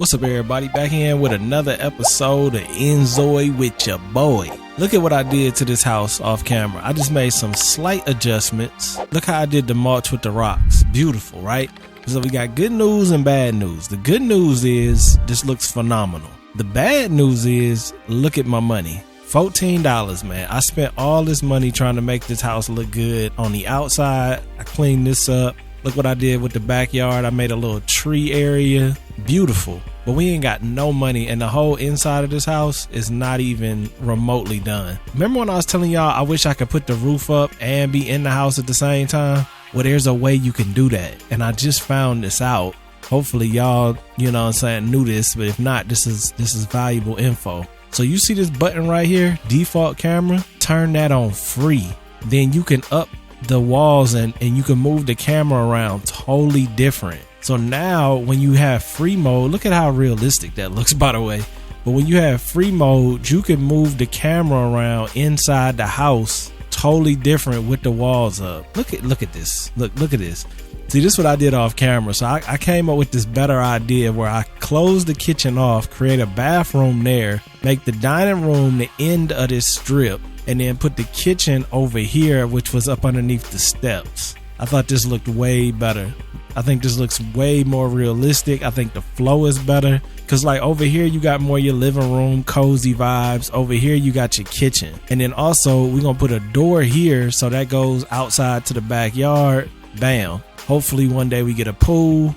What's up, everybody? Back in with another episode of InZOI with your boy. Look at what I did to this house off camera. I just made some slight adjustments. Look how I did the mulch with the rocks. Beautiful, right? So we got good news and bad news. The good news is this looks phenomenal. The bad news is look at my money. $14, man. I spent all this money trying to make this house look good on the outside. I cleaned this up. Look what I did with the backyard. I made a little tree area. Beautiful. But we ain't got no money, and the whole inside of this house is not even remotely done. Remember when I was telling y'all I wish I could put the roof up and be in the house at the same time? Well, there's a way you can do that, and I just found this out. Hopefully y'all, you know what I'm saying, knew this, but if not, this is valuable info. So you see this button right here, default camera, turn that on free. Then you can up the walls and you can move the camera around totally different. So now when you have free mode, look at how realistic that looks, by the way. But when you have free mode, you can move the camera around inside the house totally different with the walls up. Look at this. Look at this. See, this is what I did off camera. So I came up with this better idea where I close the kitchen off, create a bathroom there, make the dining room the end of this strip, and then put the kitchen over here, which was up underneath the steps. I thought this looked way better. I think this looks way more realistic. I think the flow is better. Cause like over here, you got more your living room, cozy vibes. Over here, you got your kitchen. And then also we're gonna put a door here. So that goes outside to the backyard. Bam. Hopefully one day we get a pool.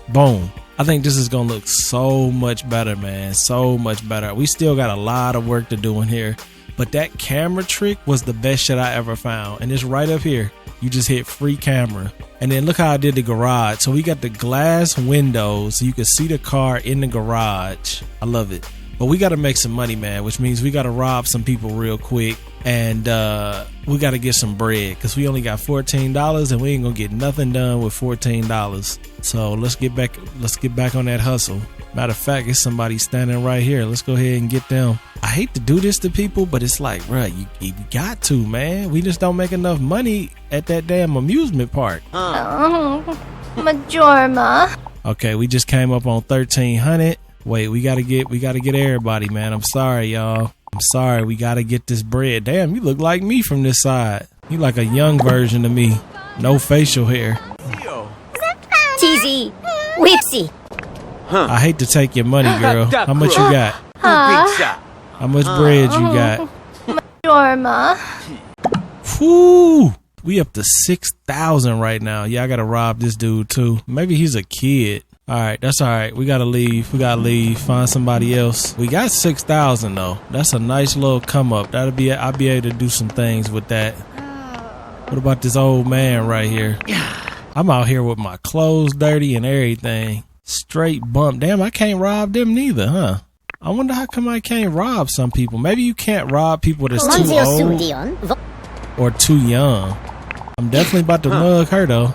Boom. I think this is gonna look so much better, man. So much better. We still got a lot of work to do in here. But that camera trick was the best shit I ever found. And it's right up here. You just hit free camera. And then look how I did the garage. So we got the glass windows so you can see the car in the garage. I love it. But we got to make some money, man, which means we got to rob some people real quick. And we got to get some bread because we only got $14 and we ain't going to get nothing done with $14. So let's get back on that hustle. Matter of fact, it's somebody standing right here. Let's go ahead and get them. I hate to do this to people, but it's like, bro, you got to, man. We just don't make enough money at that damn amusement park. Majorma. Okay, we just came up on 1,300. Wait, we gotta get everybody, man. I'm sorry, y'all. I'm sorry. We gotta get this bread. Damn, you look like me from this side. You like a young version of me. No facial hair. Cheesy. Whipsy. I hate to take your money, girl. How much you got? How much bread you got? Majorma. Whoo! We up to 6,000 right now. Yeah, I gotta rob this dude too. Maybe he's a kid. All right, that's all right. We gotta leave. Find somebody else. We got 6,000 though. That's a nice little come up. I'll be able to do some things with that. What about this old man right here? I'm out here with my clothes dirty and everything. Straight bump. Damn, I can't rob them neither, huh? I wonder how come I can't rob some people. Maybe you can't rob people that's too old or too young. I'm definitely about to mug her though.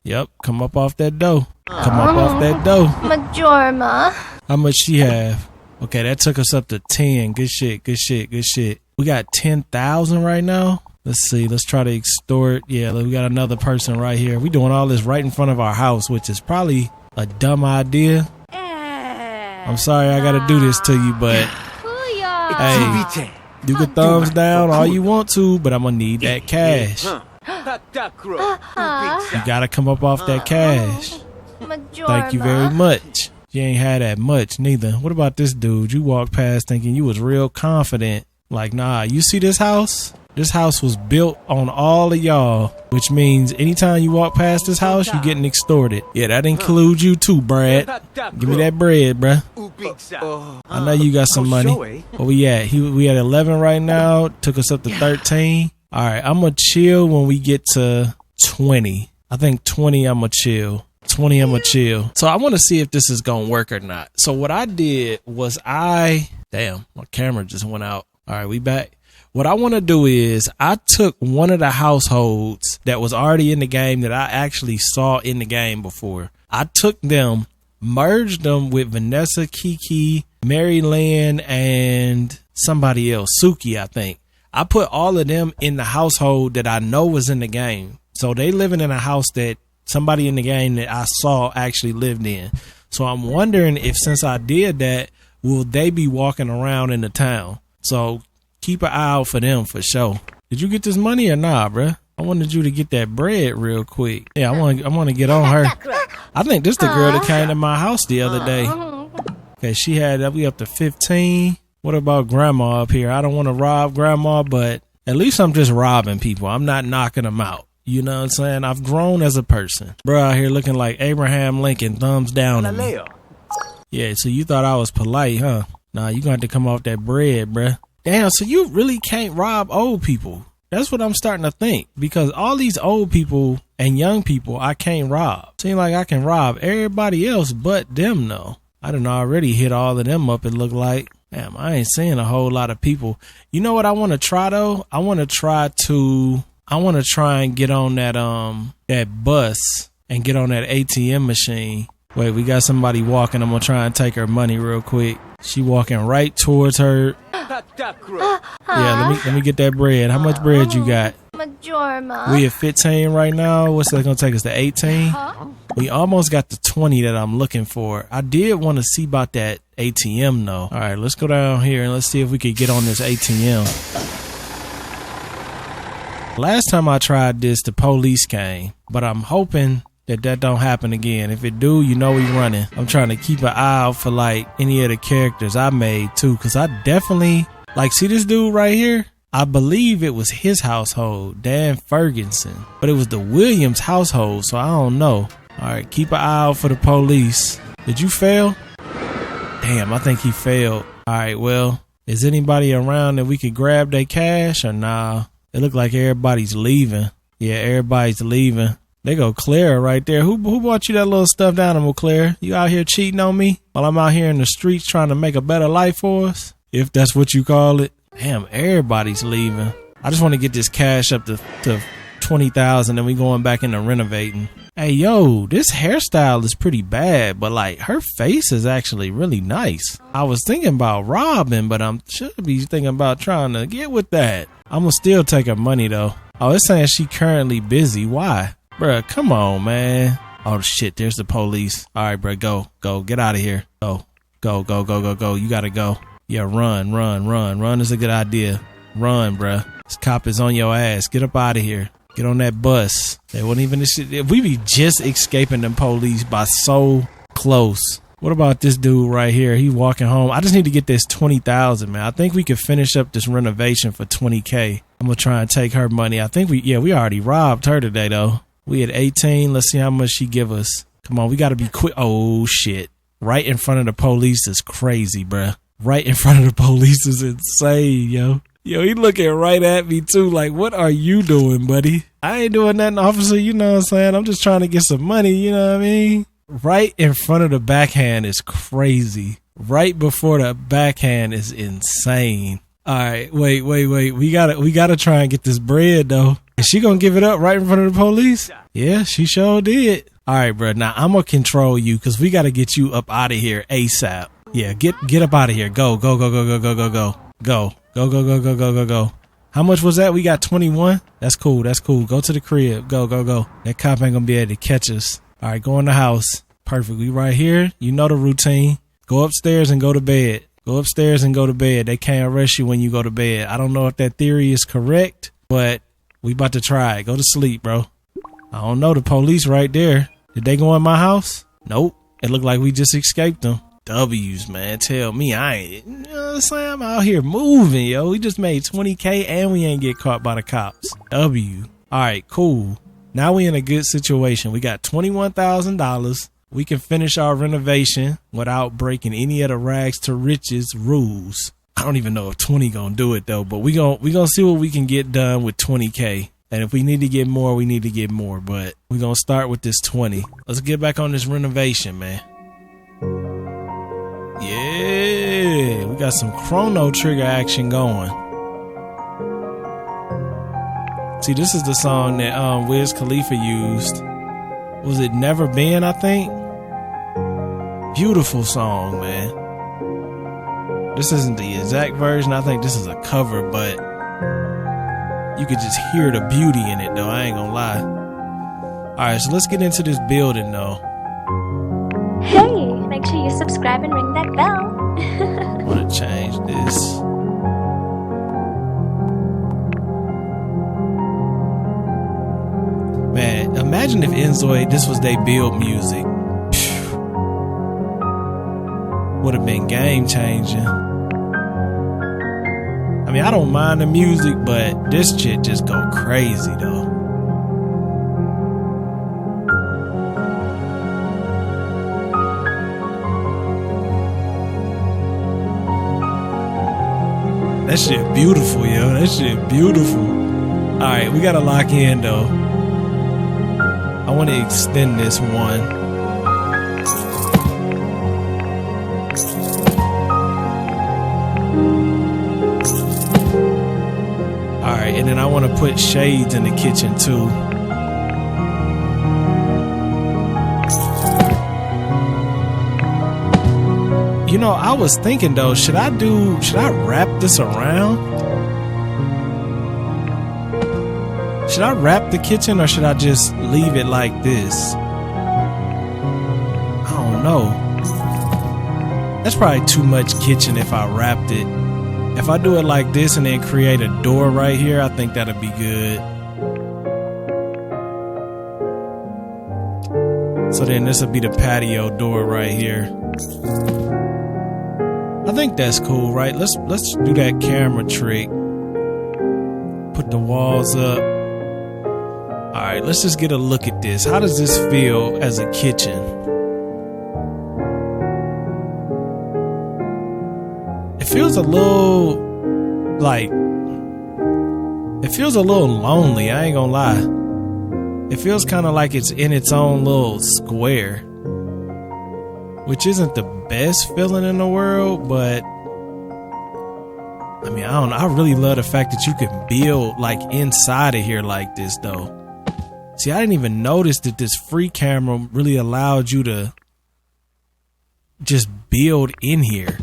Yep, come up off that dough. Majorma. How much she have? Okay, that took us up to 10. Good shit. We got 10,000 right now. Let's see. Let's try to extort. Yeah, we got another person right here. We doing all this right in front of our house, which is probably a dumb idea. I'm sorry I gotta do this to you, but hey, you can thumbs down all you want to, but I'm gonna need that cash. You gotta come up off that cash. Thank you very much. You ain't had that much neither. What about this dude? You walked past thinking you was real confident. Like, nah, you see this house? This house was built on all of y'all, which means anytime you walk past this house, you getting extorted. Yeah, that includes you too, Brad. Give me that bread, bruh. I know you got some money. Where we at? We at 11 right now. Took us up to 13. All right, I'm going to chill when we get to 20. I think 20, I'm going to chill. 20, I'm going to chill. So I want to see if this is going to work or not. So what I did was damn, my camera just went out. All right, we back. What I want to do is I took one of the households that was already in the game that I actually saw in the game before. I took them, merged them with Vanessa, Kiki, Mary Lynn, and somebody else, Suki, I think. I put all of them in the household that I know was in the game. So they living in a house that somebody in the game that I saw actually lived in. So I'm wondering if since I did that, will they be walking around in the town? So keep an eye out for them for sure. Did you get this money or nah, bruh? I wanted you to get that bread real quick. Yeah, I want to get on her. I think this the girl that came to my house the other day. Okay, she had we up to 15. What about grandma up here? I don't want to rob grandma, but at least I'm just robbing people. I'm not knocking them out. You know what I'm saying? I've grown as a person. Bro out here looking like Abraham Lincoln, thumbs down at me. Yeah, so you thought I was polite, huh? Nah, you gonna have to come off that bread, bruh. Damn, so you really can't rob old people. That's what I'm starting to think. Because all these old people and young people, I can't rob. Seem like I can rob everybody else but them, though. I done already hit all of them up, it looked like. Damn, I ain't seeing a whole lot of people. You know what I want to try, though? I want to try and get on that bus and get on that ATM machine. Wait, we got somebody walking. I'm going to try and take her money real quick. She walking right towards her. Yeah, let me get that bread. How much bread you got? Majorma. We at 15 right now. What's that going to take us to 18? We almost got the 20 that I'm looking for. I did want to see about that ATM though. All right, let's go down here and let's see if we could get on this ATM. Last time I tried this, the police came, but I'm hoping that don't happen again. If it do, you know we running. I'm trying to keep an eye out for like any of the characters I made too, because I definitely like see this dude right here. I believe it was his household, Dan Ferguson, but it was the Williams household, so I don't know. All right, keep an eye out for the police. Did you fail? Damn, I think he failed. All right, well, is anybody around that we could grab their cash or nah? It look like everybody's leaving. Yeah, everybody's leaving. They go Claire right there. Who bought you that little stuffed animal, Claire? You out here cheating on me while I'm out here in the streets trying to make a better life for us? If that's what you call it. Damn, everybody's leaving. I just want to get this cash up to 20,000 and we going back into renovating. Hey, yo, this hairstyle is pretty bad, but like her face is actually really nice. I was thinking about robbing, but I'm should be thinking about trying to get with that. I'm gonna still take her money though. Oh, it's saying she currently busy. Why? Bruh, come on, man. Oh, shit, there's the police. All right, bruh, go. Get out of here. Go. You gotta go. Yeah, run. Run is a good idea. Run, bruh. This cop is on your ass. Get up out of here. Get on that bus. They wouldn't even... We be just escaping them police by so close. What about this dude right here? He walking home. I just need to get this 20,000, man. I think we could finish up this renovation for 20K. I'm gonna try and take her money. I think we already robbed her today, though. We at 18. Let's see how much she give us. Come on, we got to be quick. Oh, shit. Right in front of the police is crazy, bruh. Right in front of the police is insane, yo. Yo, he looking right at me, too. Like, what are you doing, buddy? I ain't doing nothing, officer. You know what I'm saying? I'm just trying to get some money, you know what I mean? Right in front of the backhand is crazy. Right before the backhand is insane. All right, wait. We gotta try and get this bread, though. Is she gonna give it up right in front of the police? Yeah, she sure did. All right, bro. Now I'm gonna control you because we gotta get you up out of here ASAP. Yeah, get up out of here. Go. How much was that? We got 21. That's cool. Go to the crib. Go. That cop ain't gonna be able to catch us. All right, go in the house. Perfect. We right here. You know the routine. Go upstairs and go to bed. They can't arrest you when you go to bed. I don't know if that theory is correct, but we about to try it. Go to sleep, bro. I don't know. The police right there. Did they go in my house? Nope. It looked like we just escaped them. W's, man. Tell me I ain't. You know what I'm saying? I'm out here moving, yo. We just made 20K and we ain't get caught by the cops. W. All right, cool. Now we in a good situation. We got $21,000. We can finish our renovation without breaking any of the rags to riches rules. I don't even know if 20 gonna do it though, but we gonna see what we can get done with 20K. And if we need to get more, we need to get more. But we gonna start with this 20. Let's get back on this renovation, man. Yeah, we got some Chrono Trigger action going. See, this is the song that Wiz Khalifa used. Was it Never Been, I think? Beautiful song, man. This isn't the exact version. I think this is a cover, but you could just hear the beauty in it, though. I ain't gonna lie. Alright, so let's get into this building though. Hey, make sure you subscribe and ring that bell. I want to change this. Man, imagine if InZOI, this was their build music. Would have been game changing. I mean, I don't mind the music, but this shit just go crazy though. That shit beautiful, yo. That shit beautiful. Alright, we gotta lock in though. I want to extend this one. Alright, and then I want to put shades in the kitchen too. You know, I was thinking though, should I wrap this around? Should I wrap the kitchen or should I just leave it like this? I don't know. That's probably too much kitchen if I wrapped it. If I do it like this and then create a door right here, I think that'll be good. So then this will be the patio door right here. I think that's cool, right? Let's do that camera trick. Put the walls up. Alright, let's just get a look at this. How does this feel as a kitchen? It feels a little lonely, I ain't gonna lie. It feels kind of like it's in its own little square, which isn't the best feeling in the world, but I mean, I don't know. I really love the fact that you can build like inside of here like this though. See, I didn't even notice that this free camera really allowed you to just build in here.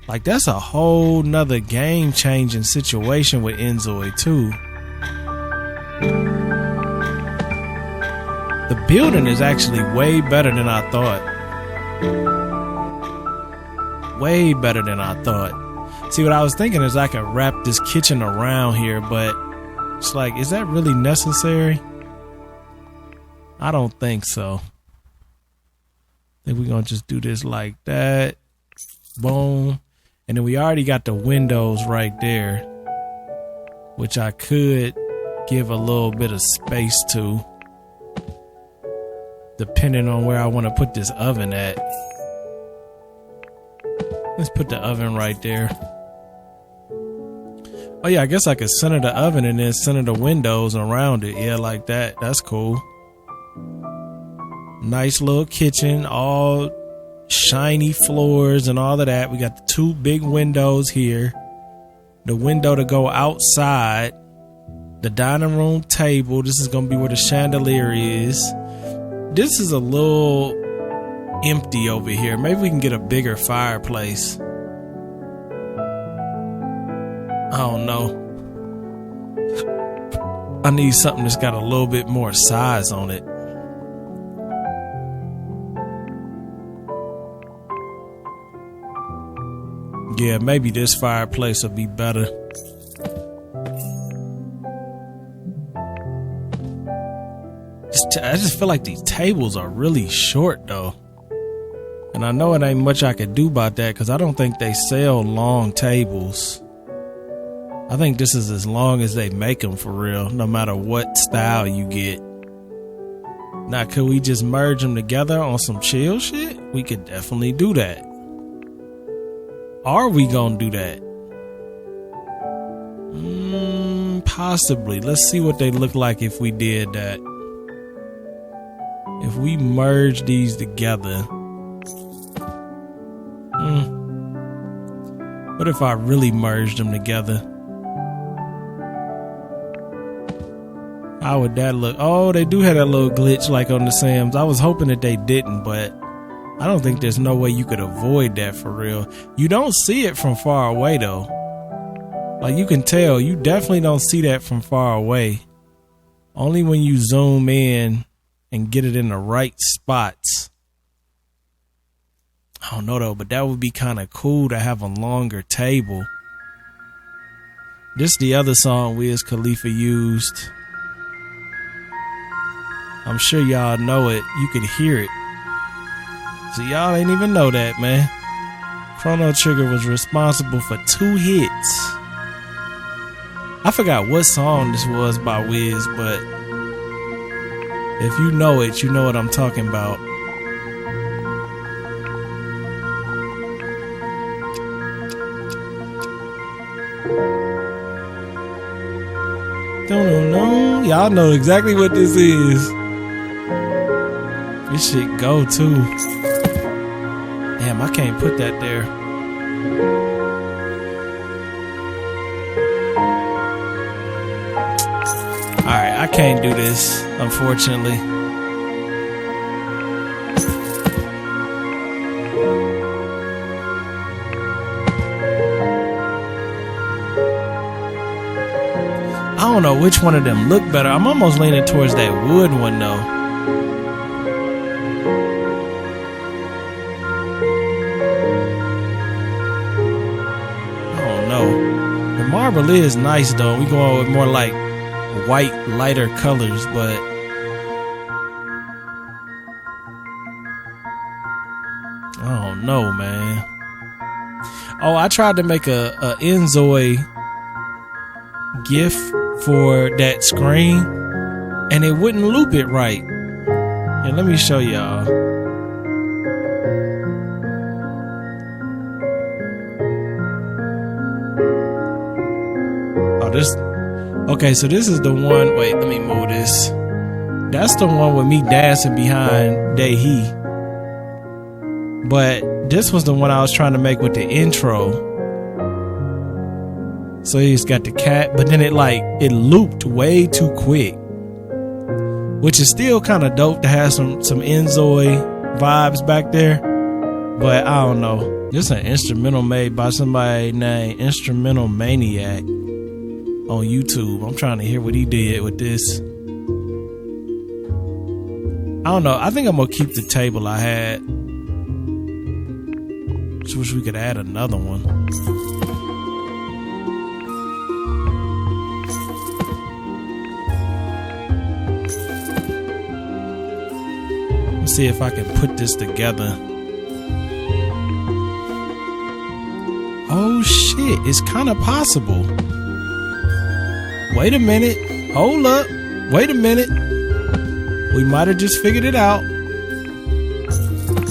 Like, that's a whole nother game changing situation with InZOI too. The building is actually way better than I thought. Way better than I thought. See, what I was thinking is I could wrap this kitchen around here, but it's like, is that really necessary? I don't think so. I think we're gonna just do this like that. Boom. And then we already got the windows right there, which I could give a little bit of space to, depending on where I want to put this oven at. Let's put the oven right there. Oh yeah, I guess I could center the oven and then center the windows around it. Yeah, like that. That's cool. Nice little kitchen, all shiny floors and all of that. We got the two big windows here. The window to go outside. The dining room table. This is going to be where the chandelier is. This is a little empty over here. Maybe we can get a bigger fireplace. I don't know. I need something that's got a little bit more size on it. Yeah, maybe this fireplace will be better. I just feel like these tables are really short though. And I know it ain't much I could do about that because I don't think they sell long tables. I think this is as long as they make them for real, no matter what style you get. Now, could we just merge them together on some chill shit? We could definitely do that. Are we gonna do that? Possibly. Let's see what they look like if we did that. If we merge these together. What if I really merged them together? How would that look? Oh, they do have that little glitch like on the Sims. I was hoping that they didn't, but I don't think there's no way you could avoid that for real. You don't see it from far away though. Like you can tell, you definitely don't see that from far away Only when you zoom in and get it in the right spots. I don't know though, but that would be kind of cool to have a longer table. This is the other song Wiz Khalifa used. I'm sure y'all know it. You could hear it. So y'all ain't even know that, man. Chrono Trigger was responsible for 2 hits. I forgot what song this was by Wiz, but if you know it, you know what I'm talking about. Don't know. Y'all know exactly what this is. This shit go too. Damn, I can't put that there. Alright, I can't do this, unfortunately. I don't know which one of them look better. I'm almost leaning towards that wood one though. I don't know. The marble is nice though. We going with more like white, lighter colors, but I don't know, man. Oh, I tried to make a InZOI GIF for that screen and it wouldn't loop it right. And let me show y'all. Oh, this. Okay, so this is the one. Wait, let me move this. That's the one with me dancing behind Daehee. But this was the one I was trying to make with the intro. So he's got the cat, but then it looped way too quick, which is still kind of dope to have some InZOI vibes back there. But I don't know. This is an instrumental made by somebody named Instrumental Maniac on YouTube. I'm trying to hear what he did with this. I don't know. I think I'm gonna keep the table I had. Just wish we could add another one. See if I can put this together. Oh shit, it's kind of possible. Wait a minute. Hold up. Wait a minute. We might have just figured it out.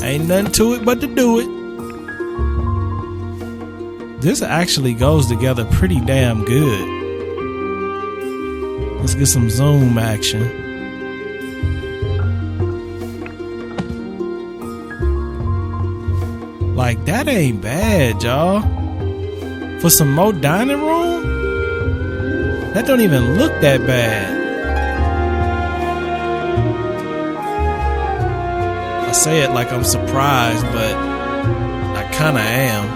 Ain't nothing to it but to do it. This actually goes together pretty damn good. Let's get some zoom action. Like, that ain't bad, y'all. For some more dining room, that don't even look that bad. I say it like I'm surprised, but I kinda am.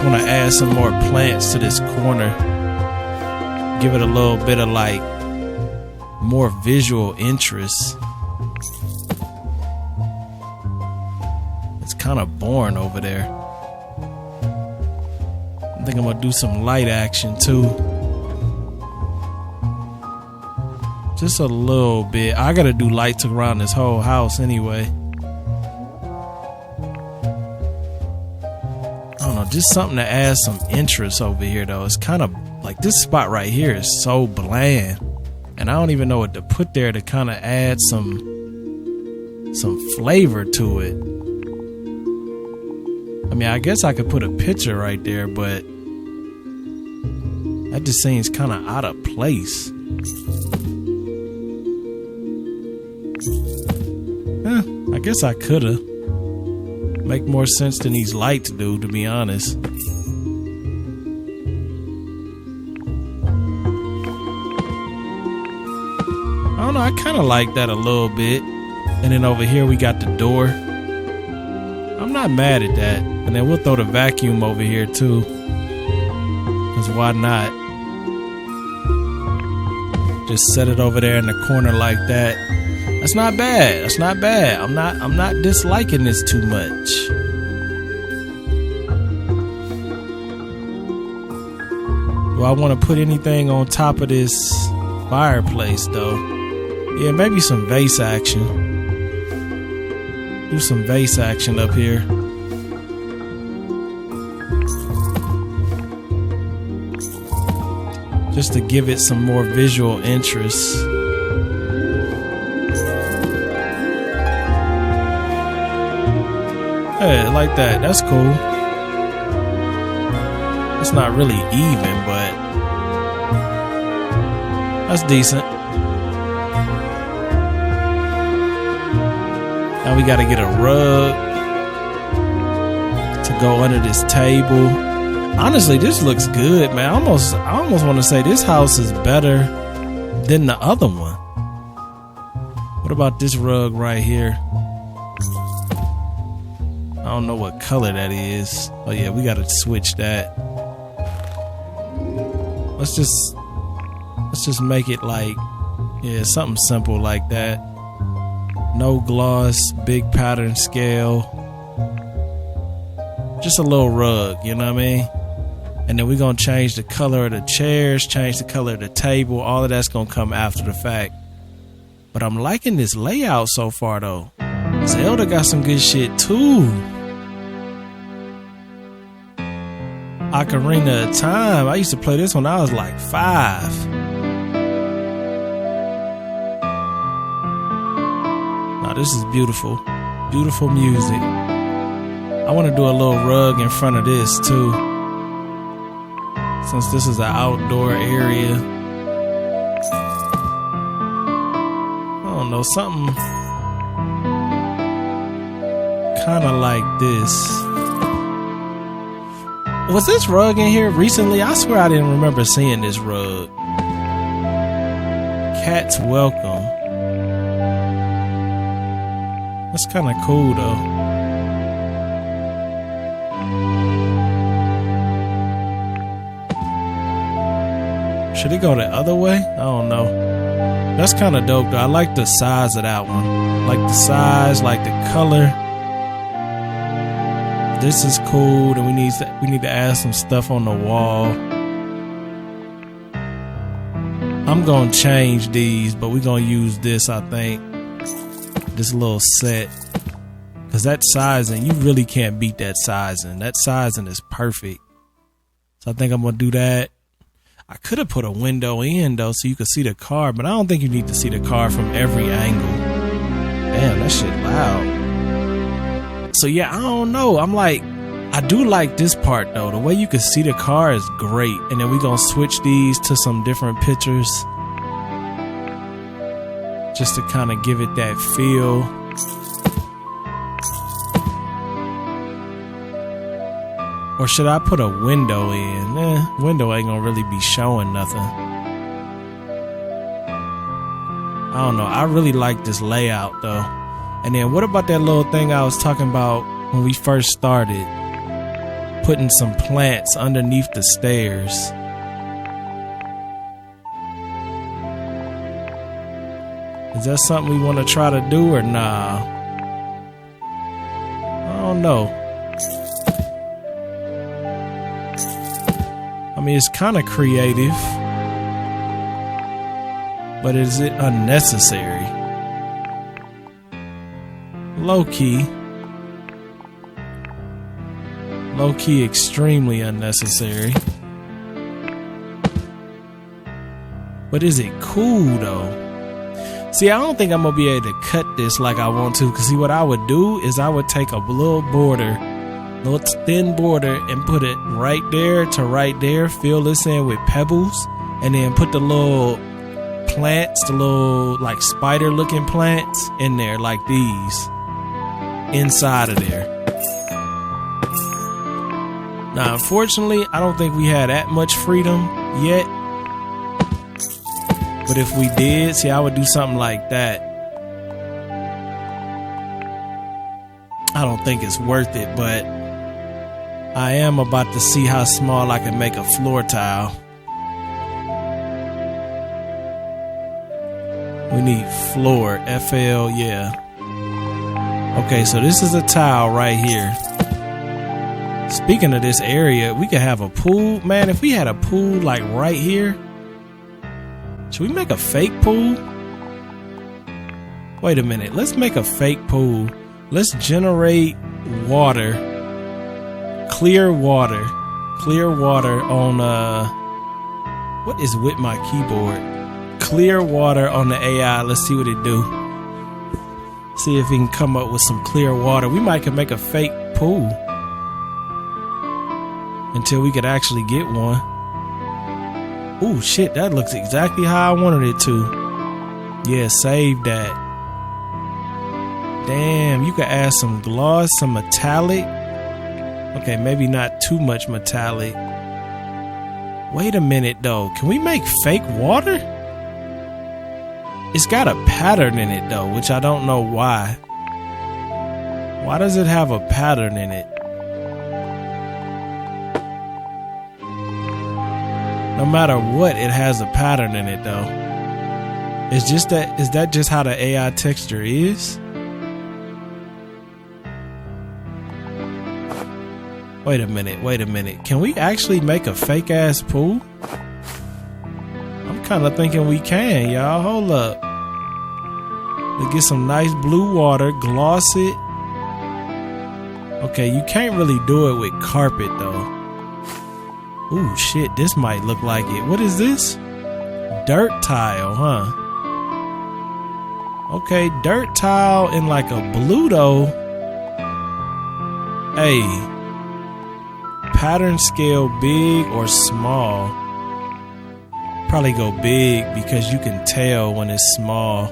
Want to add some more plants to this corner, give it a little bit of like more visual interest. It's kind of boring over there. I think I'm gonna do some light action too, just a little bit. I gotta do lights around this whole house anyway. Just something to add some interest over here though. It's kind of like this spot right here is so bland, and I don't even know what to put there to kind of add some flavor to it. I mean, I guess I could put a picture right there, but that just seems kind of out of place. I guess I coulda. Make more sense than these lights do, to be honest. I don't know, I kind of like that a little bit. And then over here we got the door. I'm not mad at that. And then we'll throw the vacuum over here too. Cause why not? Just set it over there in the corner like that. That's not bad. That's not bad. I'm not disliking this too much. Do I want to put anything on top of this fireplace though? Yeah, maybe some vase action. Do some vase action up here. Just to give it some more visual interest. Hey, like that. That's cool. It's not really even, but that's decent. Now we gotta get a rug to go under this table. Honestly, this looks good, man. I almost want to say this house is better than the other one. What about this rug right here? I don't know what color that is. Oh yeah, we gotta switch that. Let's just make it like, yeah, something simple like that. No gloss, big pattern scale. Just a little rug, you know what I mean? And then we're gonna change the color of the chairs, change the color of the table. All of that's gonna come after the fact. But I'm liking this layout so far though. Zelda got some good shit too. Ocarina of Time. I used to play this when I was like 5. Now this is beautiful. Beautiful music. I want to do a little rug in front of this too. Since this is an outdoor area. I don't know, something kind of like this. Was this rug in here recently? I swear I didn't remember seeing this rug. Cats welcome. That's kind of cool though. Should it go the other way? I don't know. That's kind of dope though. I like the size of that one. Like the size, like the color. This is cool. And we need to add some stuff on the wall. I'm gonna change these, but we're gonna use this, I think. This little set. Cause that sizing, you really can't beat that sizing. That sizing is perfect. So I think I'm gonna do that. I could have put a window in though so you could see the car, but I don't think you need to see the car from every angle. Damn, that shit loud. So yeah, I don't know. I'm like, I do like this part though. The way you can see the car is great. And then we're gonna switch these to some different pictures. Just to kind of give it that feel. Or should I put a window in? Window ain't gonna really be showing nothing. I don't know. I really like this layout though. And then what about that little thing I was talking about when we first started? Putting some plants underneath the stairs. Is that something we want to try to do or nah? I don't know. I mean, it's kind of creative. But is it unnecessary? Low-key. Low-key extremely unnecessary. But is it cool though? See, I don't think I'm gonna be able to cut this like I want to. Cause see, what I would do is I would take a little border, little thin border, and put it right there to right there. Fill this in with pebbles, and then put the little plants, the little like spider looking plants in there like these. Inside of there. Now, unfortunately, I don't think we had that much freedom yet. But if we did, see, I would do something like that. I don't think it's worth it, but I am about to see how small I can make a floor tile. We need floor, FL, yeah. Okay, so this is a tile right here. Speaking of this area, we could have a pool. Man, if we had a pool like right here, should we make a fake pool? Wait a minute, let's make a fake pool. Let's generate water, clear water on, what is with my keyboard? Clear water on the AI. Let's see what it do. See if we can come up with some clear water. We might could make a fake pool until we could actually get one. Oh shit, that looks exactly how I wanted it to. Yeah, save that. Damn, you could add some gloss, some metallic. Okay, maybe not too much metallic. Wait a minute though, can we make fake water? It's got a pattern in it though, which I don't know why. Why does it have a pattern in it? No matter what, it has a pattern in it though. It's just that, is that just how the AI texture is? Wait a minute. Can we actually make a fake ass pool? I'm kind of thinking we can, y'all. Hold up. Let's get some nice blue water, gloss it. Okay, you can't really do it with carpet though. Ooh, shit, this might look like it. What is this? Dirt tile, huh? Okay, dirt tile in like a blue though. Hey. Pattern scale big or small? Probably go big because you can tell when it's small.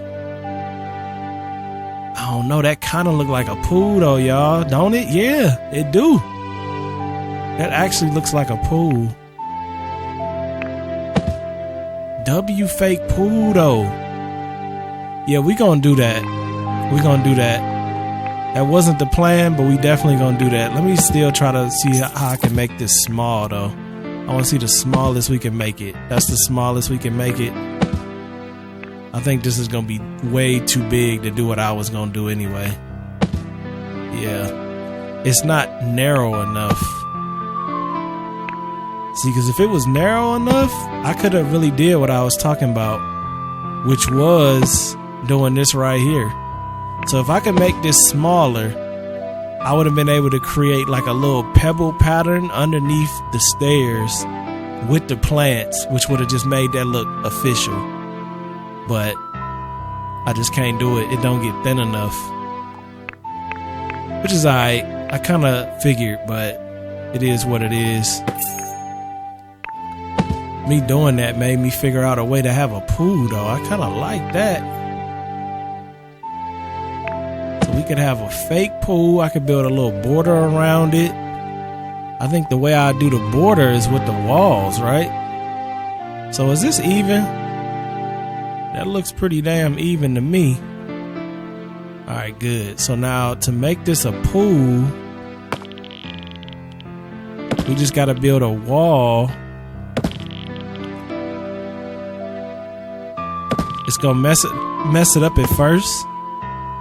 I don't know, that kind of look like a pool though, y'all. Don't it? Yeah, it do. That actually looks like a pool. W fake pool though. Yeah, we gonna do that. That wasn't the plan, but we definitely gonna do that. Let me still try to see how I can make this small though. I wanna see the smallest we can make it. That's the smallest we can make it. I think this is gonna be way too big to do what I was gonna do anyway. Yeah. It's not narrow enough. See, because if it was narrow enough, I could have really did what I was talking about, which was doing this right here. So if I could make this smaller, I would have been able to create like a little pebble pattern underneath the stairs with the plants, which would have just made that look official. But I just can't do it. It don't get thin enough, which is alright. I kind of figured, but it is what it is. Me doing that made me figure out a way to have a pool though. I kind of like that. So we could have a fake pool. I could build a little border around it. I think the way I do the border is with the walls, right? So is this even? That looks pretty damn even to me. Alright, good. So now to make this a pool, we just gotta build a wall. It's gonna mess it up at first,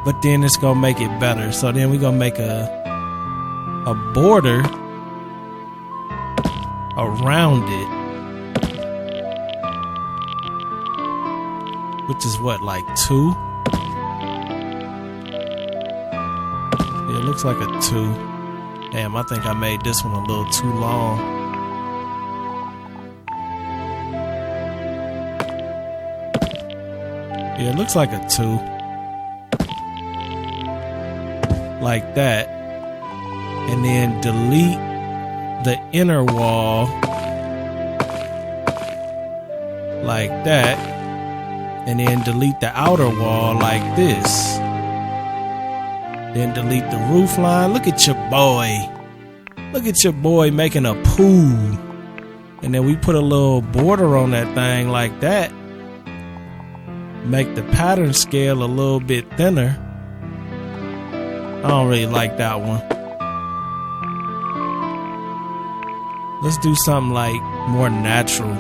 but then it's gonna make it better. So then we're gonna make a border around it, which is what, like 2? Yeah, it looks like a 2. Damn, I think I made this one a little too long. Yeah, it looks like a 2. Like that. And then delete the inner wall. Like that. And then delete the outer wall like this. Then delete the roof line. Look at your boy. Look at your boy making a pool. And then we put a little border on that thing like that. Make the pattern scale a little bit thinner. I don't really like that one. Let's do something like more natural.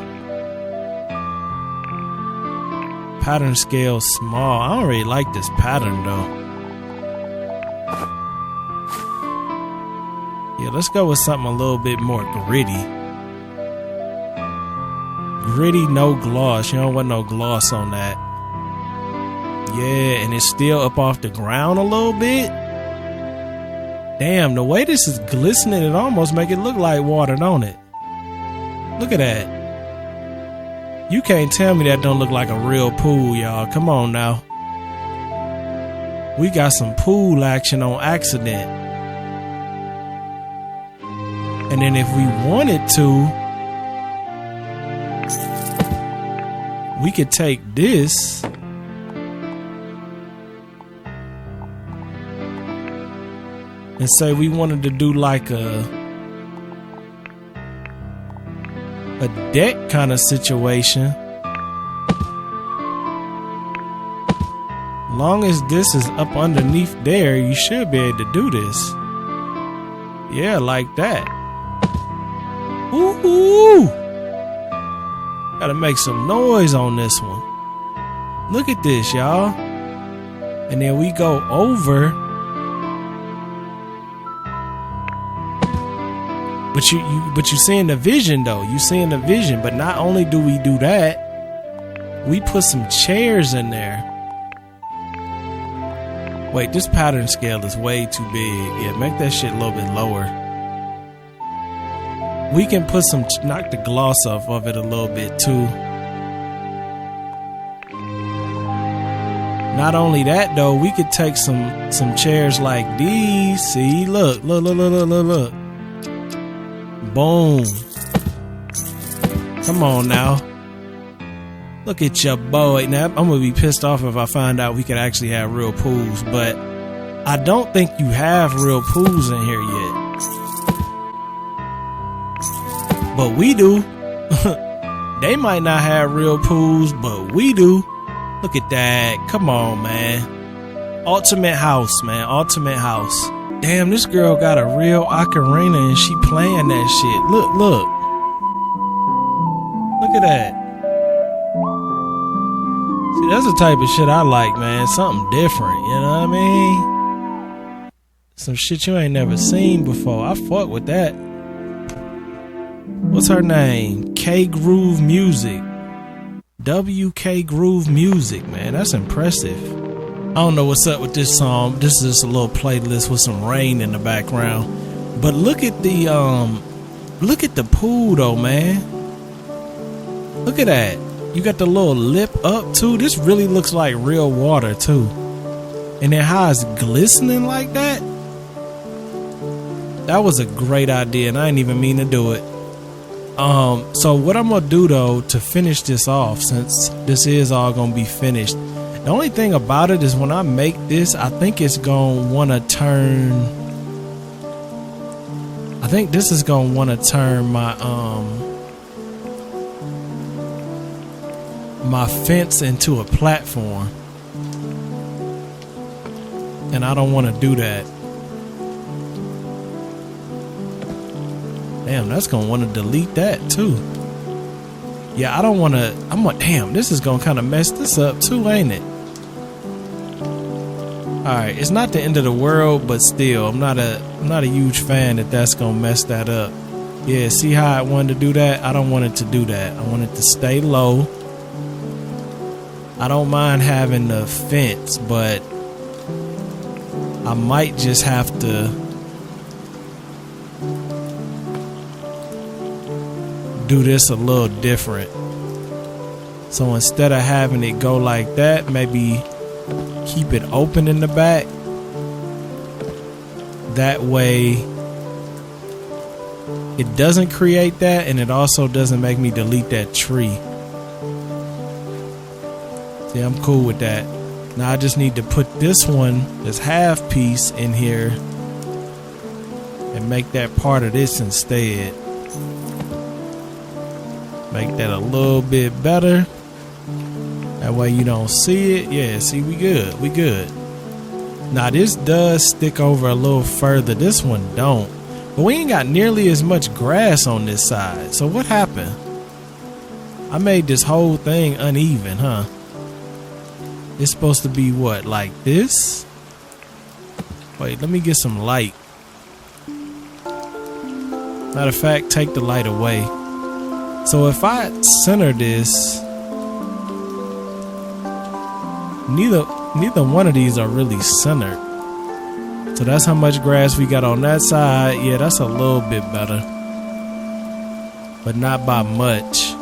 Pattern scale small. I don't really like this pattern though. Yeah, let's go with something a little bit more gritty. Gritty, no gloss. You don't want no gloss on that. Yeah, and it's still up off the ground a little bit. Damn, the way this is glistening, it almost make it look like water, don't it? Look at that. You can't tell me that don't look like a real pool, y'all. Come on now. We got some pool action on accident. And then if we wanted to, we could take this and say we wanted to do like a deck kind of situation. Long as this is up underneath there, you should be able to do this. Yeah, like that. Ooh. Gotta make some noise on this one. Look at this, y'all. And then we go over. But you seeing the vision though. You seeing the vision. But not only do we do that, we put some chairs in there. Wait, this pattern scale is way too big. Yeah, make that shit a little bit lower. We can put some, knock the gloss off of it a little bit too. Not only that though, we could take some chairs like these. See, look. Boom. Come on now. Look at your boy. Now, I'm going to be pissed off if I find out we could actually have real pools, but I don't think you have real pools in here yet. But we do. They might not have real pools, but we do. Look at that. Come on, man. Ultimate house, man. Ultimate house. Damn, this girl got a real ocarina and she playing that shit. Look. Look at that. See, that's the type of shit I like, man. Something different, you know what I mean? Some shit you ain't never seen before. I fuck with that. What's her name? K Groove Music. WK Groove Music, man. That's impressive. I don't know what's up with this song. This is just a little playlist with some rain in the background. But look at the pool though, man. Look at that. You got the little lip up too. This really looks like real water too. And then how it's glistening like that. That was a great idea and I didn't even mean to do it. So what I'm gonna do though to finish this off, since this is all gonna be finished, the only thing about it is when I make this, I think it's gonna wanna turn, I think this is gonna wanna turn my my fence into a platform, and I don't want to do that. Damn, that's gonna want to delete that too. Yeah, I don't want to. Damn, this is gonna kind of mess this up too, ain't it? All right, it's not the end of the world, but still, I'm not a huge fan that that's gonna mess that up. Yeah, see how I wanted to do that? I don't want it to do that. I want it to stay low. I don't mind having the fence, but I might just have to do this a little different. So instead of having it go like that, maybe keep it open in the back. That way it doesn't create that, and it also doesn't make me delete that tree. See, I'm cool with that. Now I just need to put this one, this half piece in here, and make that part of this instead. Make that a little bit better. That way you don't see it. Yeah, see, we good. Now this does stick over a little further. This one don't. But we ain't got nearly as much grass on this side. So what happened? I made this whole thing uneven, huh? It's supposed to be what, like this? Wait, let me get some light. Matter of fact, take the light away. So if I center this, neither one of these are really centered. So that's how much grass we got on that side. Yeah, that's a little bit better, but not by much.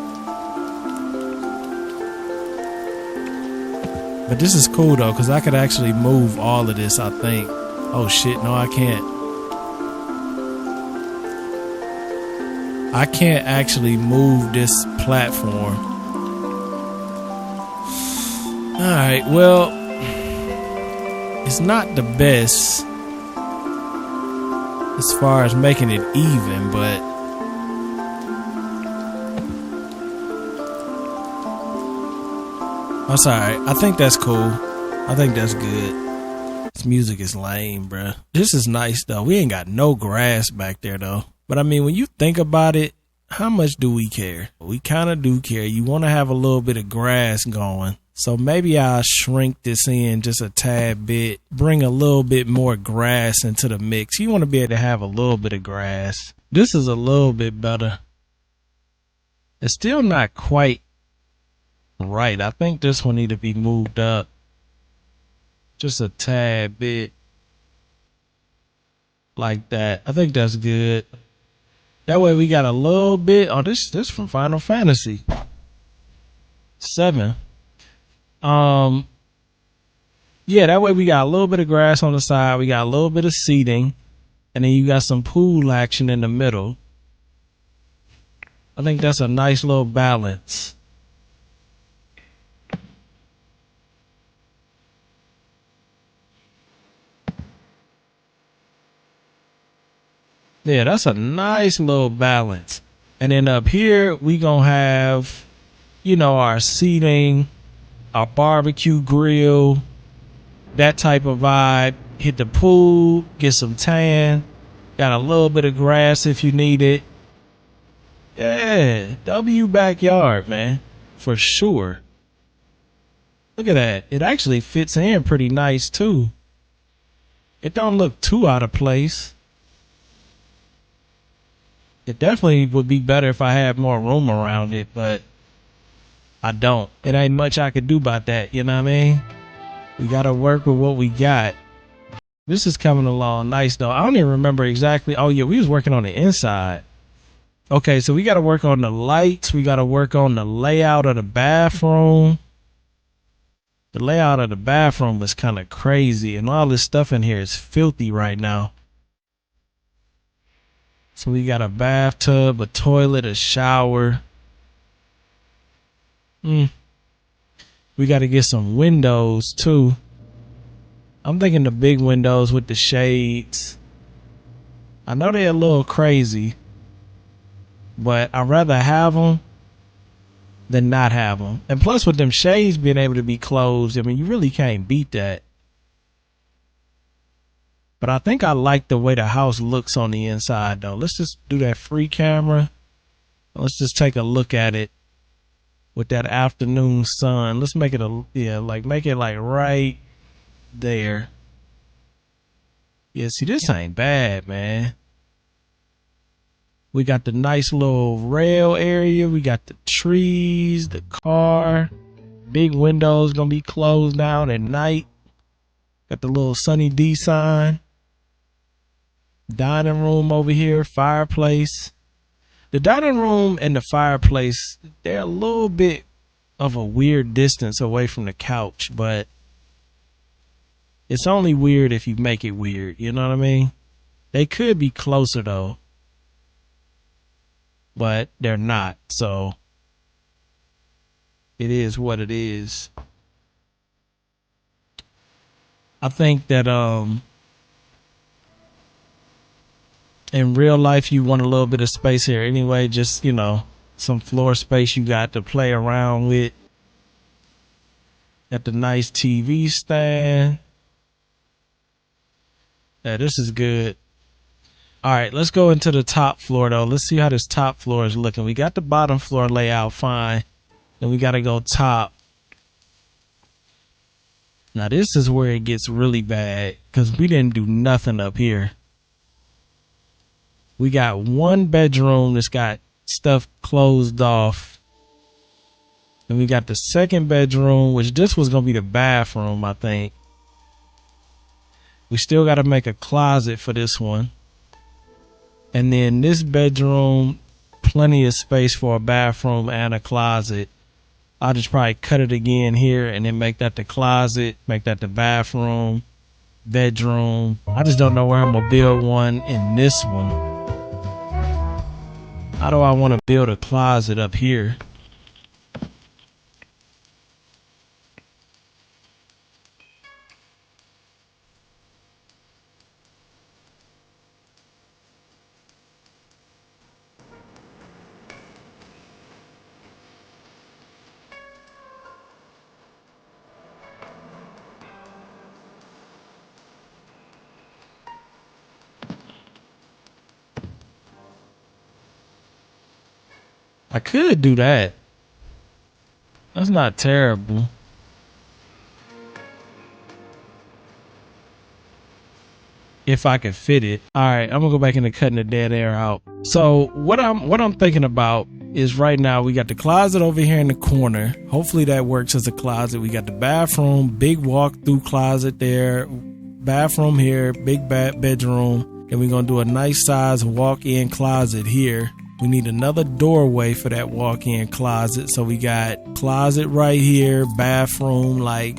But this is cool though, because I could actually move all of this, I think. Oh shit, no I can't. I can't actually move this platform. Alright, well, it's not the best as far as making it even, but that's alright. I think that's cool. I think that's good. This music is lame, bruh. This is nice though. We ain't got no grass back there though. But I mean, when you think about it, how much do we care? We kind of do care. You want to have a little bit of grass going. So maybe I'll shrink this in just a tad bit, bring a little bit more grass into the mix. You want to be able to have a little bit of grass. This is a little bit better. It's still not quite right. I think this one need to be moved up just a tad bit like that. I think that's good. That way we got a little bit. Oh, this from Final Fantasy 7. Yeah, that way we got a little bit of grass on the side. We got a little bit of seating, and then you got some pool action in the middle. I think that's a nice little balance. Yeah, that's a nice little balance. And then up here, we gonna have, you know, our seating, our barbecue grill, that type of vibe. Hit the pool, get some tan, got a little bit of grass if you need it. Yeah, W backyard, man, for sure. Look at that. It actually fits in pretty nice too. It don't look too out of place. It definitely would be better if I had more room around it, but I don't. It ain't much I could do about that, you know what I mean? We gotta work with what we got. This is coming along nice though. I don't even remember exactly. Oh yeah, we was working on the inside. Okay, so we gotta work on the lights. We gotta work on the layout of the bathroom. The layout of the bathroom is kind of crazy, and all this stuff in here is filthy right now. So we got a bathtub, a toilet, a shower. We got to get some windows too. I'm thinking the big windows with the shades. I know they're a little crazy, but I'd rather have them than not have them. And plus with them shades being able to be closed, I mean, you really can't beat that. But I think I like the way the house looks on the inside though. Let's just do that free camera. Let's just take a look at it with that afternoon sun. Let's make it make it like right there. Yeah, see, this ain't bad, man. We got the nice little rail area. We got the trees, the car. Big windows gonna be closed down at night. Got the little Sonny D sign. Dining room over here, fireplace. The dining room and the fireplace, they're a little bit of a weird distance away from the couch, but it's only weird if you make it weird, you know what I mean? They could be closer though, but they're not, so it is what it is. I think that in real life you want a little bit of space here anyway, just, you know, some floor space you got to play around with. Got the nice TV stand. Yeah, this is good. All right, let's go into the top floor though. Let's see how this top floor is looking. We got the bottom floor layout fine. Then we got to go top. Now this is where it gets really bad because we didn't do nothing up here. We got one bedroom that's got stuff closed off. And we got the second bedroom, which this was going to be the bathroom, I think. We still got to make a closet for this one. And then this bedroom, plenty of space for a bathroom and a closet. I'll just probably cut it again here and then make that the closet, make that the bathroom, bedroom. I just don't know where I'm gonna build one in this one. How do I want to build a closet up here? I could do that. That's not terrible. If I could fit it. All right, I'm gonna go back into cutting the dead air out. So what I'm thinking about is right now we got the closet over here in the corner. Hopefully that works as a closet. We got the bathroom, big walk-through closet there, bathroom here, big bedroom. And we're gonna do a nice size walk-in closet here. We need another doorway for that walk-in closet. So we got closet right here, bathroom like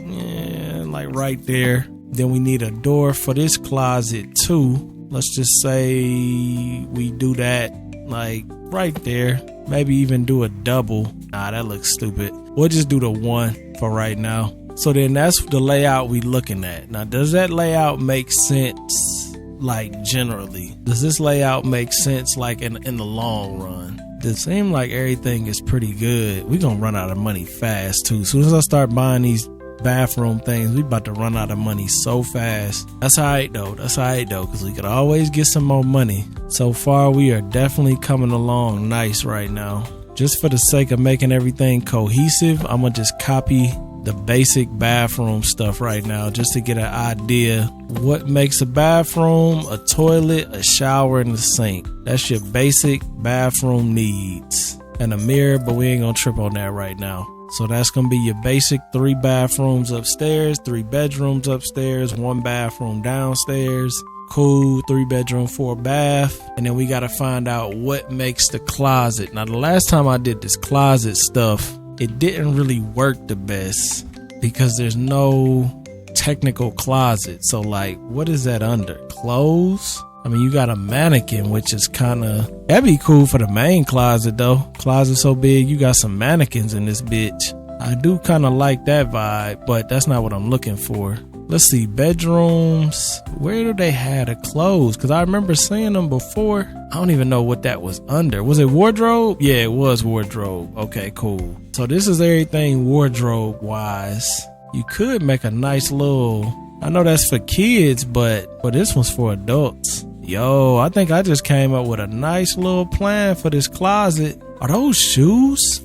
right there. Then we need a door for this closet too. Let's just say we do that like right there. Maybe even do a double. Nah, that looks stupid. We'll just do the one for right now. So then that's the layout we looking at. Now, does that layout make sense? Like generally, does this layout make sense like in the long run? It seems like everything is pretty good. We're gonna run out of money fast too. As soon as I start buying these bathroom things, we about to run out of money so fast. That's alright though, because we could always get some more money. So far we are definitely coming along nice right now. Just for the sake of making everything cohesive, I'm gonna just copy the basic bathroom stuff right now just to get an idea what makes a bathroom, a toilet, a shower, and a sink. That's your basic bathroom needs. And a mirror, but we ain't gonna trip on that right now. So that's gonna be your basic 3 bathrooms upstairs, 3 bedrooms upstairs, 1 bathroom downstairs. Cool, 3 bedroom, 4 bath. And then we gotta find out what makes the closet. Now the last time I did this closet stuff, it didn't really work the best because there's no technical closet. So like, what is that under? Clothes? I mean, you got a mannequin, which is that'd be cool for the main closet though. Closet so big, you got some mannequins in this bitch. I do kind of like that vibe, but that's not what I'm looking for. Let's see, bedrooms. Where do they have the clothes? Because I remember seeing them before. I don't even know what that was under. Was it wardrobe? Yeah, it was wardrobe. Okay, cool. So this is everything wardrobe wise. You could make a nice little, I know that's for kids, but this one's for adults. Yo, I think I just came up with a nice little plan for this closet. Are those shoes?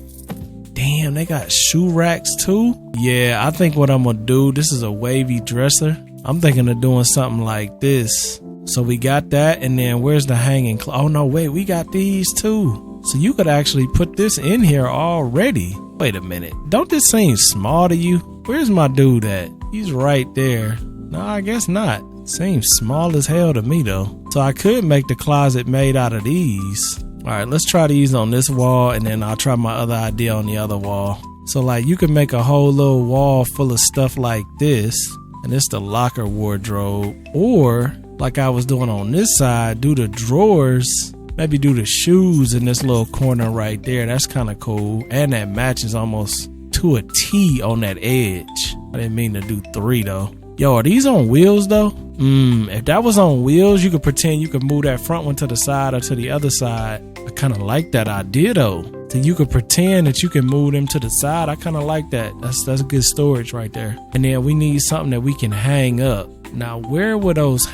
Damn, they got shoe racks too? Yeah, I think what I'm gonna do, this is a wavy dresser. I'm thinking of doing something like this. So we got that, and then where's the hanging oh no, wait, we got these too. So you could actually put this in here already. Wait a minute, don't this seem small to you? Where's my dude at? He's right there. No, I guess not. Seems small as hell to me though. So I could make the closet made out of these. All right, let's try these on this wall, and then I'll try my other idea on the other wall. So like you can make a whole little wall full of stuff like this, and it's the locker wardrobe. Or like I was doing on this side, do the drawers, maybe do the shoes in this little corner right there. That's kind of cool. And that matches almost to a T on that edge. I didn't mean to do 3 though. Yo, are these on wheels though? If that was on wheels, you could pretend you could move that front one to the side or to the other side. I kind of like that idea though. So you could pretend that you can move them to the side. I kind of like that. That's good storage right there. And then we need something that we can hang up. Now, where were those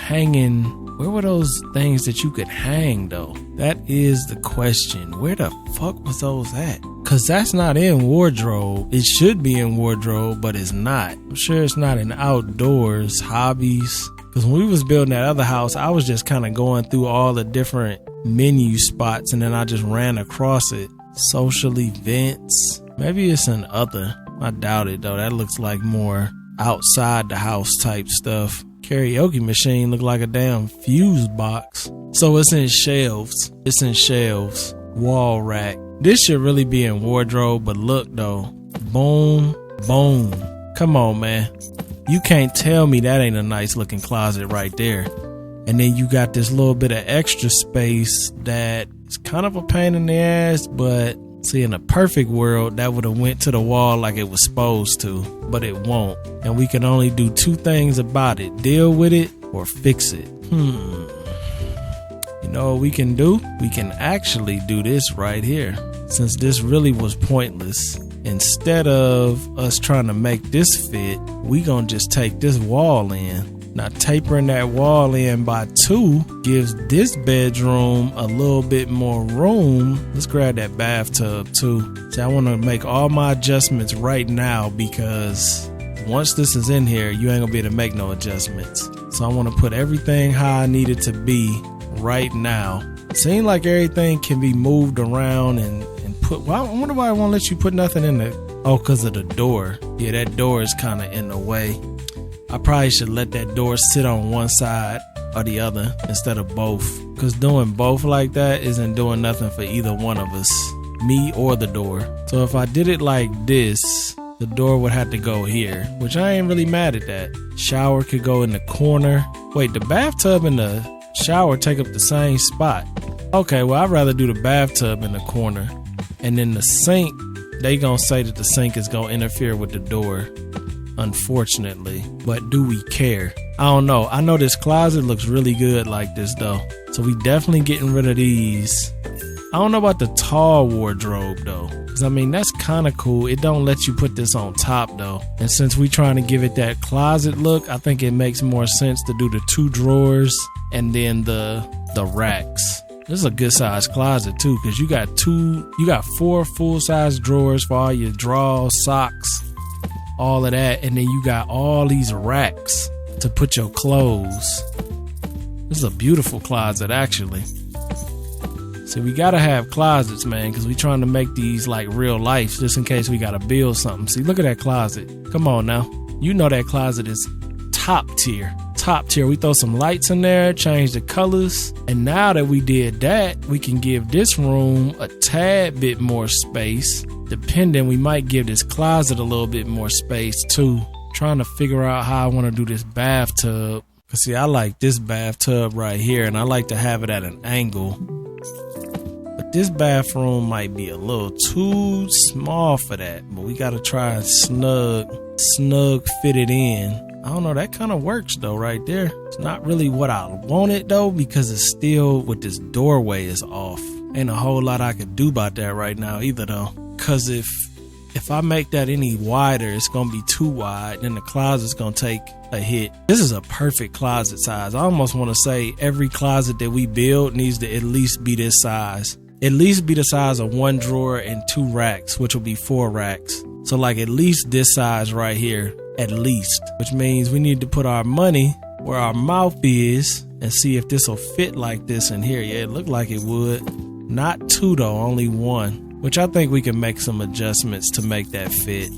things that you could hang though? That is the question. Where the fuck was those at? Cause that's not in wardrobe. It should be in wardrobe, but it's not. I'm sure it's not in outdoors, hobbies. Cause when we was building that other house, I was just kind of going through all the different menu spots and then I just ran across it. Social events. Maybe it's in other. I doubt it though. That looks like more outside the house type stuff. Karaoke machine look like a damn fuse box. So it's in shelves. Wall rack. This should really be in wardrobe, but look though. Boom, boom. Come on, man. You can't tell me that ain't a nice looking closet right there. And then you got this little bit of extra space that is kind of a pain in the ass, but see, in a perfect world, that would have went to the wall like it was supposed to, but it won't. And we can only do two things about it: deal with it or fix it. You know what we can do? We can actually do this right here. Since this really was pointless, instead of us trying to make this fit, we gonna just take this wall in. Now, tapering that wall in by 2 gives this bedroom a little bit more room. Let's grab that bathtub too. See, I want to make all my adjustments right now because once this is in here, you ain't gonna be able to make no adjustments. So I want to put everything how I need it to be right now. Seems like everything can be moved around and put. Well, I wonder why I won't let you put nothing in the. Oh, because of the door. Yeah, that door is kind of in the way. I probably should let that door sit on one side or the other instead of both. Because doing both like that isn't doing nothing for either one of us, me or the door. So if I did it like this, the door would have to go here, which I ain't really mad at that. Shower could go in the corner. Wait, the bathtub and the shower take up the same spot. Okay, well, I'd rather do the bathtub in the corner. And then the sink, they gonna say that the sink is gonna interfere with the door. Unfortunately, but do we care? I don't know. I know this closet looks really good like this though, so we definitely getting rid of these. I don't know about the tall wardrobe though, because I mean that's kind of cool. It don't let you put this on top though, and since we trying to give it that closet look, I think it makes more sense to do the 2 drawers and then the racks. This is a good size closet too, because you got 4 full size drawers for all your drawers, socks, all of that, and then you got all these racks to put your clothes. This is a beautiful closet actually. So we gotta have closets, man, because we trying to make these like real life, just in case we gotta build something. See, look at that closet. Come on now. You know that closet is top tier. We throw some lights in there, change the colors, and now that we did that, we can give this room a tad bit more space. Depending, we might give this closet a little bit more space too. Trying to figure out how I want to do this bathtub. Cause see, I like this bathtub right here, and I like to have it at an angle. But this bathroom might be a little too small for that. But we gotta try and snug fit it in. I don't know, that kind of works though right there. It's not really what I wanted though, because it's still with this doorway is off. Ain't a whole lot I could do about that right now either though. Cause if I make that any wider, it's gonna be too wide, then the closet's gonna take a hit. This is a perfect closet size. I almost want to say every closet that we build needs to at least be this size. At least be the size of 1 drawer and 2 racks, which will be 4 racks. So like at least this size right here, at least. Which means we need to put our money where our mouth is and see if this will fit like this in here. Yeah, it looked like it would. Not 2 though, only 1. Which I think we can make some adjustments to make that fit.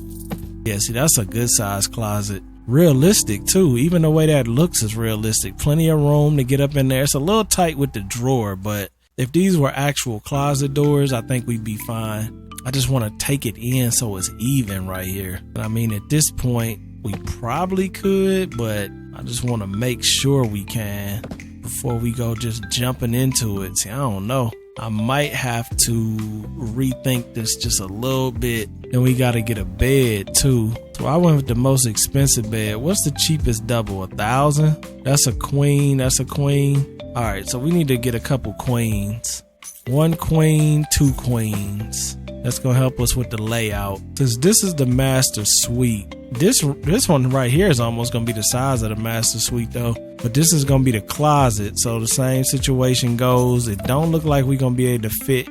Yeah, see, that's a good size closet. Realistic too. Even the way that looks is realistic. Plenty of room to get up in there. It's a little tight with the drawer, but if these were actual closet doors, I think we'd be fine. I just want to take it in so it's even right here. I mean, at this point, we probably could, but I just want to make sure we can before we go just jumping into it. See, I don't know. I might have to rethink this just a little bit. Then we got to get a bed too. So I went with the most expensive bed. What's the cheapest double? 1,000? That's a queen. That's a queen. All right, so we need to get a couple queens. 1 queen, 2 queens. That's gonna help us with the layout. Since this is the master suite, this one right here is almost gonna be the size of the master suite though. But this is gonna be the closet, so the same situation goes. It don't look like we're gonna be able to fit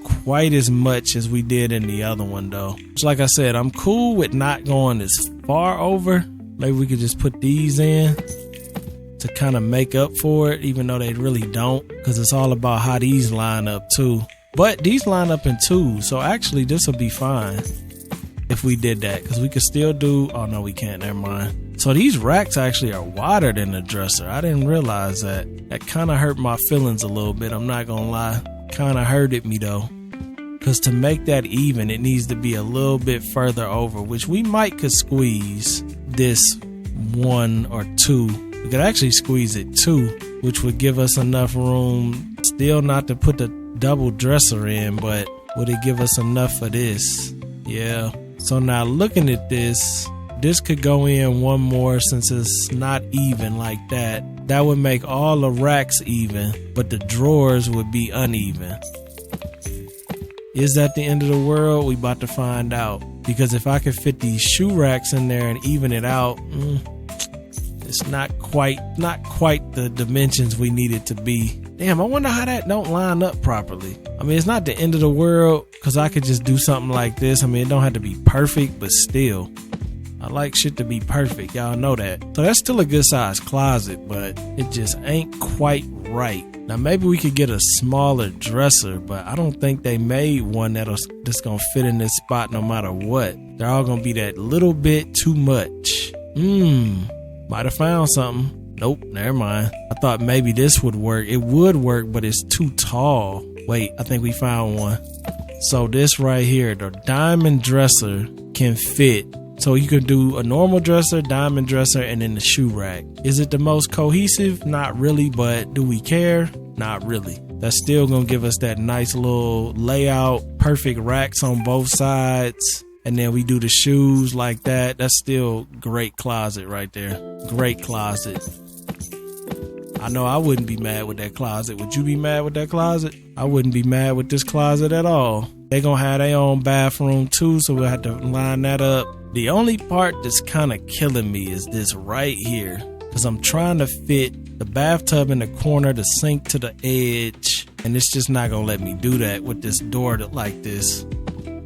quite as much as we did in the other one though. Just like I said, I'm cool with not going as far over. Maybe we could just put these in to kind of make up for it, even though they really don't, because it's all about how these line up too. But these line up in twos, so actually this will be fine if we did that, because we could still do, oh no we can't, never mind. So these racks actually are wider than the dresser. I didn't realize that. That kind of hurt my feelings a little bit, I'm not gonna lie. Kind of hurted me though, because to make that even, it needs to be a little bit further over, which we might could squeeze this 1 or 2. We could actually squeeze it 2, which would give us enough room, still not to put the double dresser in, but would it give us enough for this? Yeah. So now looking at this could go in one more, since it's not even like that. That would make all the racks even, but the drawers would be uneven. Is that the end of the world? We about to find out. Because if I could fit these shoe racks in there and even it out, it's not quite the dimensions we need it to be. Damn, I wonder how that don't line up properly. I mean, it's not the end of the world, because I could just do something like this. I mean, it don't have to be perfect, but still, I like shit to be perfect. Y'all know that. So that's still a good size closet, but it just ain't quite right. Now maybe we could get a smaller dresser, but I don't think they made one that's gonna fit in this spot no matter what. They're all gonna be that little bit too much. Might have found something. Nope, never mind. I thought maybe this would work. It would work, but it's too tall. Wait, I think we found one. So this right here, the diamond dresser can fit. So you could do a normal dresser, diamond dresser, and then the shoe rack. Is it the most cohesive? Not really, but do we care? Not really. That's still gonna give us that nice little layout, perfect racks on both sides. And then we do the shoes like that. That's still great closet right there. Great closet. I know I wouldn't be mad with that closet. Would you be mad with that closet? I wouldn't be mad with this closet at all. They gonna have their own bathroom too, so we'll have to line that up. The only part that's kind of killing me is this right here, because I'm trying to fit the bathtub in the corner, the sink to the edge, and it's just not gonna let me do that with this door like this.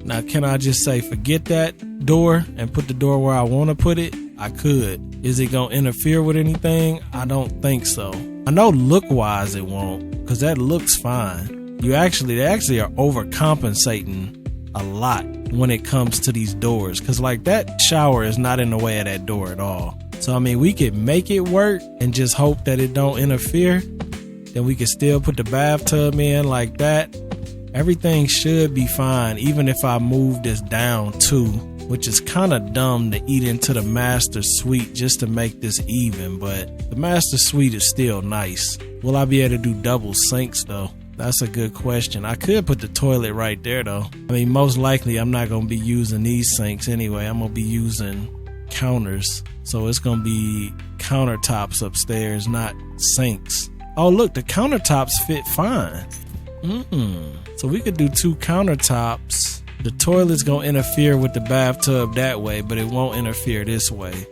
Now, can I just say forget that door and put the door where I want to put it? I could. Is it gonna interfere with anything? I don't think so. I know look wise it won't, because that looks fine. They actually are overcompensating a lot when it comes to these doors, because like that shower is not in the way of that door at all. So I mean, we could make it work and just hope that it don't interfere. Then we could still put the bathtub in like that. Everything should be fine, even if I move this down too, which is kind of dumb to eat into the master suite just to make this even, but the master suite is still nice. Will I be able to do double sinks though? That's a good question. I could put the toilet right there though. I mean, most likely I'm not going to be using these sinks anyway. I'm going to be using counters. So it's going to be countertops upstairs, not sinks. Oh, look, the countertops fit fine. So we could do 2 countertops. The toilet's going to interfere with the bathtub that way, but it won't interfere this way.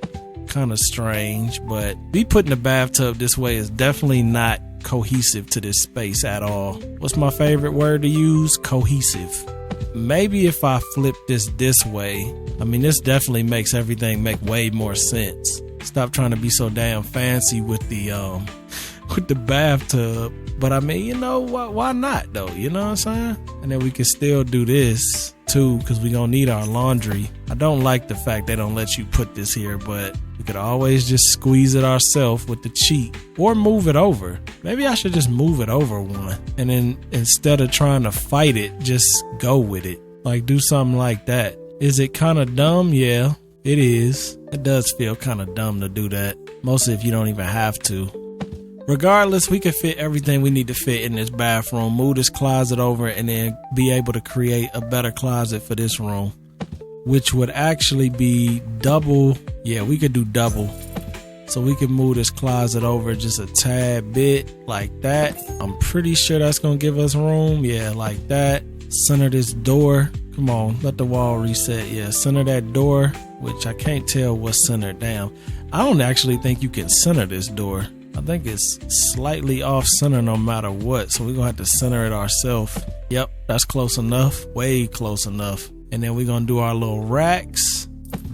Kind of strange, but me putting the bathtub this way is definitely not cohesive to this space at all. What's my favorite word to use? Cohesive. Maybe if I flip this way, I mean, this definitely makes everything make way more sense. Stop trying to be so damn fancy with the bathtub. But I mean, you know, why not though? You know what I'm saying? And then we can still do this too, because we're gonna need our laundry. I don't like the fact they don't let you put this here, but we could always just squeeze it ourselves with the cheat, or move it over. Maybe I should just move it over one, and then instead of trying to fight it, just go with it. Like do something like that. Is it kind of dumb? Yeah, it is. It does feel kind of dumb to do that, mostly if you don't even have to. Regardless, we can fit everything we need to fit in this bathroom, move this closet over, and then be able to create a better closet for this room, which would actually be double. Yeah, we could do double. So we could move this closet over just a tad bit like that. I'm pretty sure that's going to give us room. Yeah, like that. Center this door, because Come on, let the wall reset. Yeah, center that door, which I can't tell what's centered down. I don't actually think you can center this door. I think it's slightly off center no matter what. So we're gonna have to center it ourselves. Yep, that's close enough. Way close enough. And then we're gonna do our little racks.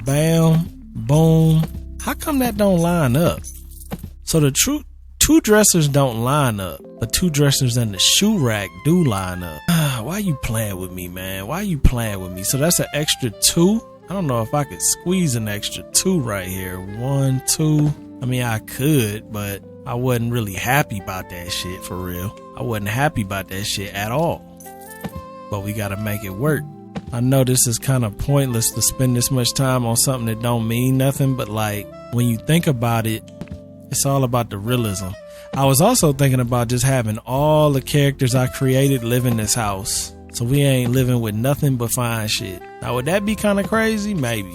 Bam, boom. How come that don't line up? So the two dressers don't line up, but two dressers and the shoe rack do line up. Why you playing with me, man? Why you playing with me? So that's an extra 2. I don't know if I could squeeze an extra 2 right here. 1, 2. I mean, I could, but I wasn't really happy about that shit for real. I wasn't happy about that shit at all. But we gotta make it work. I know this is kind of pointless to spend this much time on something that don't mean nothing, but like when you think about it, it's all about the realism. I was also thinking about just having all the characters I created live in this house. So we ain't living with nothing but fine shit. Now, would that be kind of crazy? Maybe.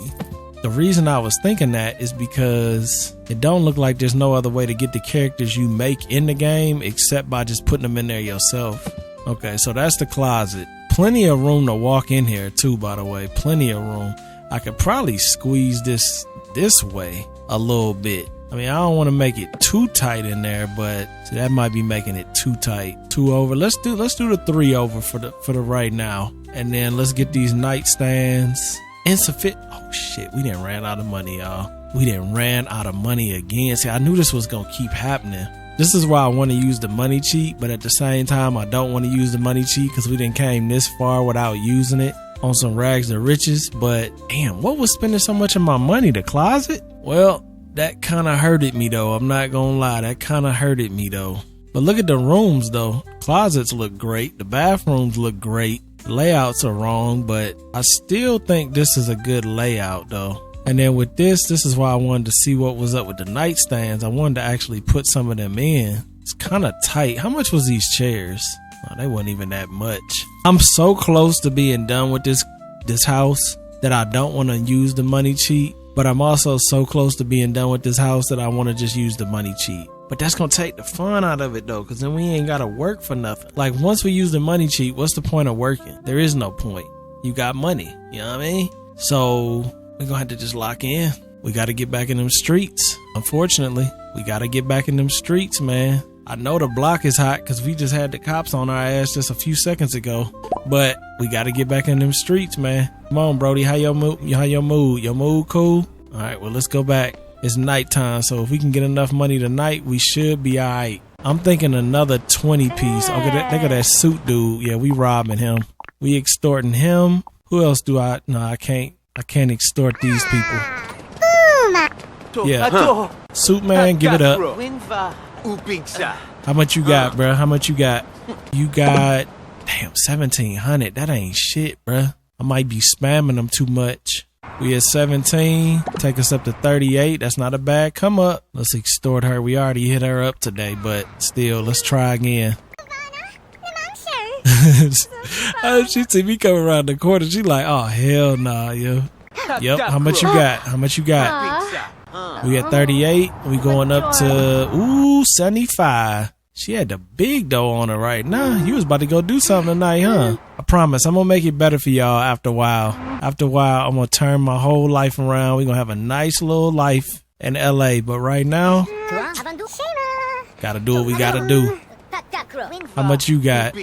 The reason I was thinking that is because it don't look like there's no other way to get the characters you make in the game except by just putting them in there yourself. Okay, so that's the closet. Plenty of room to walk in here too, by the way. Plenty of room. I could probably squeeze this way a little bit. I mean, I don't want to make it too tight in there, but see, that might be making it too tight. 2 over. Let's do the 3 over for the right now. And then let's get these nightstands. Insufficient. Oh shit, we done ran out of money, y'all. We done ran out of money again. See, I knew this was gonna keep happening. This is why I want to use the money cheat, but at the same time, I don't want to use the money cheat because we done came this far without using it on some rags to riches. But damn, what was spending so much of my money? The closet? Well, that kind of hurted me though. I'm not gonna lie, that kind of hurted me though. But look at the rooms though. Closets look great. The bathrooms look great. The layouts are wrong, but I still think this is a good layout though. And then with this is why I wanted to see what was up with the nightstands. I wanted to actually put some of them in. It's kind of tight. How much was these chairs? Oh, they wasn't even that much. I'm so close to being done with this house that I don't want to use the money cheat. But I'm also so close to being done with this house that I want to just use the money cheat. But that's going to take the fun out of it though, because then we ain't got to work for nothing. Like once we use the money cheat, what's the point of working? There is no point. You got money. You know what I mean? So we're going to have to just lock in. We got to get back in them streets. Unfortunately, we got to get back in them streets, man. I know the block is hot because we just had the cops on our ass just a few seconds ago. But we got to get back in them streets, man. Come on, Brody. How your mood? Your mood cool? All right, well, let's go back. It's nighttime, so if we can get enough money tonight, we should be all right. I'm thinking another 20 piece. Okay, look at that suit dude. Yeah, we robbing him. We extorting him. Who else do I? No, I can't extort these people. Yeah, suit man, give it up. How much you got, bro? How much you got? You got, damn, 1,700. That ain't shit, bro. I might be spamming them too much. We at 17. Take us up to 38. That's not a bad come up. Let's extort her. We already hit her up today, but still, let's try again. She see me coming around the corner. She like, oh, hell nah, yo. Yep, how much you got? How much you got? We at 38. We going up to 75. She had the big dough on her right now. You was about to go do something tonight, huh? I promise I'm gonna make it better for y'all after a while. After a while, I'm gonna turn my whole life around. We're gonna have a nice little life in LA. But right now, gotta do what we gotta do. How much you got?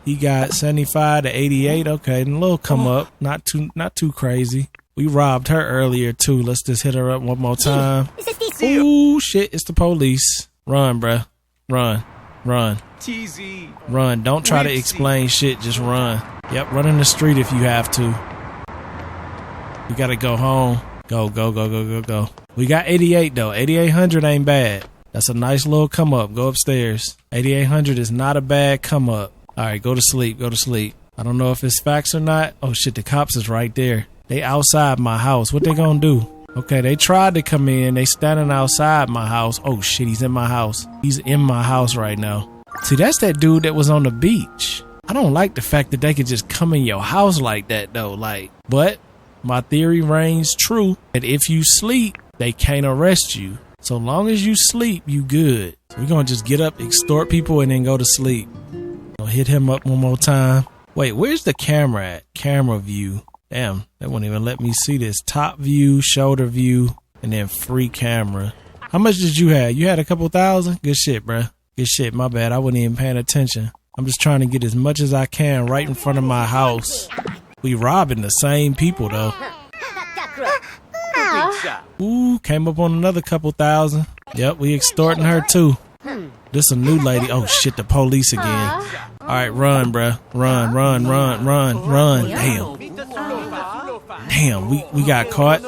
He got 75 to 88. Okay, a little come up. Not too crazy. We robbed her earlier too. Let's just hit her up one more time. Ooh, shit, it's the police. Run, bruh. Run. Run. Don't try to explain shit. Just run. Yep, run in the street if you have to. We gotta go home. Go. We got 88 though. 8,800 ain't bad. That's a nice little come up. Go upstairs. 8,800 is not a bad come up. All right, go to sleep. I don't know if it's facts or not. Oh shit, the cops is right there. They outside my house. What they gonna do? Okay, they tried to come in. They standing outside my house. Oh shit, he's in my house. He's in my house right now. See, that's that dude that was on the beach. I don't like the fact that they could just come in your house like that though. But my theory reigns true that if you sleep, they can't arrest you. So long as you sleep, you good. So we're gonna just get up, extort people, and then go to sleep. Gonna hit him up one more time. Wait, where's the camera at? Camera view. Damn, they won't even let me see this. Top view, shoulder view, and then free camera. How much did you have? You had a couple thousand? Good shit, bruh. Good shit, my bad. I wasn't even paying attention. I'm just trying to get as much as I can right in front of my house. We robbing the same people, though. Ooh, came up on another couple thousand. Yep, we extorting her, too. This a new lady. Oh, shit, the police again. All right, run, bruh. Run. Damn, we got caught.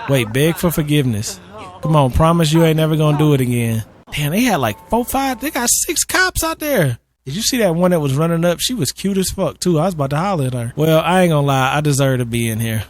Wait, beg for forgiveness. Come on, promise you ain't never gonna do it again. Damn, they had like 4, 5, they got 6 cops out there. Did you see that one that was running up? She was cute as fuck, too. I was about to holler at her. Well, I ain't gonna lie. I deserve to be in here.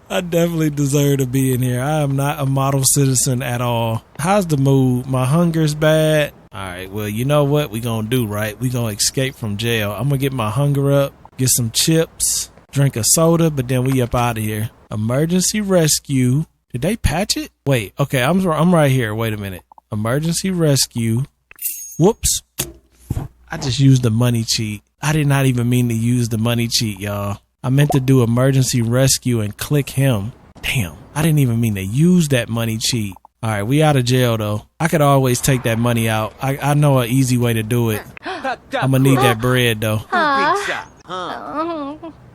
I definitely deserve to be in here. I am not a model citizen at all. How's the mood? My hunger's bad. All right, well, you know what we gonna do, right? We gonna escape from jail. I'm gonna get my hunger up, get some chips, drink a soda, but then we up out of here. Emergency rescue. Did they patch it? Wait, okay, I'm right here. Wait a minute. Emergency rescue. Whoops. I just used the money cheat. I did not even mean to use the money cheat, y'all. I meant to do emergency rescue and click him. Damn, I didn't even mean to use that money cheat. All right, we out of jail, though. I could always take that money out. I know an easy way to do it. I'm gonna need that bread, though.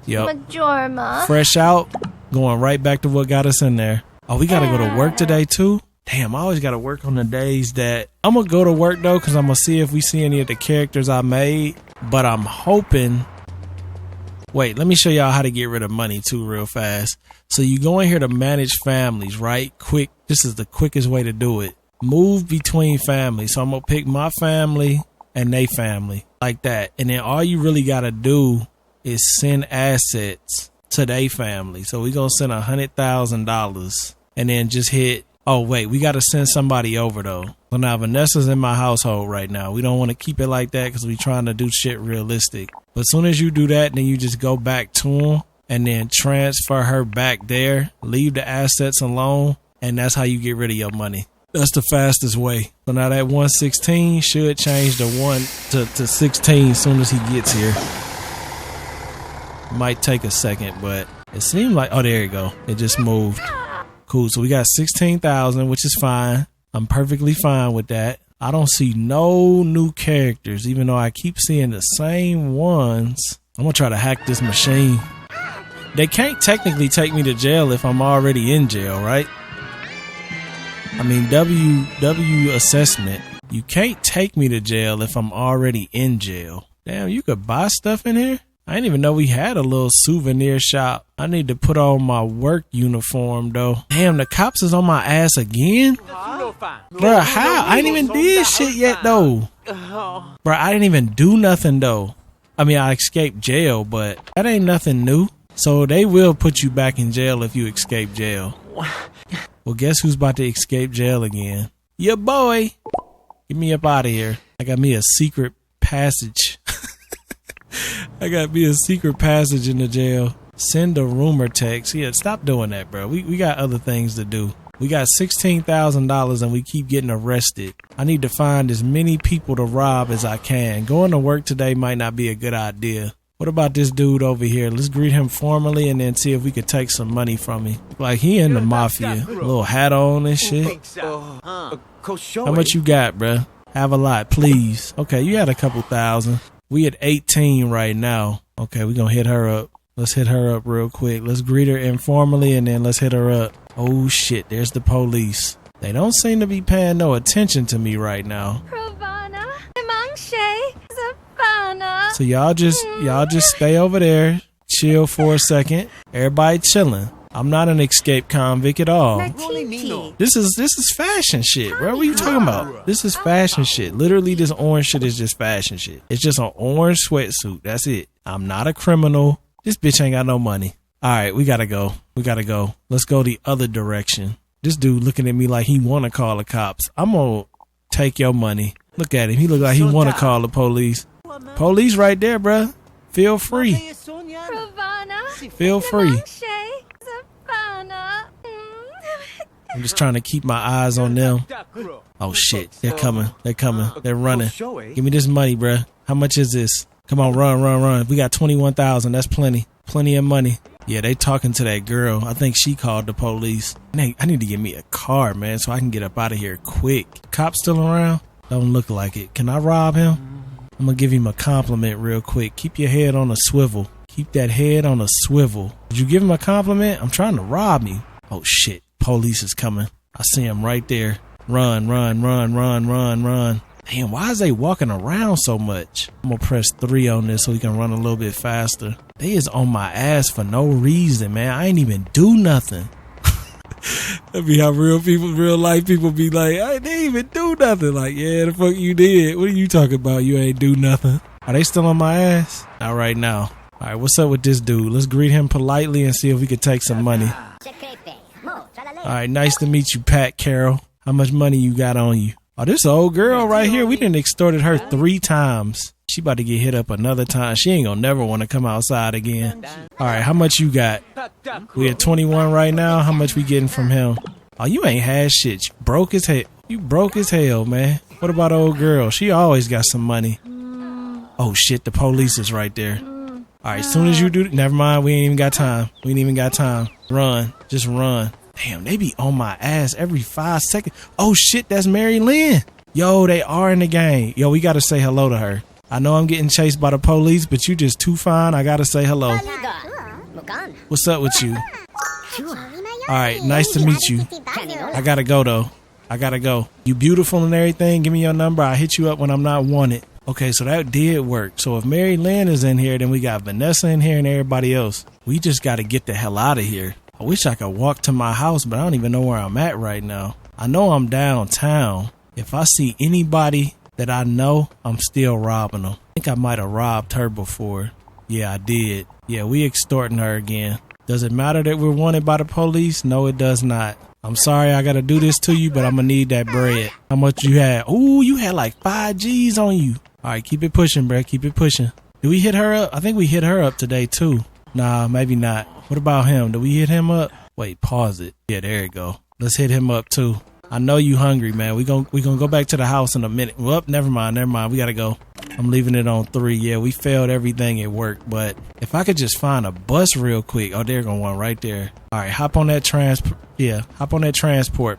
Yep. Majorma. Fresh out, going right back to what got us in there. Oh, we gotta go to work today, too? Damn, I always gotta work on the days that... I'm gonna go to work, though, because I'm gonna see if we see any of the characters I made. But I'm hoping... Wait, let me show y'all how to get rid of money, too, real fast. So you go in here to manage families, right? Quick. This is the quickest way to do it. Move between families. So I'm gonna pick my family and they family, like that. And then all you really gotta do is send assets to they family. So we gonna send $100,000 and then just hit... Oh, wait, we got to send somebody over, though. So now Vanessa's in my household right now. We don't want to keep it like that because we're trying to do shit realistic. But as soon as you do that, then you just go back to them and then transfer her back there. Leave the assets alone. And that's how you get rid of your money. That's the fastest way. So now that 116 should change the 1 to 16 as soon as he gets here. Might take a second, but it seemed like... Oh, there you go. It just moved. Cool, so we got 16,000, which is fine. I'm perfectly fine with that. I don't see no new characters, even though I keep seeing the same ones. I'm gonna try to hack this machine. They can't technically take me to jail if I'm already in jail, right? I mean, W assessment. You can't take me to jail if I'm already in jail. Damn, you could buy stuff in here? I didn't even know we had a little souvenir shop. I need to put on my work uniform, though. Damn, the cops is on my ass again? Bruh, how? I ain't even did shit yet, though. Bruh, I didn't even do nothing, though. I mean, I escaped jail, but that ain't nothing new. So they will put you back in jail if you escape jail. Well, guess who's about to escape jail again? Your boy. Get me up out of here. I got me a secret passage. I got me a secret passage in the jail. Send a rumor text. Yeah, stop doing that, bro. We got other things to do. We got $16,000 and we keep getting arrested. I need to find as many people to rob as I can. Going to work today might not be a good idea. What about this dude over here? Let's greet him formally and then see if we could take some money from him. Like he in the mafia. Little hat on and shit. How much you got, bruh? Have a lot, please. Okay, you had a couple thousand. We at 18 right now. Okay, we gonna hit her up. Let's hit her up real quick. Let's greet her informally and then let's hit her up. Oh shit, there's the police. They don't seem to be paying no attention to me right now. So y'all just stay over there, chill for a second. Everybody chilling. I'm not an escaped convict at all. This is fashion shit, bro. What are you talking about? This is fashion shit. Literally, this orange shit is just fashion shit. It's just an orange sweatsuit. That's it. I'm not a criminal. This bitch ain't got no money. All right, we gotta go. Let's go the other direction. This dude looking at me like he wanna call the cops. I'm gonna take your money. Look at him. He look like he wanna call the police. Police right there, bruh. Feel free. Feel free. I'm just trying to keep my eyes on them. Oh shit, they're coming. They're running. Give me this money, bruh. How much is this? Come on, run. We got 21,000. That's plenty. Plenty of money. Yeah, they talking to that girl. I think she called the police. I need to get me a car, man, so I can get up out of here quick. Cop still around? Don't look like it. Can I rob him? I'm gonna give him a compliment real quick. Keep your head on a swivel. Keep that head on a swivel. Did you give him a compliment? I'm trying to rob you. Oh shit, police is coming. I see him right there. Run. Damn, why is they walking around so much? I'm gonna press 3 on this so we can run a little bit faster. They is on my ass for no reason, man. I ain't even do nothing. That'd be how real life people be like, I didn't even do nothing. Like, yeah, the fuck you did. What are you talking about? You ain't do nothing. Are they still on my ass? Not right now. All right, what's up with this dude? Let's greet him politely and see if we can take some money. All right, nice to meet you, Pat Carroll. How much money you got on you? Oh, this old girl right here. We done extorted her 3 times. She about to get hit up another time. She ain't gonna never want to come outside again. All right, how much you got? We at 21 right now. How much we getting from him? Oh, you ain't had shit. You broke as hell. You broke as hell, man. What about old girl? She always got some money. Oh shit, the police is right there. All right, as soon as you do, never mind. We ain't even got time. Run, just run. Damn, they be on my ass every 5 seconds. Oh shit, that's Mary Lynn. Yo, they are in the game. Yo, we gotta say hello to her. I know I'm getting chased by the police, but you just too fine. I gotta say hello. What's up with you? Alright, nice to meet you. I gotta go though. You beautiful and everything. Give me your number. I'll hit you up when I'm not wanted. Okay, so that did work. So if Mary Lynn is in here, then we got Vanessa in here and everybody else. We just gotta get the hell out of here. I wish I could walk to my house, but I don't even know where I'm at right now. I know I'm downtown. If I see anybody that I know, I'm still robbing them. I think I might have robbed her before. Yeah, I did. Yeah, we extorting her again. Does it matter that we're wanted by the police? No, it does not. I'm sorry I gotta do this to you, but I'm gonna need that bread. How much you had? Ooh, you had like 5 G's on you. All right, keep it pushing, bruh. Keep it pushing. Did we hit her up? I think we hit her up today too. Nah, maybe not. What about him? Did we hit him up? Wait, pause it. Yeah, there you go. Let's hit him up too. I know you hungry, man. We gonna go back to the house in a minute. Well, never mind. We gotta go. I'm leaving it on 3. Yeah, we failed everything at work, but if I could just find a bus real quick. Oh, there going one right there. All right, hop on that transport,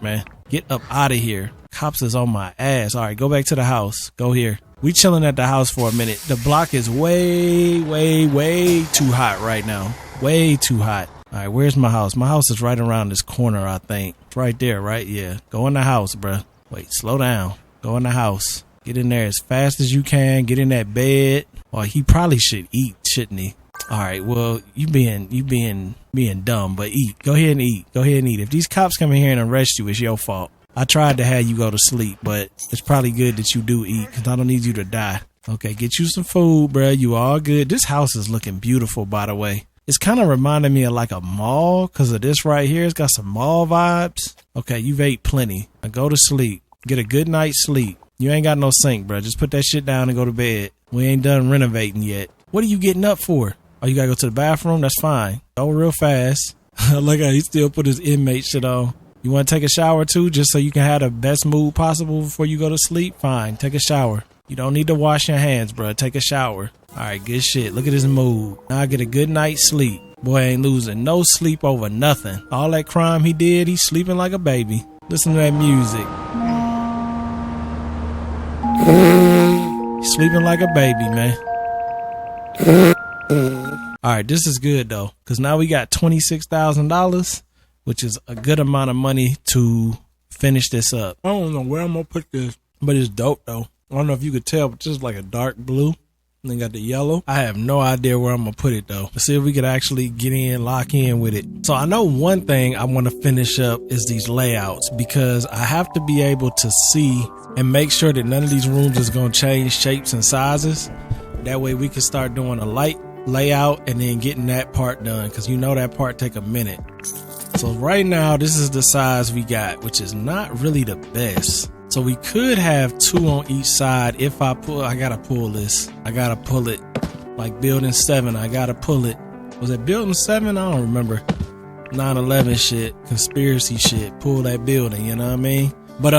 man. Get up out of here. Cops is on my ass. All right, go back to the house. Go here. We chilling at the house for a minute. The block is way too hot right now. Way too hot. All right, where's my house? My house is right around this corner, I think. It's right there, right? Yeah. Go in the house, bruh. Wait, slow down. Go in the house. Get in there as fast as you can. Get in that bed. Well, he probably should eat, shouldn't he? All right, well, you being dumb, but eat. Go ahead and eat. If these cops come in here and arrest you, it's your fault. I tried to have you go to sleep, but it's probably good that you do eat because I don't need you to die. Okay, get you some food, bruh. You all good. This house is looking beautiful, by the way. It's kind of reminding me of like a mall because of this right here. It's got some mall vibes. Okay, you've ate plenty. Now go to sleep. Get a good night's sleep. You ain't got no sink, bro. Just put that shit down and go to bed. We ain't done renovating yet. What are you getting up for? Oh, you gotta go to the bathroom? That's fine. Go real fast. Look how he still put his inmate shit on. You want to take a shower too, just so you can have the best mood possible before you go to sleep? Fine, take a shower. You don't need to wash your hands, bro. Take a shower. All right, good shit. Look at his mood. Now I get a good night's sleep. Boy ain't losing no sleep over nothing. All that crime he did, he's sleeping like a baby. Listen to that music. He's sleeping like a baby, man. All right, this is good though, because now we got $26,000, which is a good amount of money to finish this up. I don't know where I'm gonna put this, but it's dope though. I don't know if you could tell, but this is like a dark blue. And then got the yellow. I have no idea where I'm gonna put it though. Let's see if we could actually get in, lock in with it. So I know one thing I want to finish up is these layouts, because I have to be able to see and make sure that none of these rooms is gonna change shapes and sizes. That way we can start doing a light layout and then getting that part done, because you know that part take a minute. So right now this is the size we got, which is not really the best. So we could have 2 on each side. If I gotta pull this. I gotta pull it. Like building 7, I gotta pull it. Was it building 7? I don't remember. 9/11 shit, conspiracy shit. Pull that building, you know what I mean? But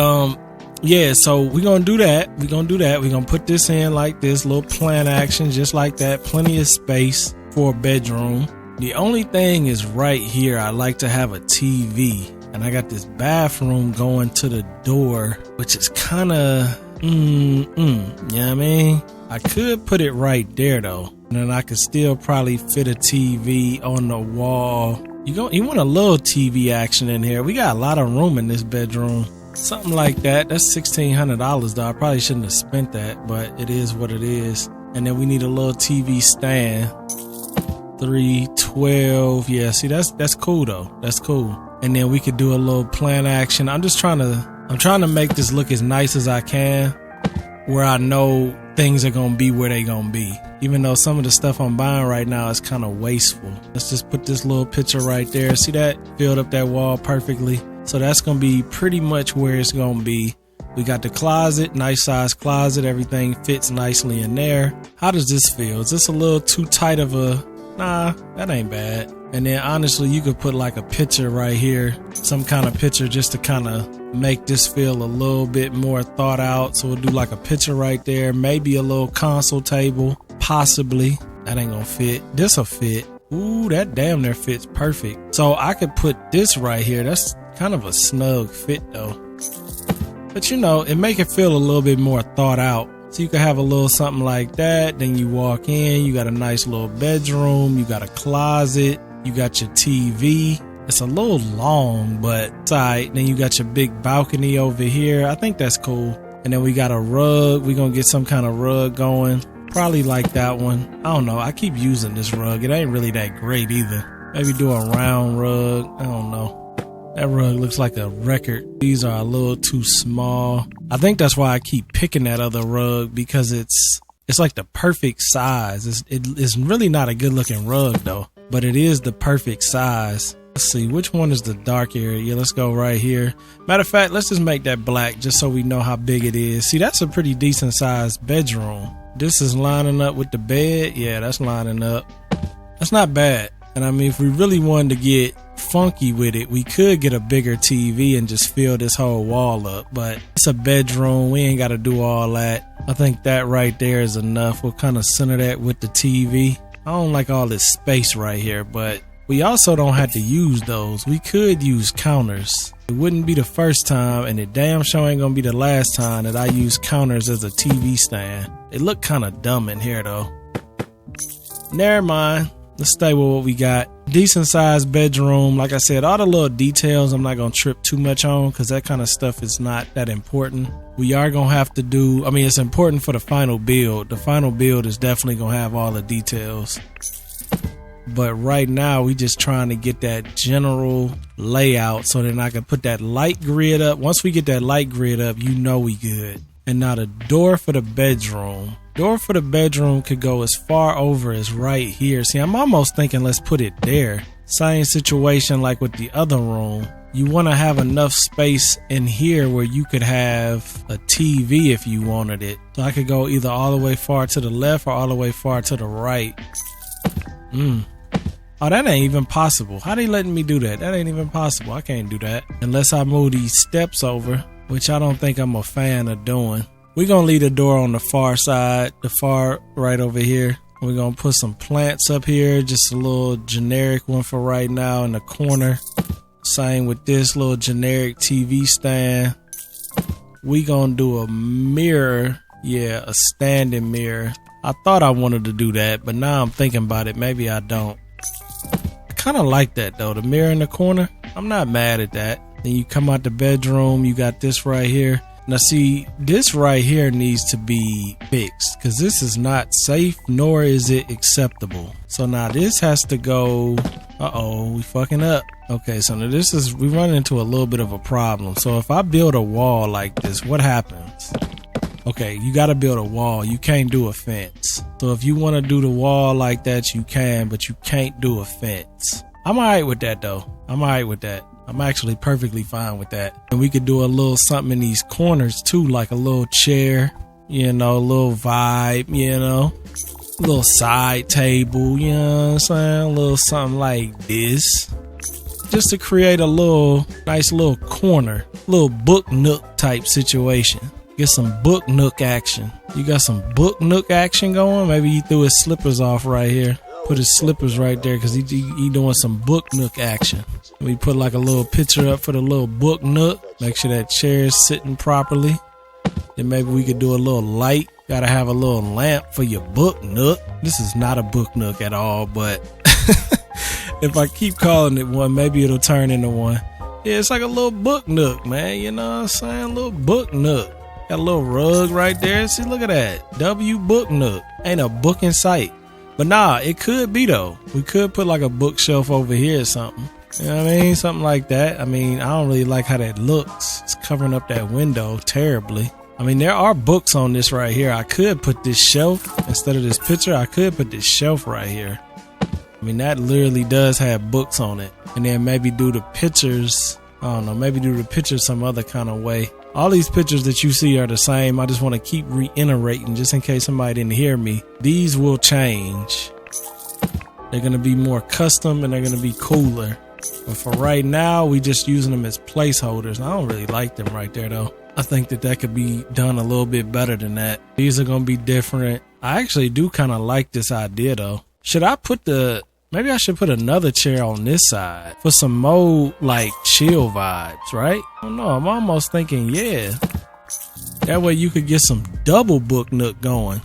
yeah, so we're gonna do that. We're gonna put this in like this, little plan action, just like that. Plenty of space for a bedroom. The only thing is right here, I like to have a TV. And I got this bathroom going to the door, which is kind of, you know what I mean? I could put it right there though. And then I could still probably fit a TV on the wall. You want a little TV action in here. We got a lot of room in this bedroom. Something like that. That's $1,600 though. I probably shouldn't have spent that, but it is what it is. And then we need a little TV stand. 312. Yeah, see, that's cool though. That's cool. And then we could do a little plan action. I'm trying to make this look as nice as I can, where I know things are gonna be where they gonna be. Even though some of the stuff I'm buying right now is kind of wasteful. Let's just put this little picture right there. See that? Filled up that wall perfectly. So that's gonna be pretty much where it's gonna be. We got the closet, nice size closet. Everything fits nicely in there. How does this feel? Is this a little too tight of a? Nah, that ain't bad. And then honestly, you could put like a picture right here, some kind of picture just to kind of make this feel a little bit more thought out. So we'll do like a picture right there, maybe a little console table, possibly. That ain't gonna fit. This'll fit. Ooh, that damn near fits perfect. So I could put this right here. That's kind of a snug fit though. But you know, it make it feel a little bit more thought out. So you can have a little something like that. Then you walk in, you got a nice little bedroom, you got a closet, you got your TV. It's a little long, but it's alright. Then you got your big balcony over here. I think that's cool. And then we got a rug. We're gonna get some kind of rug going. Probably like that one. I don't know. I keep using this rug. It ain't really that great either. Maybe do a round rug. I don't know. That rug looks like a record. These are a little too small. I think that's why I keep picking that other rug, because it's like the perfect size. It's really not a good looking rug though, but it is the perfect size. Let's see, which one is the dark area? Yeah, let's go right here. Matter of fact, let's just make that black just so we know how big it is. See, that's a pretty decent sized bedroom. This is lining up with the bed. Yeah, that's lining up. That's not bad. And I mean, if we really wanted to get funky with it, we could get a bigger TV and just fill this whole wall up, but it's a bedroom. We ain't got to do all that. I think that right there is enough. We'll kind of center that with the TV. I don't like all this space right here, but we also don't have to use those. We could use counters. It wouldn't be the first time, and it damn sure ain't gonna be the last time that I use counters as a TV stand. It look kind of dumb in here though. Never mind. Let's stay with what we got. Decent sized bedroom. Like I said, all the little details I'm not going to trip too much on, because that kind of stuff is not that important. We are going to have to do, I mean, it's important for the final build. The final build is definitely going to have all the details. But right now, we just trying to get that general layout so then I can put that light grid up. Once we get that light grid up, you know we good. And now the door for the bedroom. Door for the bedroom could go as far over as right here. See, I'm almost thinking let's put it there. Same situation like with the other room. You want to have enough space in here where you could have a TV if you wanted it. So I could go either all the way far to the left or all the way far to the right. Oh, that ain't even possible. How they letting me do that? That ain't even possible. I can't do that unless I move these steps over, which I don't think I'm a fan of doing. We're going to leave the door on the far side, the far right over here. We're going to put some plants up here, just a little generic one for right now in the corner. Same with this little generic TV stand. We going to do a mirror. Yeah, a standing mirror. I thought I wanted to do that, but now I'm thinking about it. Maybe I don't. I kind of like that though, the mirror in the corner. I'm not mad at that. Then you come out the bedroom, you got this right here. Now see, this right here needs to be fixed because this is not safe, nor is it acceptable. So now this has to go, we fucking up. Okay, so now we run into a little bit of a problem. So if I build a wall like this, what happens? Okay, you gotta build a wall. You can't do a fence. So if you wanna do the wall like that, you can, but you can't do a fence. I'm alright with that though. I'm alright with that. I'm actually perfectly fine with that. And we could do a little something in these corners too, like a little chair, you know, a little vibe, you know, a little side table, you know what I'm saying? A little something like this. just to create a nice little corner, little book nook type situation. Get some book nook action. You got some book nook action going? Maybe he threw his slippers off right here. Put his slippers right there because he doing some book nook action. We put like a little picture up for the little book nook. Make sure that chair is sitting properly. Then maybe we could do a little light. Gotta have a little lamp for your book nook. This is not a book nook at all, but if I keep calling it one, maybe it'll turn into one. Yeah, it's like a little book nook, man. You know what I'm saying? A little book nook. Got a little rug right there. See, look at that. W book nook. Ain't a book in sight. But nah, it could be though. We could put like a bookshelf over here or something. You know what I mean? Something like that. I mean, I don't really like how that looks. It's covering up that window terribly. I mean, there are books on this right here. I could put this shelf instead of this picture. I could put this shelf right here. I mean, that literally does have books on it. And then maybe do the pictures. I don't know. Maybe do the pictures some other kind of way. All these pictures that you see are the same. I just want to keep reiterating just in case somebody didn't hear me. These will change. They're going to be more custom and they're going to be cooler. But for right now, we just using them as placeholders. I don't really like them right there though. I think that could be done a little bit better than that. These are going to be different. I actually do kind of like this idea though. Should I put maybe I should put another chair on this side for some more like chill vibes, right? I don't know. I'm almost thinking, yeah. That way you could get some double book nook going.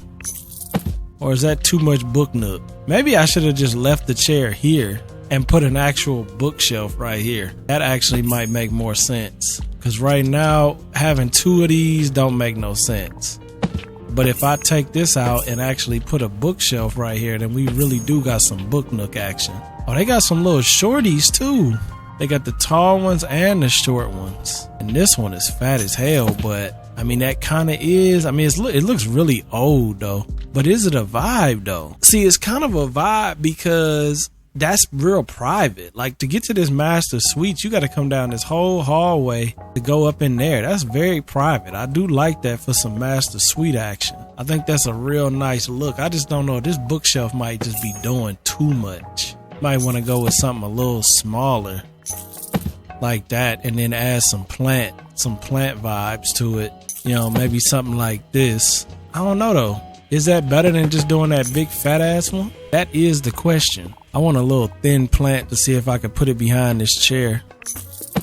Or is that too much book nook? Maybe I should have just left the chair here and put an actual bookshelf right here. That actually might make more sense. Because right now, having two of these don't make no sense. But if I take this out and actually put a bookshelf right here, then we really do got some book nook action. Oh, they got some little shorties too. They got the tall ones and the short ones. And this one is fat as hell, but I mean, that kind of is. I mean, it looks really old though. But is it a vibe though? See, it's kind of a vibe because that's real private. Like to get to this master suite, you got to come down this whole hallway to go up in there. That's very private. I do like that for some master suite action. I think that's a real nice look. I just don't know. This bookshelf might just be doing too much. Might want to go with something a little smaller like that and then add some plant vibes to it. You know, maybe something like this. I don't know though. Is that better than just doing that big fat ass one? That is the question. I want a little thin plant to see if I can put it behind this chair.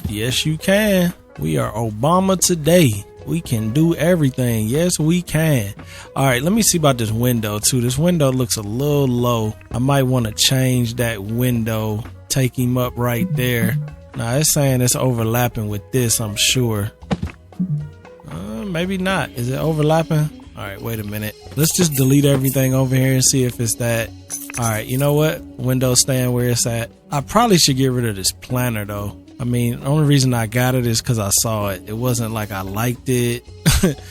Yes, you can. We are Obama today. We can do everything. Yes, we can. All right, let me see about this window too. This window looks a little low. I might want to change that window. Take him up right there. Now, it's saying it's overlapping with this, I'm sure. Maybe not. Is it overlapping? All right, wait a minute. Let's just delete everything over here and see if it's that. All right, you know what? Windows staying where it's at. I probably should get rid of this planner though. I mean, the only reason I got it is because I saw it. It wasn't like I liked it.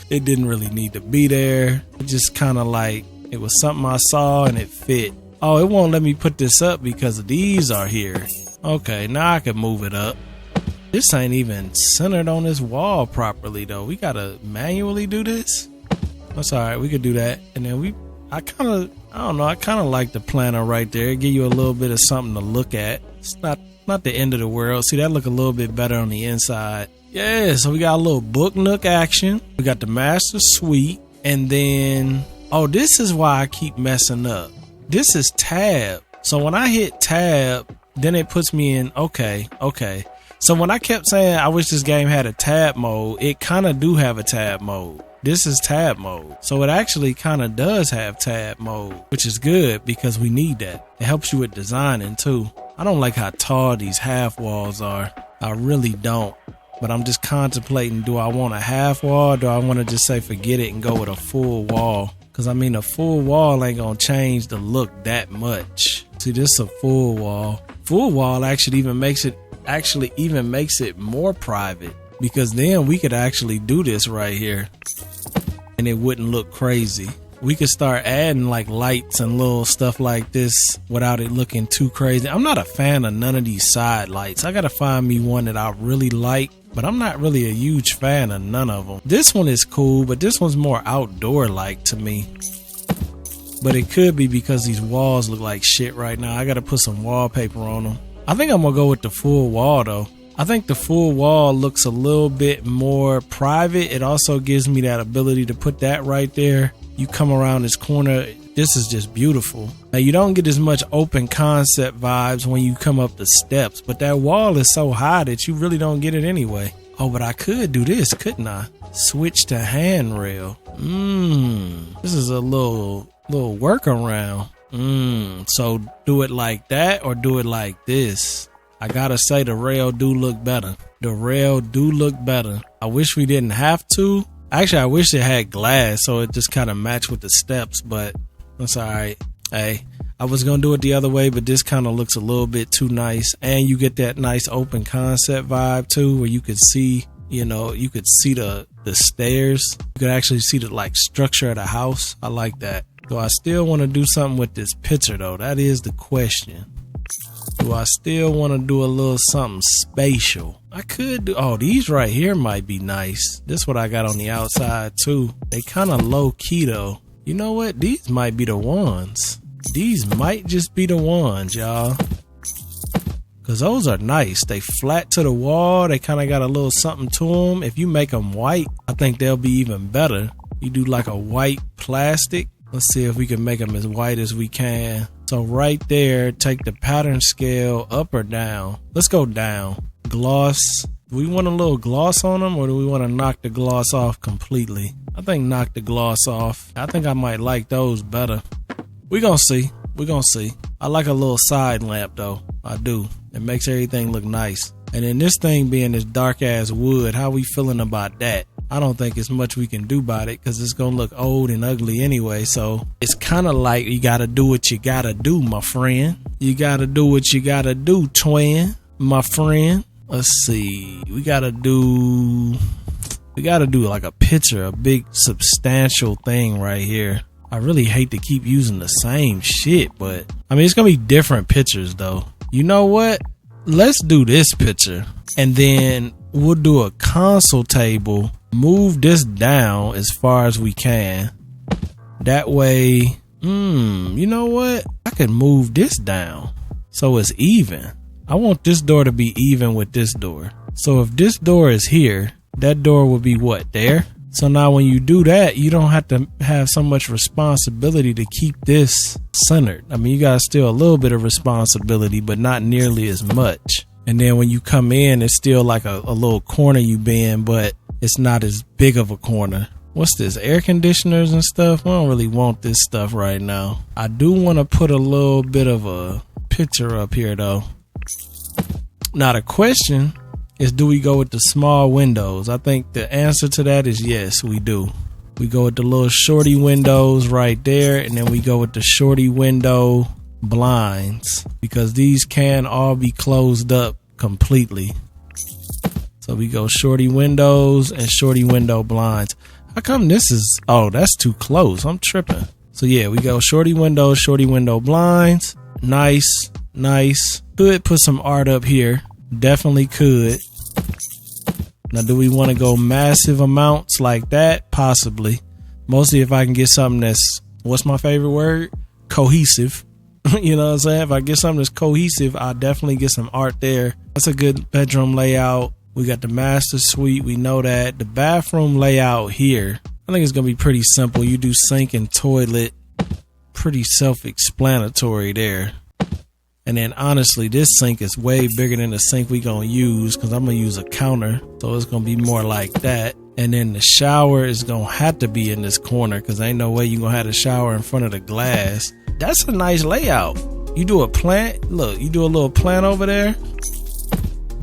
It didn't really need to be there. It just kind of like, it was something I saw and it fit. Oh, it won't let me put this up because these are here. Okay, now I can move it up. This ain't even centered on this wall properly though. We gotta manually do this. That's all right. We could do that. And then I kind of like the planner right there. Give you a little bit of something to look at. It's not the end of the world. See, that look a little bit better on the inside. Yeah, so we got a little book nook action. We got the master suite. And then, oh, this is why I keep messing up. This is tab. So when I hit tab, then it puts me in, okay. So when I kept saying I wish this game had a tab mode, it kind of do have a tab mode. This is tab mode. So it actually kind of does have tab mode, which is good because we need that. It helps you with designing too. I don't like how tall these half walls are. I really don't. But I'm just contemplating, do I want a half wall or do I want to just say forget it and go with a full wall? Because I mean, a full wall ain't going to change the look that much. See, this is a full wall. Full wall actually even makes it more private because then we could actually do this right here. And it wouldn't look crazy. We could start adding like lights and little stuff like this without it looking too crazy. I'm not a fan of none of these side lights. I gotta find me one that I really like, but I'm not really a huge fan of none of them. This one is cool, but this one's more outdoor like to me. But it could be because these walls look like shit right now. I gotta put some wallpaper on them. I think I'm gonna go with the full wall though. I think the full wall looks a little bit more private. It also gives me that ability to put that right there. You come around this corner, this is just beautiful. Now you don't get as much open concept vibes when you come up the steps, but that wall is so high that you really don't get it anyway. Oh, but I could do this, couldn't I? Switch to handrail. This is a little workaround. So do it like that or do it like this. I gotta say the rail do look better. The rail do look better. I wish we didn't have to. Actually, I wish it had glass so it just kind of matched with the steps, but that's all right. Hey, I was gonna do it the other way, but this kind of looks a little bit too nice, and you get that nice open concept vibe too, where you could see, you could see the stairs. You could actually see the like structure of the house. I like that. Do I still want to do something with this picture though? That is the question. Do I still want to do a little something spatial? I could do, oh, these right here might be nice. This is what I got on the outside too. They kind of low key though. You know what? These might be the ones. These might just be the ones, y'all. Cause those are nice. They flat to the wall. They kind of got a little something to them. If you make them white, I think they'll be even better. You do like a white plastic. Let's see if we can make them as white as we can. So right there, take the pattern scale up or down. Let's go down. Gloss. Do we want a little gloss on them or do we want to knock the gloss off completely? I think knock the gloss off. I think I might like those better. We're gonna see. We're gonna see. I like a little side lamp though. I do. It makes everything look nice. And then this thing being this dark ass wood, how we feeling about that? I don't think it's much we can do about it because it's gonna look old and ugly anyway. So it's kind of like you gotta do what you gotta do, my friend. You gotta do what you gotta do, twin, my friend. Let's see. We gotta do like a picture, a big substantial thing right here. I really hate to keep using the same shit, but I mean, it's gonna be different pictures though. You know what? Let's do this picture and then we'll do a console table. Move this down as far as we can. That way, you know what? I can move this down so it's even. I want this door to be even with this door. So if this door is here, that door will be what, there? So now when you do that, you don't have to have so much responsibility to keep this centered. I mean, you got still a little bit of responsibility, but not nearly as much. And then when you come in, it's still like a little corner you bend, but it's not as big of a corner. What's this? Air conditioners and stuff? I don't really want this stuff right now. I do want to put a little bit of a picture up here though. Now the question is, do we go with the small windows? I think the answer to that is yes, we do. We go with the little shorty windows right there, and then we go with the shorty window blinds because these can all be closed up completely. So we go shorty windows and shorty window blinds. How come this is, oh, that's too close. I'm tripping. So yeah, we go shorty window blinds. Nice, nice. Could put some art up here. Definitely could. Now, do we want to go massive amounts like that? Possibly. Mostly if I can get something that's, what's my favorite word? Cohesive. You know what I'm saying? If I get something that's cohesive, I'll definitely get some art there. That's a good bedroom layout. We got the master suite. We know that. The bathroom layout here, I think it's going to be pretty simple. You do sink and toilet. Pretty self-explanatory there. And then honestly, this sink is way bigger than the sink we going to use because I'm going to use a counter. So it's going to be more like that. And then the shower is going to have to be in this corner because ain't no way you're going to have the shower in front of the glass. That's a nice layout. You do a plant. Look, you do a little plant over there.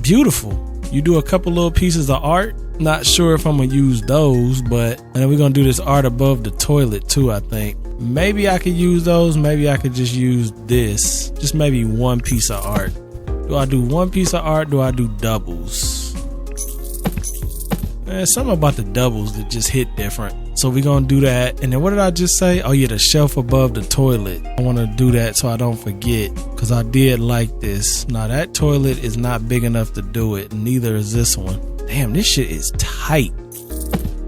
Beautiful. You do a couple little pieces of art. Not sure if I'm going to use those, but and then we're going to do this art above the toilet too, I think. Maybe I could use those. Maybe I could just use this. Just maybe one piece of art. Do I do one piece of art? Do I do doubles? Something about the doubles that just hit different. So we're going to do that. And then what did I just say? Oh yeah, the shelf above the toilet. I want to do that so I don't forget because I did like this. Now that toilet is not big enough to do it. Neither is this one. Damn, this shit is tight.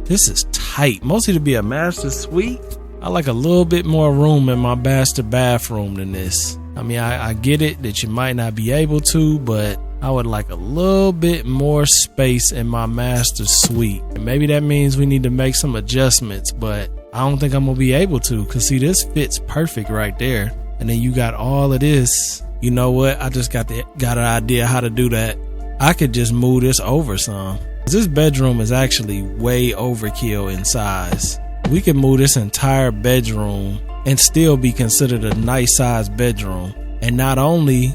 This is tight. Mostly to be a master suite. I like a little bit more room in my master bathroom than this. I mean, I get it that you might not be able to, but I would like a little bit more space in my master suite. And maybe that means we need to make some adjustments, but I don't think I'm gonna be able to, because see, this fits perfect right there. And then you got all of this. You know what? I just got an idea how to do that. I could just move this over some. This bedroom is actually way overkill in size. We could move this entire bedroom and still be considered a nice sized bedroom. And not only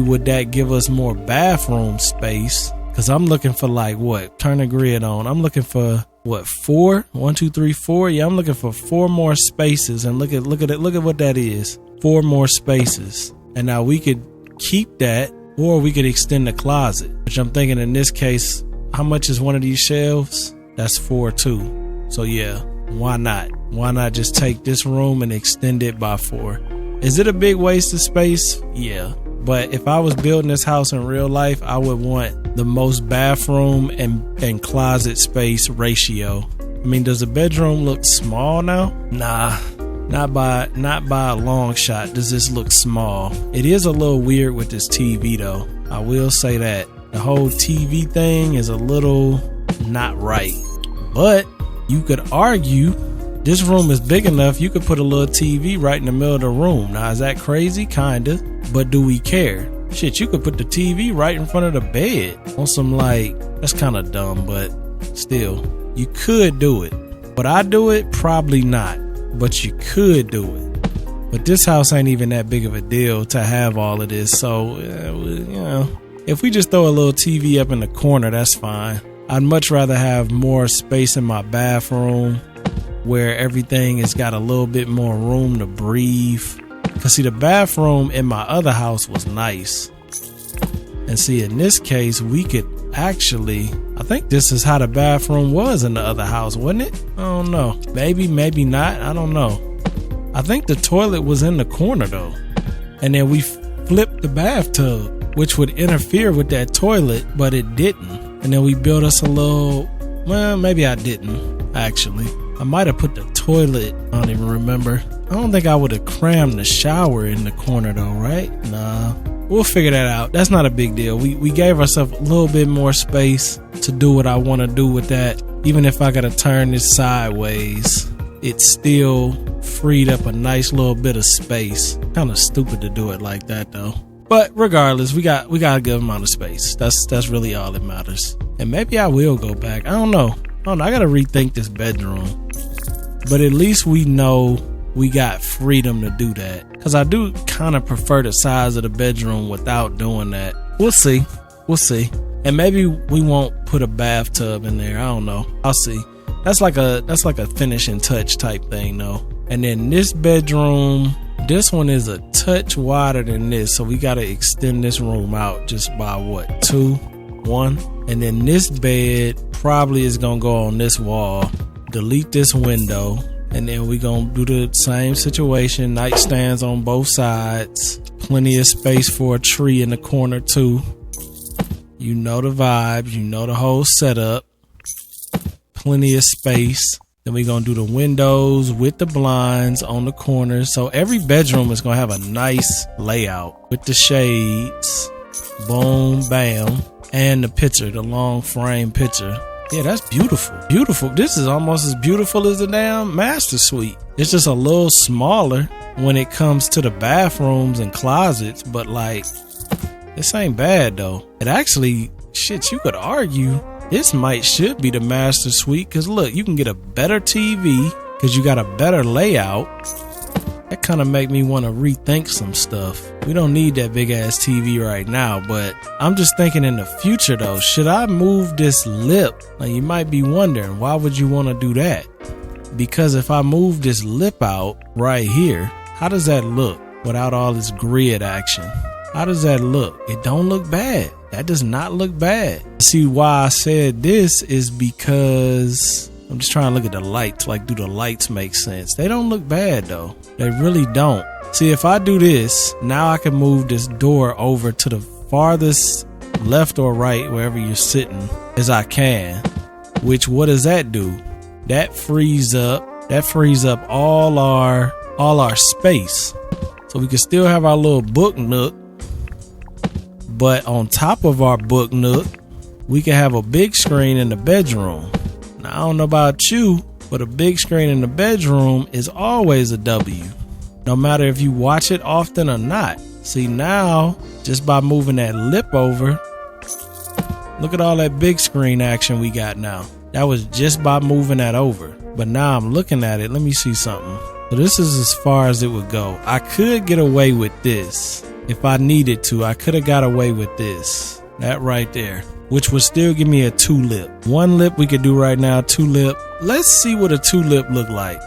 would that give us more bathroom space, because I'm looking for like what? Turn the grid on. I'm looking for what? 4? 1, 2, 3, 4. Yeah, I'm looking for 4 more spaces. And look at it. Look at what that is. 4 more spaces. And now we could keep that, or we could extend the closet, which I'm thinking in this case, how much is one of these shelves? That's 4 too. So yeah, why not? Why not just take this room and extend it by 4? Is it a big waste of space? Yeah. But if I was building this house in real life, I would want the most bathroom and closet space ratio. I mean, does the bedroom look small now? Nah, not by a long shot does this look small. It is a little weird with this TV though. I will say that. The whole TV thing is a little not right. But you could argue this room is big enough, you could put a little TV right in the middle of the room. Now, is that crazy? Kinda. But do we care? Shit, you could put the TV right in front of the bed on some like, that's kind of dumb, but still, you could do it. Would I do it? Probably not. But you could do it. But this house ain't even that big of a deal to have all of this. So, you know, if we just throw a little TV up in the corner, that's fine. I'd much rather have more space in my bathroom where everything has got a little bit more room to breathe. Cause see, the bathroom in my other house was nice. And see, in this case, we could actually, I think this is how the bathroom was in the other house, wasn't it? I don't know. Maybe not. I don't know. I think the toilet was in the corner though. And then we flipped the bathtub, which would interfere with that toilet, but it didn't. And then we built us a little, well, maybe I didn't actually. I might have put the toilet, I don't even remember. I don't think I would have crammed the shower in the corner though, right? Nah, we'll figure that out. That's not a big deal. We gave ourselves a little bit more space to do what I want to do with that. Even if I gotta turn this sideways, it still freed up a nice little bit of space. Kind of stupid to do it like that though. But regardless, we got a good amount of space. That's really all that matters. And maybe I will go back. I don't know. I gotta rethink this bedroom. But at least we know we got freedom to do that. Because I do kind of prefer the size of the bedroom without doing that. We'll see. And maybe we won't put a bathtub in there. I don't know. I'll see. That's like a finishing touch type thing though. And then this bedroom, this one is a touch wider than this. So we got to extend this room out just by what? 2, 1. And then this bed probably is going to go on this wall. Delete this window, and then we gonna do the same situation. Nightstands on both sides, plenty of space for a tree in the corner too. You know the vibes, you know the whole setup. Plenty of space. Then we gonna do the windows with the blinds on the corners. So every bedroom is gonna have a nice layout with the shades, boom, bam, and the picture, the long frame picture. Yeah, that's beautiful. Beautiful. This is almost as beautiful as the damn master suite. It's just a little smaller when it comes to the bathrooms and closets, but like, this ain't bad though. It actually, shit, you could argue this should be the master suite, because look, you can get a better TV because you got a better layout. That kind of make me want to rethink some stuff. We don't need that big ass TV right now, but I'm just thinking in the future though, should I move this lip? Now you might be wondering, why would you want to do that? Because if I move this lip out right here, how does that look without all this grid action? How does that look? It don't look bad. That does not look bad. See, why I said this is because I'm just trying to look at the lights. Like, do the lights make sense? They don't look bad though. They really don't. See, if I do this, now I can move this door over to the farthest left or right, wherever you're sitting, as I can. Which, what does that do? That frees up That frees up all our space. So we can still have our little book nook. But on top of our book nook, we can have a big screen in the bedroom. Now, I don't know about you, but a big screen in the bedroom is always a W. No matter if you watch it often or not. See, now, just by moving that lip over, look at all that big screen action we got now. That was just by moving that over. But now I'm looking at it. Let me see something. So this is as far as it would go. I could get away with this. If I needed to, I could have got away with this. That right there. Which would still give me a 2-lip. 1 lip we could do right now, 2-lip. Let's see what a 2-lip look like.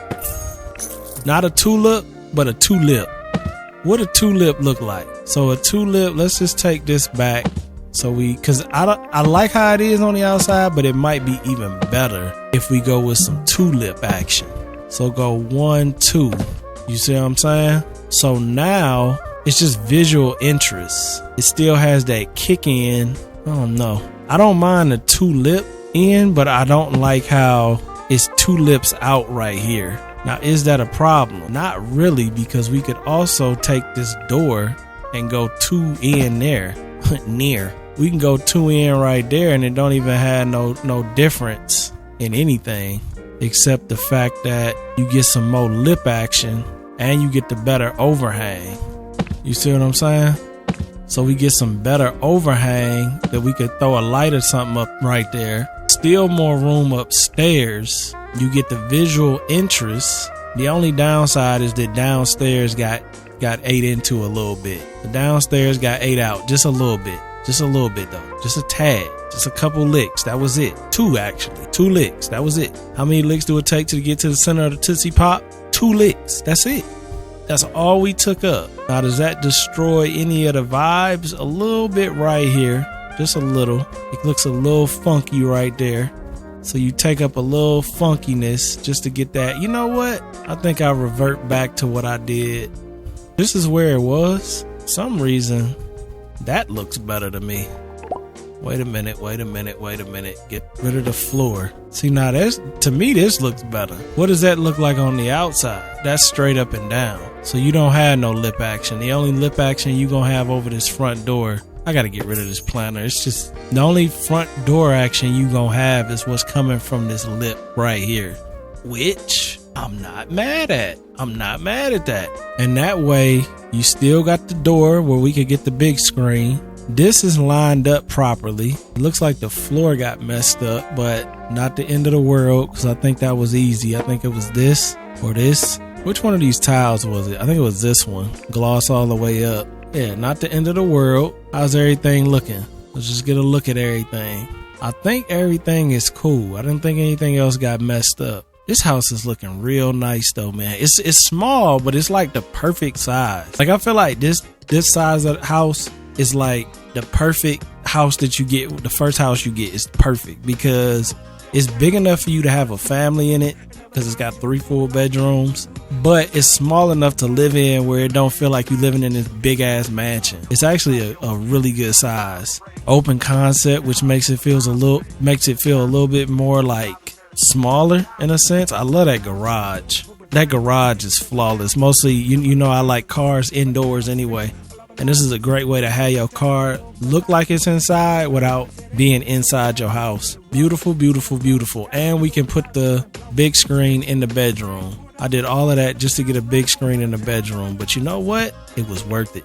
Not a tulip, but a 2-lip. What a 2-lip look like. So a 2-lip, let's just take this back. So cause I like how it is on the outside, but it might be even better if we go with some 2-lip action. So go 1, 2. You see what I'm saying? So now it's just visual interest. It still has that kick in. I don't know. I don't mind the 2-lip in, but I don't like how it's 2 lips out right here. Now, is that a problem? Not really, because we could also take this door and go 2 in there. Near. We can go 2 in right there, and it don't even have no difference in anything, except the fact that you get some more lip action and you get the better overhang. You see what I'm saying? So we get some better overhang that we could throw a light or something up right there. Still more room upstairs. You get the visual interest. The only downside is that downstairs got 8 into a little bit. The downstairs got 8 out, just a little bit. Just a little bit though. Just a tad. Just a couple licks. That was it. 2 actually. 2 licks. That was it. How many licks do it take to get to the center of the Tootsie Pop? 2 licks. That's it. That's all we took up. Now, does that destroy any of the vibes? A little bit right here. Just a little. It looks a little funky right there. So you take up a little funkiness just to get that. You know what? I think I'll revert back to what I did. This is where it was. For some reason, that looks better to me. Wait a minute. Get rid of the floor. See, now to me, this looks better. What does that look like on the outside? That's straight up and down. So you don't have no lip action. The only lip action you gonna have over this front door. I gotta get rid of this planner. It's just the only front door action you gonna have is what's coming from this lip right here, which I'm not mad at. I'm not mad at that. And that way you still got the door where we could get the big screen. This is lined up properly. It looks like the floor got messed up, but not the end of the world, because I think that was easy. I think it was this or this. Which one of these tiles was it? I think it was this one. Gloss all the way up. Yeah, not the end of the world. How's everything looking? Let's just get a look at everything. I think everything is cool. I didn't think anything else got messed up. This house is looking real nice though, man. It's small, but it's like the perfect size. Like I feel like this size of the house is like the perfect house that you get. The first house you get is perfect because it's big enough for you to have a family in it because it's got 3 full bedrooms, but it's small enough to live in where it don't feel like you're living in this big ass mansion. It's actually a really good size. Open concept, which makes it feel a little bit more like smaller in a sense. I love that garage. That garage is flawless. Mostly, you know, I like cars indoors anyway. And this is a great way to have your car look like it's inside without being inside your house. Beautiful, beautiful, beautiful. And we can put the big screen in the bedroom. I did all of that just to get a big screen in the bedroom. But you know what? It was worth it.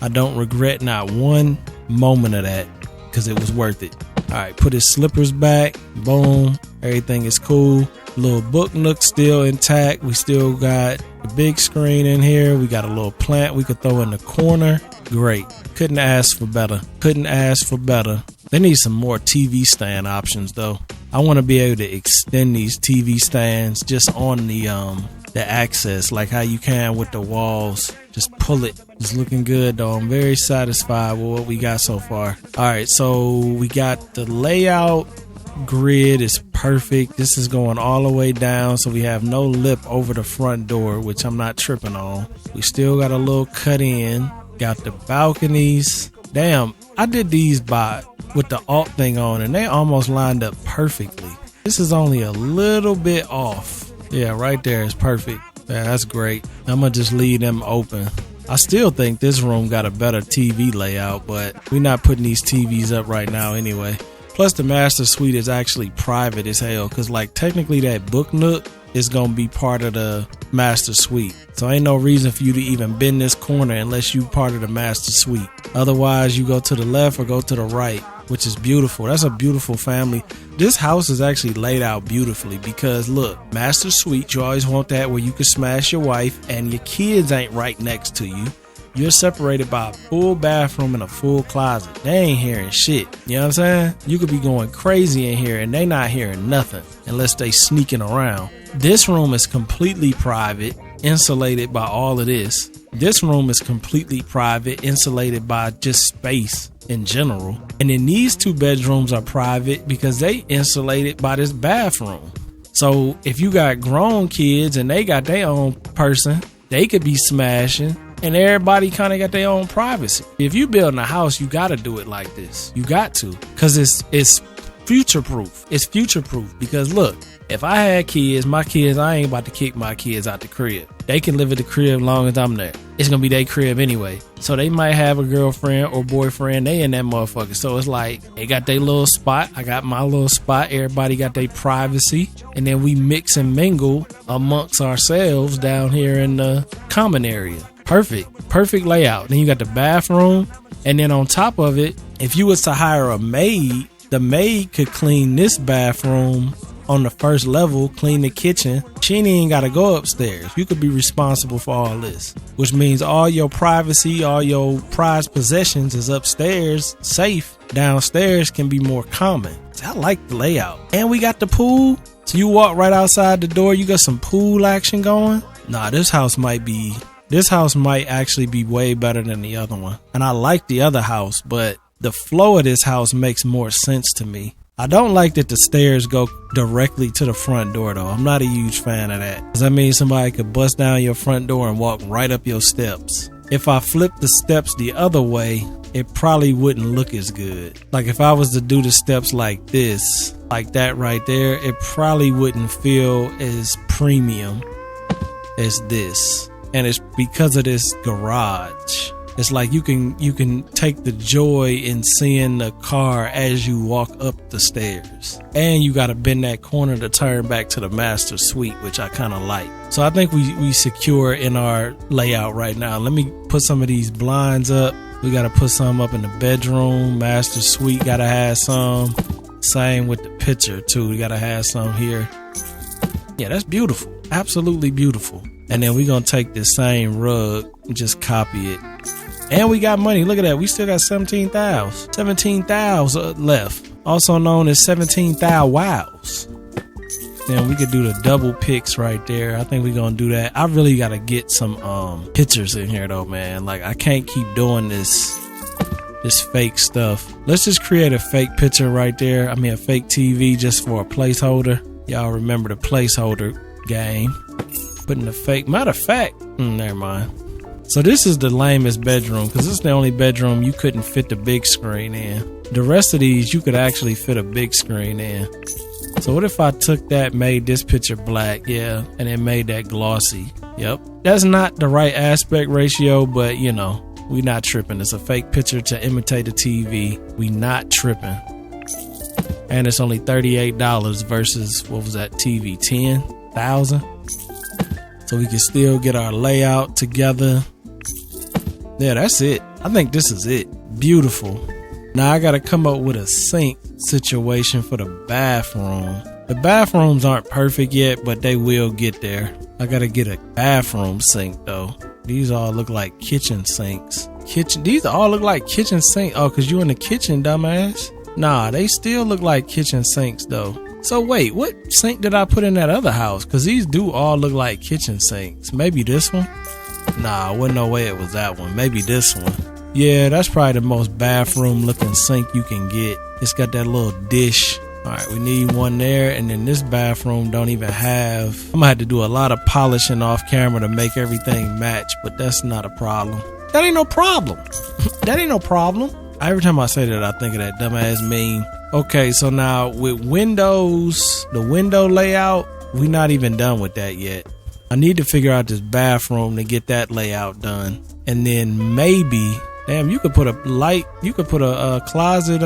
I don't regret not one moment of that because it was worth it. All right, put his slippers back. Boom. Everything is cool. Little book nook still intact. We still got the big screen in here. We got a little plant we could throw in the corner. Great. Couldn't ask for better. Couldn't ask for better. They need some more TV stand options though. I want to be able to extend these TV stands just on the access, like how you can with the walls. Just pull it. It's looking good though. I'm very satisfied with what we got so far. All right, so we got the layout. Grid is perfect. This is going all the way down, so we have no lip over the front door, which I'm not tripping on. We still got a little cut in. Got the balconies. Damn, I did these with the alt thing on, and they almost lined up perfectly. This is only a little bit off. Yeah, right there is perfect. Yeah, that's great. I'm gonna just leave them open. I still think this room got a better TV layout, but we're not putting these TVs up right now anyway. Plus the master suite is actually private as hell, cause like technically that book nook is gonna be part of the master suite. So ain't no reason for you to even bend this corner unless you part of the master suite. Otherwise you go to the left or go to the right, which is beautiful. That's a beautiful family. This house is actually laid out beautifully because look, master suite, you always want that where you can smash your wife and your kids ain't right next to you. You're separated by a full bathroom and a full closet. They ain't hearing shit. You know what I'm saying? You could be going crazy in here and they not hearing nothing unless they sneaking around. This room is completely private, insulated by all of this. This room is completely private, insulated by just space in general. And then these 2 bedrooms are private because they insulated by this bathroom. So if you got grown kids and they got their own person, they could be smashing. And everybody kind of got their own privacy. If you building a house, you got to do it like this. You got to, because it's future proof. It's future proof because look, if I had kids, my kids, I ain't about to kick my kids out the crib. They can live at the crib as long as I'm there. It's gonna be their crib anyway. So they might have a girlfriend or boyfriend. They in that motherfucker. So it's like they got their little spot. I got my little spot. Everybody got their privacy, and then we mix and mingle amongst ourselves down here in the common area. Perfect layout. Then you got the bathroom, and then on top of it, if you was to hire a maid, the maid could clean this bathroom on the first level, clean the kitchen. She ain't got to go upstairs. You could be responsible for all this, which means all your privacy, all your prized possessions is upstairs, safe. Downstairs can be more common. I like the layout. And we got the pool. So you walk right outside the door, you got some pool action going. Nah, this house might actually be way better than the other one. And I like the other house, but the flow of this house makes more sense to me. I don't like that the stairs go directly to the front door though. I'm not a huge fan of that. Cause that means somebody could bust down your front door and walk right up your steps. If I flip the steps the other way, it probably wouldn't look as good. Like if I was to do the steps like this, like that right there, it probably wouldn't feel as premium as this. And it's because of this garage. It's like you can take the joy in seeing the car as you walk up the stairs. And you got to bend that corner to turn back to the master suite, which I kind of like. So I think we secure in our layout right now. Let me put some of these blinds up. We got to put some up in the bedroom. Master suite got to have some. Same with the picture too. We got to have some here. Yeah, that's beautiful. Absolutely beautiful. And then we're going to take this same rug and just copy it. And we got money. Look at that. We still got 17,000. 17,000 left. Also known as 17,000 wows. Then we could do the double pics right there. I think we're going to do that. I really got to get some pictures in here though, man. Like I can't keep doing this fake stuff. Let's just create a fake picture right there. I mean a fake TV just for a placeholder. Y'all remember the placeholder game. Putting the fake. Matter of fact, never mind. So this is the lamest bedroom because this is the only bedroom you couldn't fit the big screen in. The rest of these you could actually fit a big screen in. So what if I took that, made this picture black, yeah, and then made that glossy? Yep. That's not the right aspect ratio, but you know, we not tripping. It's a fake picture to imitate a TV. We not tripping. And it's only $38 versus, what was that TV, 10,000? So we can still get our layout together. Yeah, that's it. I think this is it. Beautiful. Now I got to come up with a sink situation for the bathroom. The bathrooms aren't perfect yet, but they will get there. I got to get a bathroom sink though. These all look like kitchen sinks. These all look like kitchen sinks. Oh, cause you in the kitchen, dumbass. Nah, they still look like kitchen sinks though. So wait, what sink did I put in that other house? Cause these do all look like kitchen sinks. Maybe this one? Nah, wasn't no way it was that one. Maybe this one. Yeah, that's probably the most bathroom looking sink you can get. It's got that little dish. All right, we need one there. And then this bathroom don't even have. I'm gonna have to do a lot of polishing off camera to make everything match, but that's not a problem. That ain't no problem. That ain't no problem. Every time I say that, I think of that dumbass meme. Okay, so now with windows, the window layout, we not even done with that yet. I need to figure out this bathroom to get that layout done. And then maybe, damn, you could put a light, you could put a closet,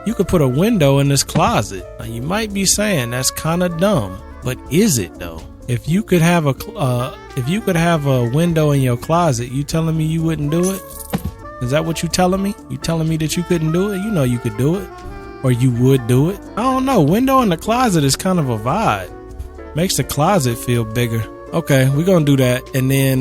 you could put a window in this closet. Now, you might be saying that's kind of dumb, but is it though? If you could have a window in your closet, you telling me you wouldn't do it? Is that what you telling me? You telling me that you couldn't do it? You know you could do it, or you would do it. I don't know. Window in the closet is kind of a vibe. Makes the closet feel bigger. Okay, we're gonna do that, and then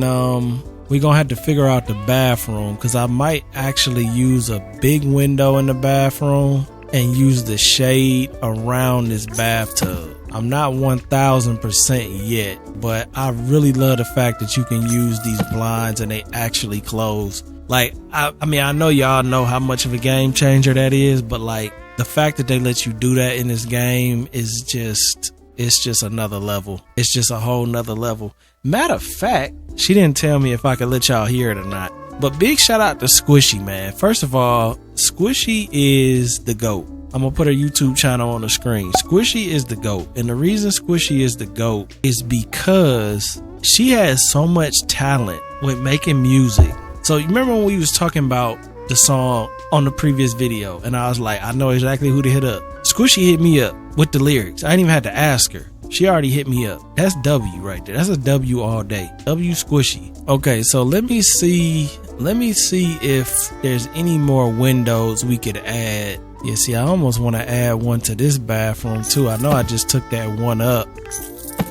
we're gonna have to figure out the bathroom, because I might actually use a big window in the bathroom and use the shade around this bathtub. I'm not 1000% yet, but I really love the fact that you can use these blinds and they actually close. Like, I mean, I know y'all know how much of a game changer that is, but like the fact that they let you do that in this game is just, it's just another level. It's just a whole nother level. Matter of fact, she didn't tell me if I could let y'all hear it or not, but big shout out to Squishy, man. First of all, Squishy is the GOAT. I'm gonna put her YouTube channel on the screen. Squishy is the GOAT. And the reason Squishy is the GOAT is because she has so much talent with making music. So you remember when we was talking about the song on the previous video, and I was like, I know exactly who to hit up. Squishy hit me up with the lyrics. I didn't even have to ask her. She already hit me up. That's W right there. That's a W all day. W Squishy. Okay, so let me see if there's any more windows we could add. Yeah, see, I almost want to add one to this bathroom too. I know I just took that one up,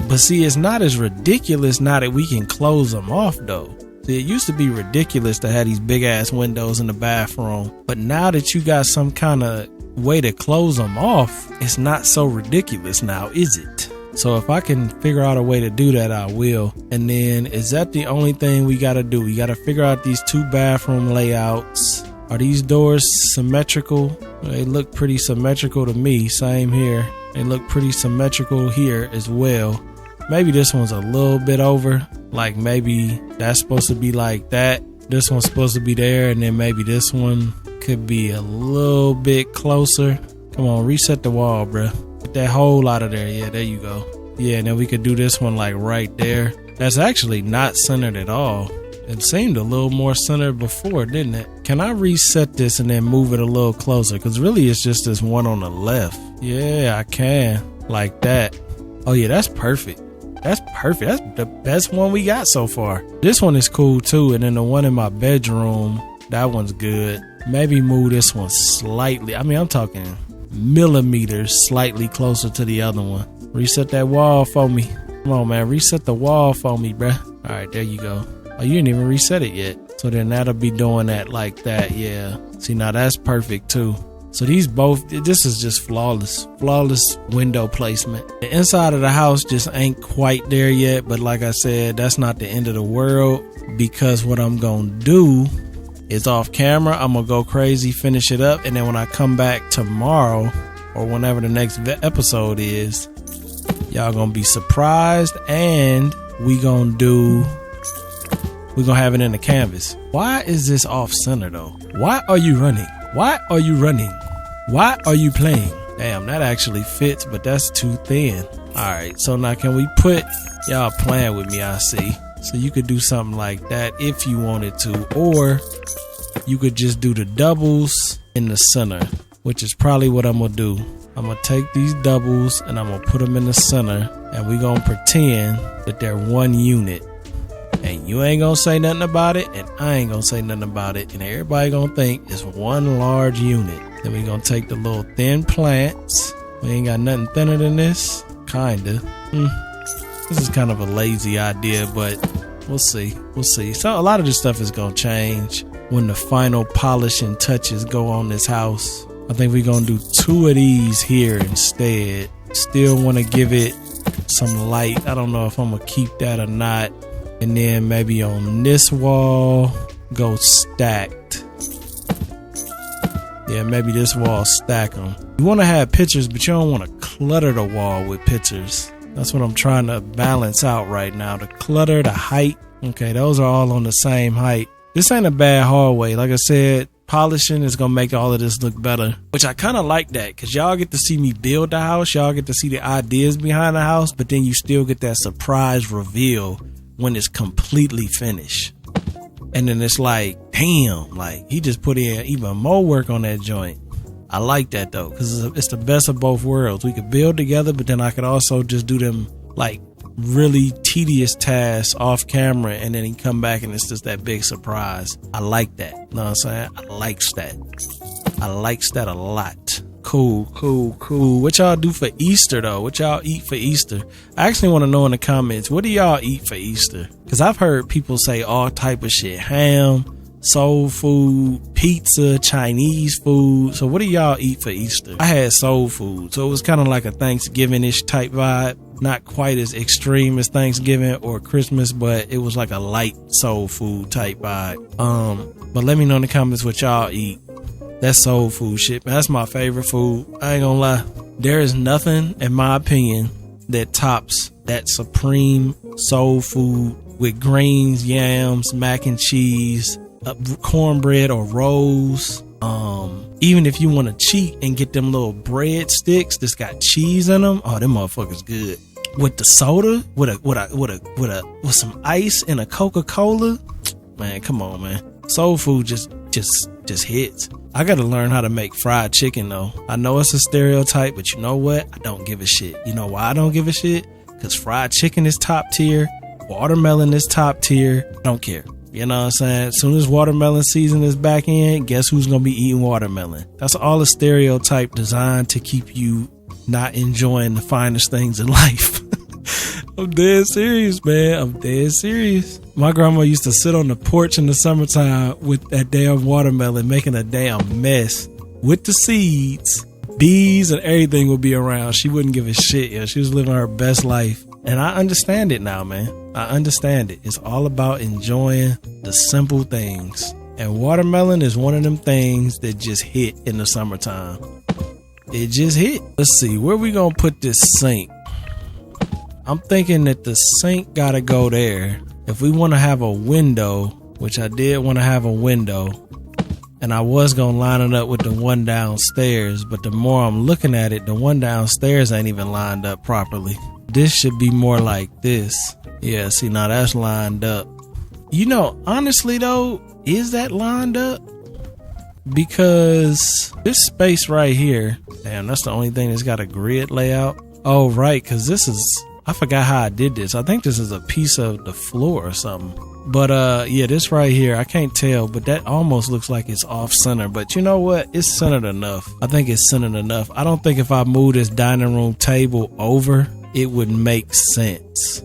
but see, it's not as ridiculous now that we can close them off though. See, it used to be ridiculous to have these big ass windows in the bathroom, but now that you got some kind of way to close them off, it's not so ridiculous now, is it? So if I can figure out a way to do that, I will. And then, is that the only thing we got to do? We got to figure out these two bathroom layouts. Are these doors symmetrical? They look pretty symmetrical to me. Same here. They look pretty symmetrical here as well. Maybe this one's a little bit over. Like maybe that's supposed to be like that. This one's supposed to be there. And then maybe this one could be a little bit closer. Come on, reset the wall, bruh. Get that hole out of there. Yeah, there you go. Yeah, and then we could do this one like right there. That's actually not centered at all. It seemed a little more centered before, didn't it? Can I reset this and then move it a little closer? Because really it's just this one on the left. Yeah, I can. Like that. Oh yeah, that's perfect. That's perfect. That's the best one we got so far. This one is cool too. And then the one in my bedroom, that one's good. Maybe move this one slightly. I mean, I'm talking millimeters slightly closer to the other one. Reset that wall for me. Come on, man. Reset the wall for me, bruh. All right, there you go. Oh, you didn't even reset it yet. So then that'll be doing that like that. Yeah. See, now that's perfect too. So these both, this is just flawless window placement. The inside of the house just ain't quite there yet. But like I said, that's not the end of the world, because what I'm going to do is off camera, I'm going to go crazy, finish it up. And then when I come back tomorrow or whenever the next episode is, y'all going to be surprised, and we going to have it in the canvas. Why is this off center though? Why are you running? Why are you running? Why are you playing? Damn, that actually fits, but that's too thin. All right, so now can we put, y'all playing with me, I see. So you could do something like that if you wanted to, or you could just do the doubles in the center, which is probably what I'm gonna do. I'm gonna take these doubles and I'm gonna put them in the center, and we're gonna pretend that they're one unit. And you ain't gonna say nothing about it, and I ain't gonna say nothing about it, and everybody gonna think it's one large unit. Then we gonna take the little thin plants. We ain't got nothing thinner than this. Kinda. This is kind of a lazy idea, but we'll see. We'll see. So a lot of this stuff is gonna change when the final polishing touches go on this house. I think we're gonna do 2 of these here instead. Still wanna give it some light. I don't know if I'm gonna keep that or not. And then maybe on this wall, go stacked. Yeah, maybe this wall, stack them. You want to have pictures, but you don't want to clutter the wall with pictures. That's what I'm trying to balance out right now. The clutter, the height. Okay, those are all on the same height. This ain't a bad hallway. Like I said, polishing is gonna make all of this look better, which I kind of like that, because y'all get to see me build the house, y'all get to see the ideas behind the house, but then you still get that surprise reveal when it's completely finished. And then it's like, damn, like he just put in even more work on that joint. I like that though, because it's the best of both worlds. We could build together, but then I could also just do them like really tedious tasks off camera, and then he come back and it's just that big surprise. I like that. You know what I'm saying? I likes that a lot. Cool. What y'all do for Easter though? What y'all eat for Easter? I actually want to know in the comments, what do y'all eat for Easter? Because I've heard people say all type of shit. Ham, soul food, pizza, Chinese food. So what do y'all eat for Easter? I had soul food, so it was kind of like a Thanksgiving-ish type vibe. Not quite as extreme as Thanksgiving or Christmas, but it was like a light soul food type vibe. But let me know in the comments what y'all eat. That soul food shit, man, that's my favorite food. I ain't gonna lie. There is nothing, in my opinion, that tops that supreme soul food with greens, yams, mac and cheese, cornbread or rolls. Even if you want to cheat and get them little bread sticks that's got cheese in them, oh, them motherfuckers good. With the soda, with some ice and a Coca-Cola, man, come on, man. Soul food just hits. I gotta learn how to make fried chicken though. I know it's a stereotype, but you know what? I don't give a shit. You know why I don't give a shit? Because fried chicken is top tier, watermelon is top tier. I don't care. You know what I'm saying? As soon as watermelon season is back in, guess who's gonna be eating watermelon? That's all a stereotype designed to keep you not enjoying the finest things in life. I'm dead serious, man. I'm dead serious. My grandma used to sit on the porch in the summertime with that damn watermelon, making a damn mess with the seeds. Bees and everything would be around. She wouldn't give a shit. Yeah, she was living her best life. And I understand it now, man. I understand it. It's all about enjoying the simple things. And watermelon is one of them things that just hit in the summertime. It just hit. Let's see, where we gonna put this sink? I'm thinking that the sink gotta go there. If we want to have a window, which I did want to have a window, and I was gonna line it up with the one downstairs, but the more I'm looking at it, the one downstairs ain't even lined up properly. This should be more like this. Yeah, see, now that's lined up. You know, honestly though, is that lined up? Because this space right here, damn, that's the only thing that's got a grid layout. Oh, right, because this is, I forgot how I did this. I think this is a piece of the floor or something. But yeah, this right here, I can't tell, but that almost looks like it's off center. But you know what? It's centered enough. I think it's centered enough. I don't think if I move this dining room table over, it would make sense.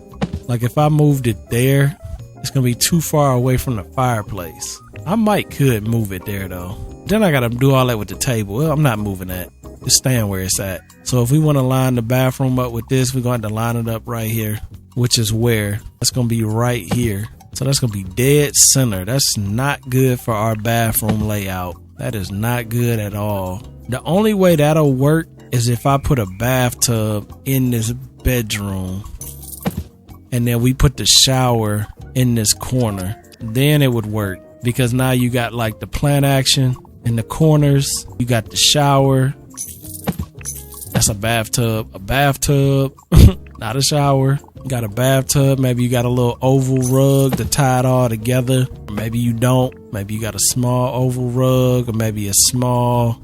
Like if I moved it there, it's gonna be too far away from the fireplace. I could move it there though. Then I gotta do all that with the table. Well, I'm not moving that. It's staying where it's at. So if we want to line the bathroom up with this, we're going to line it up right here, which is where it's going to be right here. So that's going to be dead center. That's not good for our bathroom layout. That is not good at all. The only way that'll work is if I put a bathtub in this bedroom and then we put the shower in this corner. Then it would work, because now you got like the plant action in the corners. You got the shower. That's a bathtub, not a shower. You got a bathtub. Maybe you got a little oval rug to tie it all together. Or maybe you don't. Maybe you got a small oval rug, or maybe a small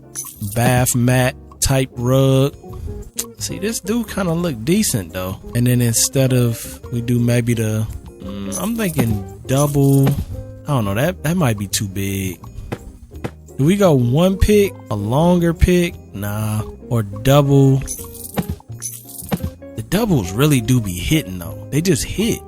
bath mat type rug. See, this do kind of look decent though. And then instead of, we do maybe the, I'm thinking double. I don't know, that might be too big. Do we go one pick, a longer pick? Nah. Or double. The doubles really do be hitting though. They just hit.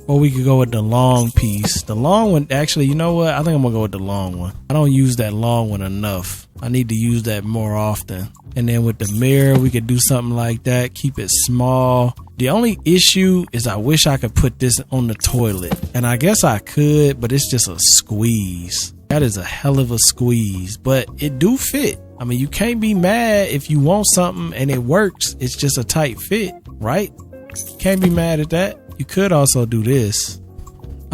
Or we could go with the long piece. The long one, actually, you know what? I think I'm gonna go with the long one. I don't use that long one enough. I need to use that more often. And then with the mirror, we could do something like that. Keep it small. The only issue is I wish I could put this on the toilet. And I guess I could, but it's just a squeeze. That is a hell of a squeeze, but it do fit. I mean, you can't be mad if you want something and it works. It's just a tight fit, right? Can't be mad at that. You could also do this.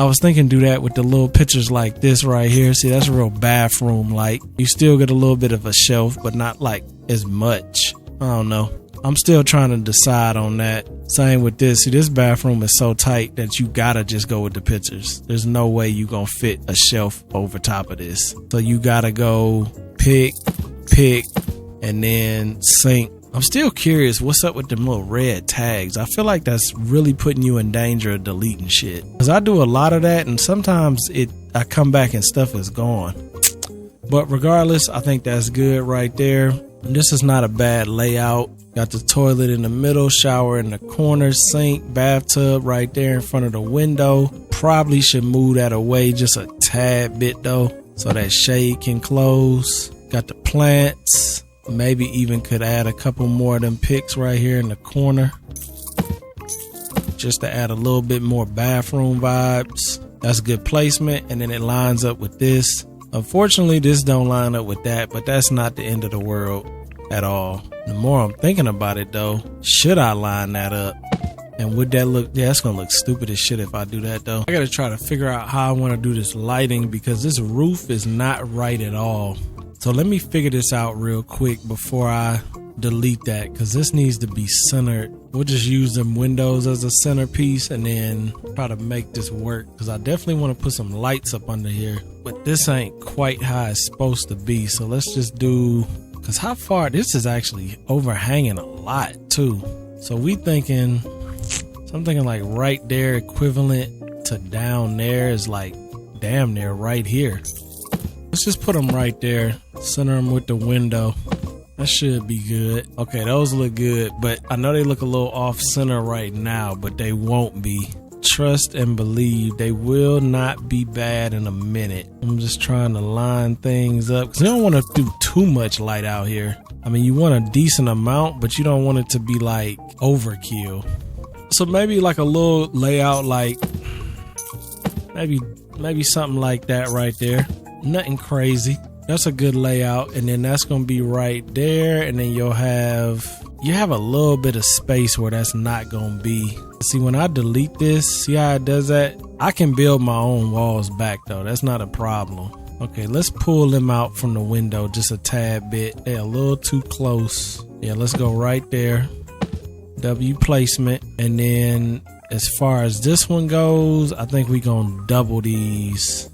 I was thinking do that with the little pictures like this right here. See, that's real bathroom like. You still get a little bit of a shelf, but not like as much. I don't know. I'm still trying to decide on that. Same with this. See, this bathroom is so tight that you gotta just go with the pictures. There's no way you gonna fit a shelf over top of this. So you gotta go pick, and then sink. I'm still curious what's up with them little red tags. I feel like that's really putting you in danger of deleting shit. Cause I do a lot of that and sometimes I come back and stuff is gone. But regardless, I think that's good right there. And this is not a bad layout. Got the toilet in the middle, shower in the corner, sink, bathtub right there in front of the window. Probably should move that away just a tad bit though, so that shade can close. Got the plants. Maybe even could add a couple more of them picks right here in the corner, just to add a little bit more bathroom vibes. That's good placement, and then it lines up with this. Unfortunately, this don't line up with that, but that's not the end of the world at all. The more I'm thinking about it though, should I line that up? And would that look, yeah, that's gonna look stupid as shit if I do that though. I gotta try to figure out how I want to do this lighting because this roof is not right at all. So let me figure this out real quick before I delete that, because this needs to be centered. We'll just use them windows as a centerpiece and then try to make this work, because I definitely want to put some lights up under here, but this ain't quite how it's supposed to be. So let's just do, because how far, this is actually overhanging a lot too. So we thinking, so I'm thinking like right there equivalent to down there is like damn near right here. Let's just put them right there, center them with the window. That should be good. Okay, those look good, but I know they look a little off center right now, but they won't be. Trust and believe they will not be bad in a minute. I'm just trying to line things up because you don't want to do too much light out here. I mean, you want a decent amount, but you don't want it to be like overkill. So maybe like a little layout, like maybe something like that right there. Nothing crazy. That's a good layout, and then that's gonna be right there, and then you have a little bit of space where that's not gonna be. See, when I delete this, see how it does that? I can build my own walls back though. That's not a problem. Okay, let's pull them out from the window just a tad bit. They're a little too close. Yeah, let's go right there. W placement, and then as far as this one goes, I think we gonna double these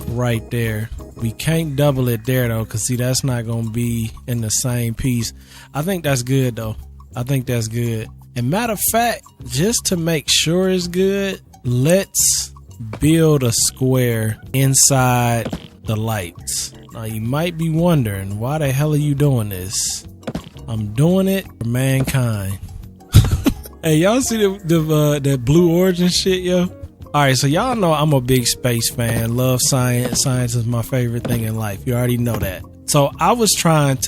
right there. We can't double it there though, because see, that's not gonna be in the same piece. I think that's good though. I think that's good. And matter of fact, just to make sure it's good, let's build a square inside the lights. Now you might be wondering, why the hell are you doing this? I'm doing it for mankind. Hey, y'all see the Blue Origin shit, yo? Alright, so y'all know I'm a big space fan. Love science. Science is my favorite thing in life. You already know that. So I'm always trying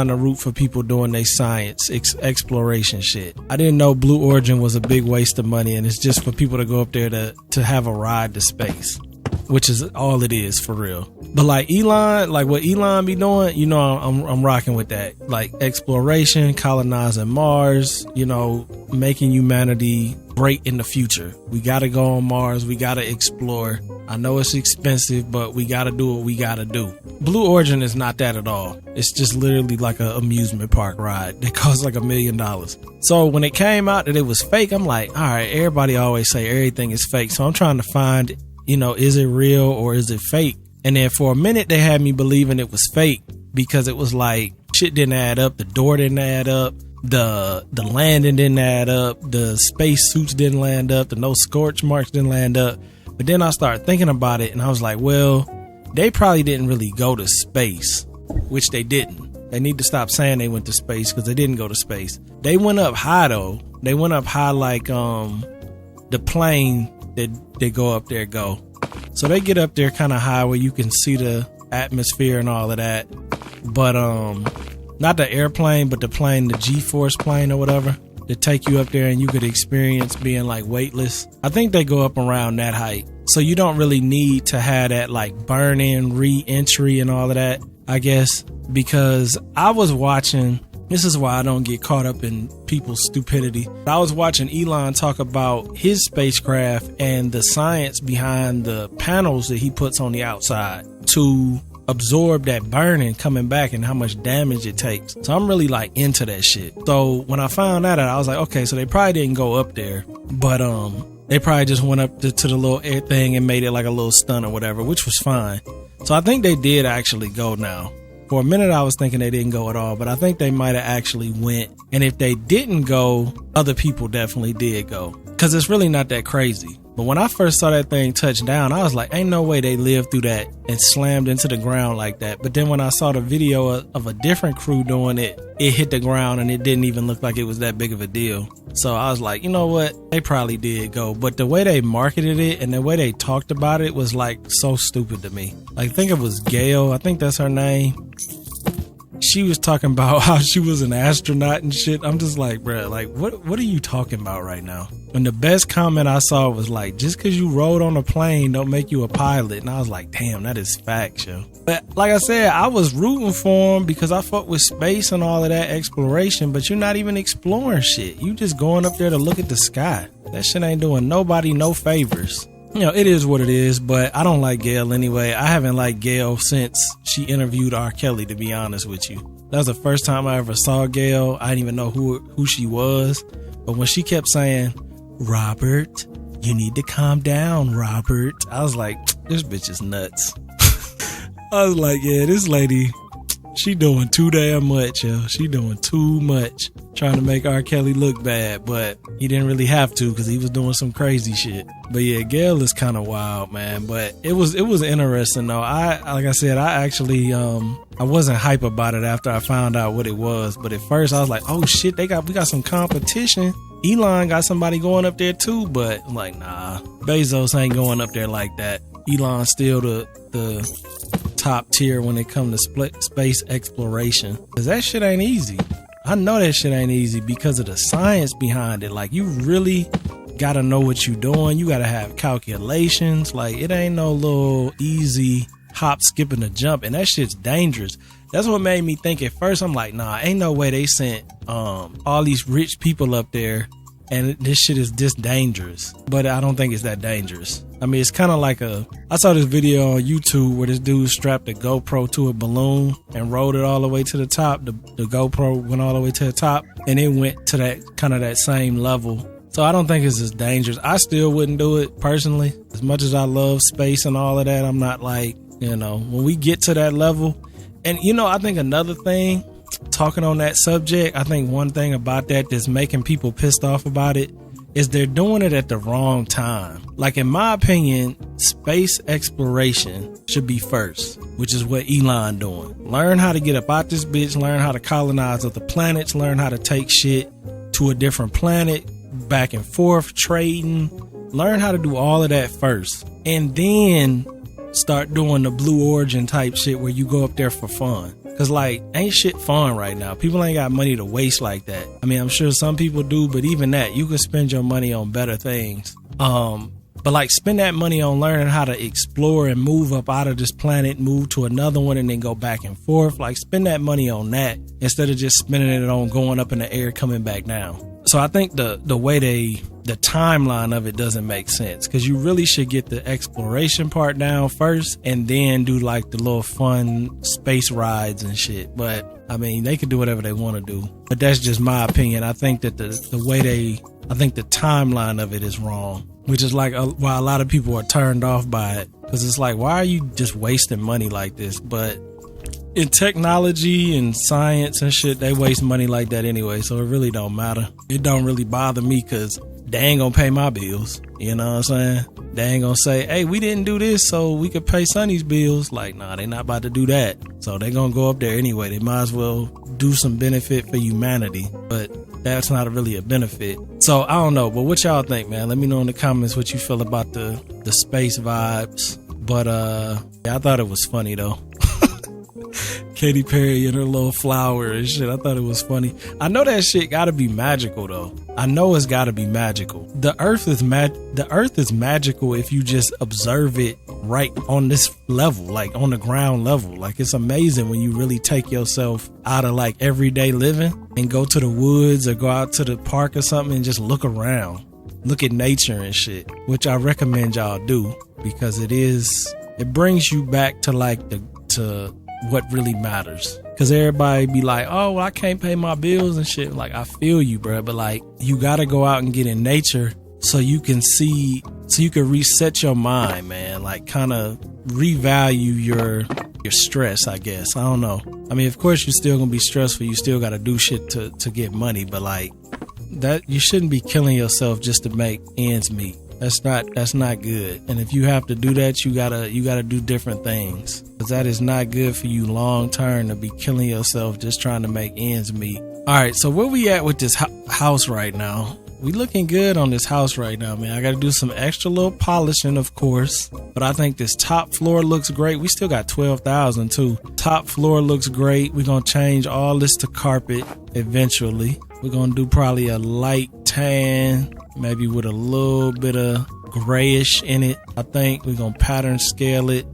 to root for people doing their science exploration shit. I didn't know Blue Origin was a big waste of money, and it's just for people to go up there to have a ride to space, which is all it is for real. But like Elon, like what Elon be doing, you know, I'm rocking with that. Like exploration, colonizing Mars, you know, making humanity great in the future. We got to go on Mars. We got to explore. I know it's expensive, but we got to do what we got to do. Blue Origin is not that at all. It's just literally like an amusement park ride that costs like $1 million. So when it came out that it was fake, I'm like, all right, everybody always say everything is fake. So I'm trying to find, you know, is it real or is it fake? And then for a minute, they had me believing it was fake because it was like shit didn't add up. The door didn't add up. The landing didn't add up. The space suits didn't land up. The no scorch marks didn't land up. But then I started thinking about it and I was like, well, they probably didn't really go to space, which they didn't. They need to stop saying they went to space because they didn't go to space. They went up high though. They went up high like the plane that they go up there go. So they get up there kind of high where you can see the atmosphere and all of that. But not the airplane, but the plane, the G-force plane or whatever, to take you up there and you could experience being like weightless. I think they go up around that height. So you don't really need to have that like burn-in, re-entry and all of that, I guess, because I was watching This is why I don't get caught up in people's stupidity. I was watching Elon talk about his spacecraft and the science behind the panels that he puts on the outside to absorb that burning coming back and how much damage it takes. So I'm really like into that shit. So when I found out, I was like, okay, so they probably didn't go up there, but they probably just went up to the little air thing and made it like a little stunt or whatever, which was fine. So I think they did actually go now. For a minute, I was thinking they didn't go at all, but I think they might have actually went. And if they didn't go, other people definitely did go, because it's really not that crazy. But when I first saw that thing touch down, I was like, ain't no way they lived through that and slammed into the ground like that. But then when I saw the video of a different crew doing it, it hit the ground and it didn't even look like it was that big of a deal. So I was like, you know what? They probably did go. But the way they marketed it and the way they talked about it was like so stupid to me. Like, I think it was Gail. I think that's her name. She was talking about how she was an astronaut and shit. I'm just like, bruh, like, what are you talking about right now? And the best comment I saw was like, just because you rode on a plane don't make you a pilot. And I was like, damn, that is facts, yo. But like I said, I was rooting for him because I fuck with space and all of that exploration, but you're not even exploring shit. You just going up there to look at the sky. That shit ain't doing nobody no favors. You know, it is what it is, but I don't like Gail anyway. I haven't liked Gail since she interviewed R. Kelly, to be honest with you. That was the first time I ever saw Gail. I didn't even know who she was. But when she kept saying, Robert, you need to calm down, Robert, I was like, this bitch is nuts. I was like, yeah, this lady, she doing too damn much, yo. She doing too much trying to make R. Kelly look bad, but he didn't really have to because he was doing some crazy shit. But yeah, Gail is kind of wild, man. But it was interesting though. Like I said, I actually I wasn't hype about it after I found out what it was. But at first I was like, oh shit, we got some competition. Elon got somebody going up there too, but I'm like, nah, Bezos ain't going up there like that. Elon's still the top tier when it comes to space exploration, because that shit ain't easy. I know that shit ain't easy because of the science behind it. Like, you really gotta know what you're doing. You gotta have calculations. Like, it ain't no little easy hop, skip, and a jump, and that shit's dangerous. That's what made me think at first. I'm like, nah, ain't no way they sent all these rich people up there and this shit is this dangerous. But I don't think it's that dangerous. I mean, it's kind of like I saw this video on YouTube where this dude strapped a GoPro to a balloon and rode it all the way to the top. The GoPro went all the way to the top and it went to that kind of that same level. So I don't think it's as dangerous. I still wouldn't do it personally. As much as I love space and all of that, I'm not like, you know, when we get to that level. And, you know, I think another thing, talking on that subject, I think one thing about that that's making people pissed off about it is they're doing it at the wrong time. Like, in my opinion, space exploration should be first, which is what Elon doing. Learn how to get up out this bitch, learn how to colonize other planets, learn how to take shit to a different planet, back and forth, trading. Learn how to do all of that first. And then start doing the Blue Origin type shit where you go up there for fun. Cause like, ain't shit fun right now. People ain't got money to waste like that. I mean, I'm sure some people do, but even that, you can spend your money on better things. But like, spend that money on learning how to explore and move up out of this planet, move to another one, and then go back and forth. Like, spend that money on that instead of just spending it on going up in the air, coming back down. So I think the way the timeline of it doesn't make sense, because you really should get the exploration part down first and then do like the little fun space rides and shit. But I mean, they can do whatever they want to do, but that's just my opinion. I think that the way I think the timeline of it is wrong, which is like why a lot of people are turned off by it, because it's like, why are you just wasting money like this? But in technology and science and shit, they waste money like that anyway, so it really don't matter. It don't really bother me because they ain't gonna pay my bills. You know what I'm saying? They ain't gonna say, hey, we didn't do this so we could pay Sonny's bills. Like, nah, they not about to do that. So they gonna go up there anyway. They might as well do some benefit for humanity, but that's not really a benefit. So I don't know, but what y'all think, man? Let me know in the comments what you feel about the space vibes. But yeah, I thought it was funny though. Katy Perry and her little flower and shit. I thought it was funny. I know that shit gotta be magical though. I know it's gotta be magical. The earth is magical if you just observe it right on this level, like on the ground level. Like, it's amazing when you really take yourself out of like everyday living and go to the woods or go out to the park or something and just look around, look at nature and shit, which I recommend y'all do, because it brings you back to like to what really matters. Cause everybody be like, oh, well, I can't pay my bills and shit. Like, I feel you, bro. But like, you gotta go out and get in nature so you can reset your mind, man. Like, kind of revalue your stress, I guess. I don't know. I mean, of course, you're still gonna be stressful. You still gotta do shit to get money. But like, that, you shouldn't be killing yourself just to make ends meet. That's not good. And if you have to do that, you gotta do different things, because that is not good for you long term, to be killing yourself just trying to make ends meet. All right, so where we at with this house right now? We looking good on this house right now, man. I got to do some extra little polishing, of course, but I think this top floor looks great. We still got 12,000 too. Top floor looks great. We're gonna change all this to carpet eventually. We're gonna do probably a light tan, maybe with a little bit of grayish in it. I think we're gonna pattern scale it.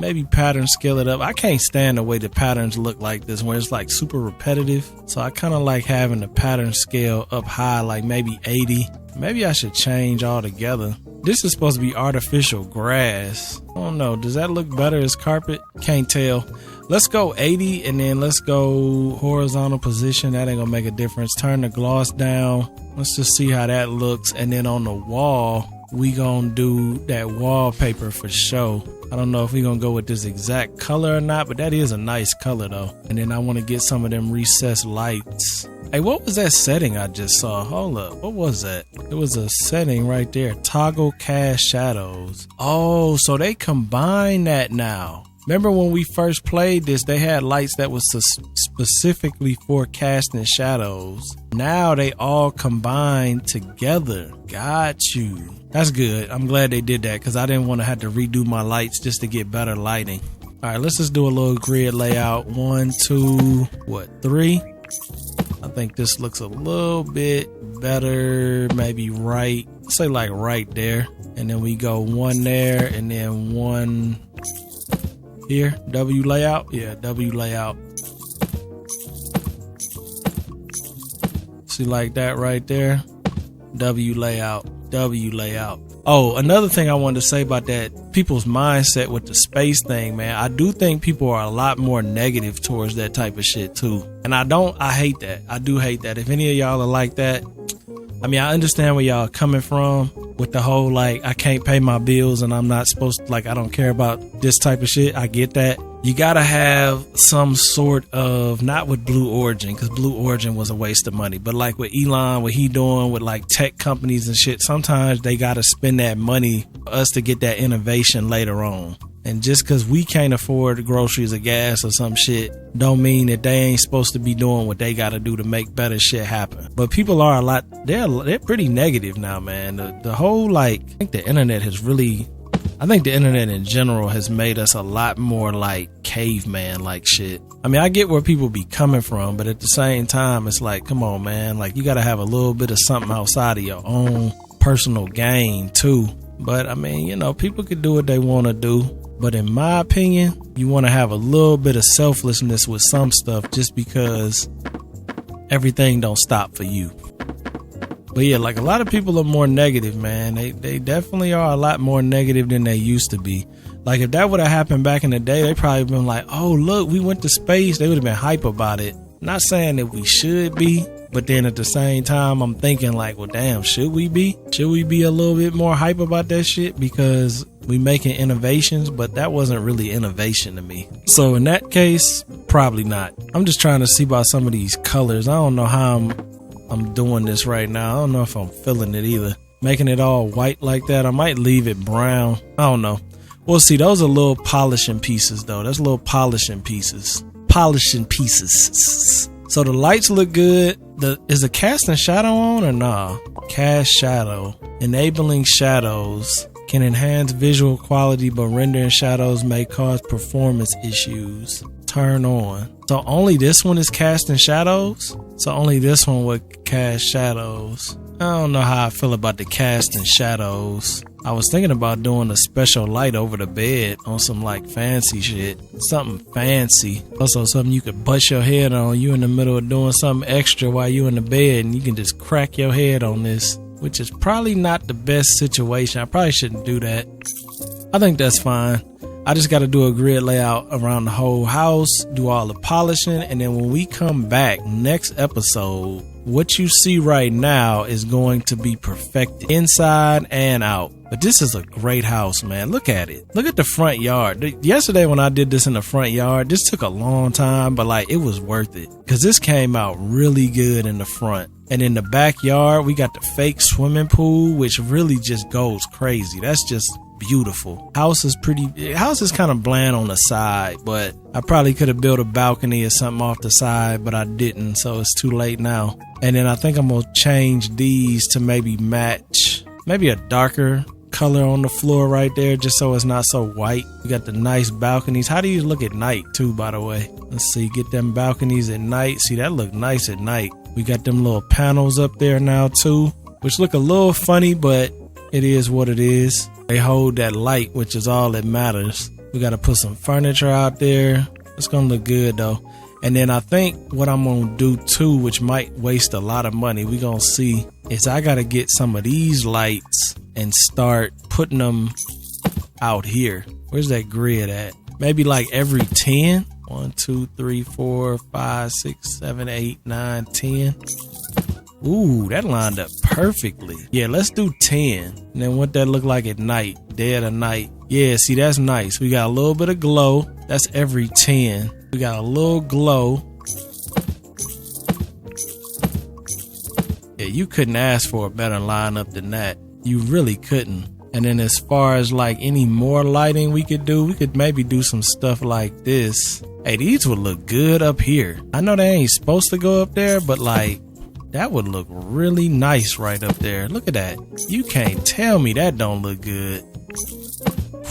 Maybe pattern scale it up. I can't stand the way the patterns look like this, where it's like super repetitive. So I kind of like having the pattern scale up high, like maybe 80. Maybe I should change altogether. This is supposed to be artificial grass. I don't know. Does that look better as carpet? Can't tell. Let's go 80, and then let's go horizontal position. That ain't gonna make a difference. Turn the gloss down. Let's just see how that looks. And then on the wall, we gonna do that wallpaper for show. I don't know if we gonna go with this exact color or not, but that is a nice color though. And then I want to get some of them recessed lights. Hey, what was that setting I just saw? Hold up, what was that? It was a setting right there. Toggle cast shadows. Oh, so they combine that now. Remember when we first played this, they had lights that was specifically for casting shadows. Now they all combine together. Got you. That's good. I'm glad they did that, because I didn't want to have to redo my lights just to get better lighting. All right, let's just do a little grid layout. 1, 2, 3. I think this looks a little bit better. Maybe right, say like right there. And then we go 1 there, and then 1 here. W layout. Yeah, W layout. See, like that right there. W layout. W layout. Oh, another thing I wanted to say about that, people's mindset with the space thing, man. I do think people are a lot more negative towards that type of shit too. And I hate that. I do hate that. If any of y'all are like that, I mean, I understand where y'all are coming from with the whole, like, I can't pay my bills and I'm not supposed to, like, I don't care about this type of shit. I get that. You gotta have some sort of, not with Blue Origin, because Blue Origin was a waste of money, but like with Elon, what he doing with like tech companies and shit, sometimes they gotta spend that money for us to get that innovation later on. And just because we can't afford groceries or gas or some shit, don't mean that they ain't supposed to be doing what they gotta do to make better shit happen. But people are they're pretty negative now, man. The whole, like, I think the internet in general has made us a lot more like caveman like shit. I mean, I get where people be coming from, but at the same time, it's like, come on, man. Like, you gotta have a little bit of something outside of your own personal gain too. But I mean, you know, people could do what they want to do. But in my opinion, you want to have a little bit of selflessness with some stuff, just because everything don't stop for you. But yeah, like, a lot of people are more negative, man. They definitely are a lot more negative than they used to be. Like, if that would have happened back in the day, they probably been like, oh, look, we went to space. They would have been hype about it. Not saying that we should be, but then at the same time, I'm thinking like, well, damn, should we be? Should we be a little bit more hype about that shit? Because we making innovations, but that wasn't really innovation to me. So in that case, probably not. I'm just trying to see about some of these colors. I don't know how I'm doing this right now. I don't know if I'm feeling it either. Making it all white like that. I might leave it brown. I don't know. We'll see. Those are little polishing pieces though. That's little polishing pieces. Polishing pieces. So the lights look good. Is the casting shadow on or nah? Cast shadow. Enabling shadows can enhance visual quality, but rendering shadows may cause performance issues. Turn on. So only this one is casting shadows? So only this one would cast shadows. I don't know how I feel about the casting shadows. I was thinking about doing a special light over the bed on some like fancy shit. Something fancy. Also something you could bust your head on. You in the middle of doing something extra while you in the bed and you can just crack your head on this, which is probably not the best situation. I probably shouldn't do that. I think that's fine. I just got to do a grid layout around the whole house, do all the polishing, and then when we come back next episode, what you see right now is going to be perfected inside and out. But this is a great house, man. Look at it. Look at the front yard. Yesterday when I did this in the front yard, this took a long time, but like it was worth it because this came out really good in the front. And in the backyard, we got the fake swimming pool, which really just goes crazy. That's just beautiful. House is kind of bland on the side, but I probably could have built a balcony or something off the side, but I didn't, so it's too late now. And then I think I'm gonna change these to maybe match maybe a darker color on the floor right there, just so it's not so white. We got the nice balconies. How do you look at night too, by the way? Let's see, get them balconies at night. See, that look nice at night. We got them little panels up there now too, which look a little funny, but it is what it is. They hold that light, which is all that matters. We got to put some furniture out there. It's going to look good though. And then I think what I'm going to do too, which might waste a lot of money, we going to see, is I got to get some of these lights and start putting them out here. Where's that grid at? Maybe like every 10. 1, 2, 3, 4, 5, 6, 7, 8, 9, 10. Ooh, that lined up perfectly. Yeah, let's do 10. And then what that look like at night, dead of night. Yeah, see, that's nice. We got a little bit of glow. That's every 10. We got a little glow. Yeah, you couldn't ask for a better lineup than that. You really couldn't. And then as far as like any more lighting we could maybe do some stuff like this. Hey, these would look good up here. I know they ain't supposed to go up there, but like that would look really nice right up there. Look at that. You can't tell me that don't look good.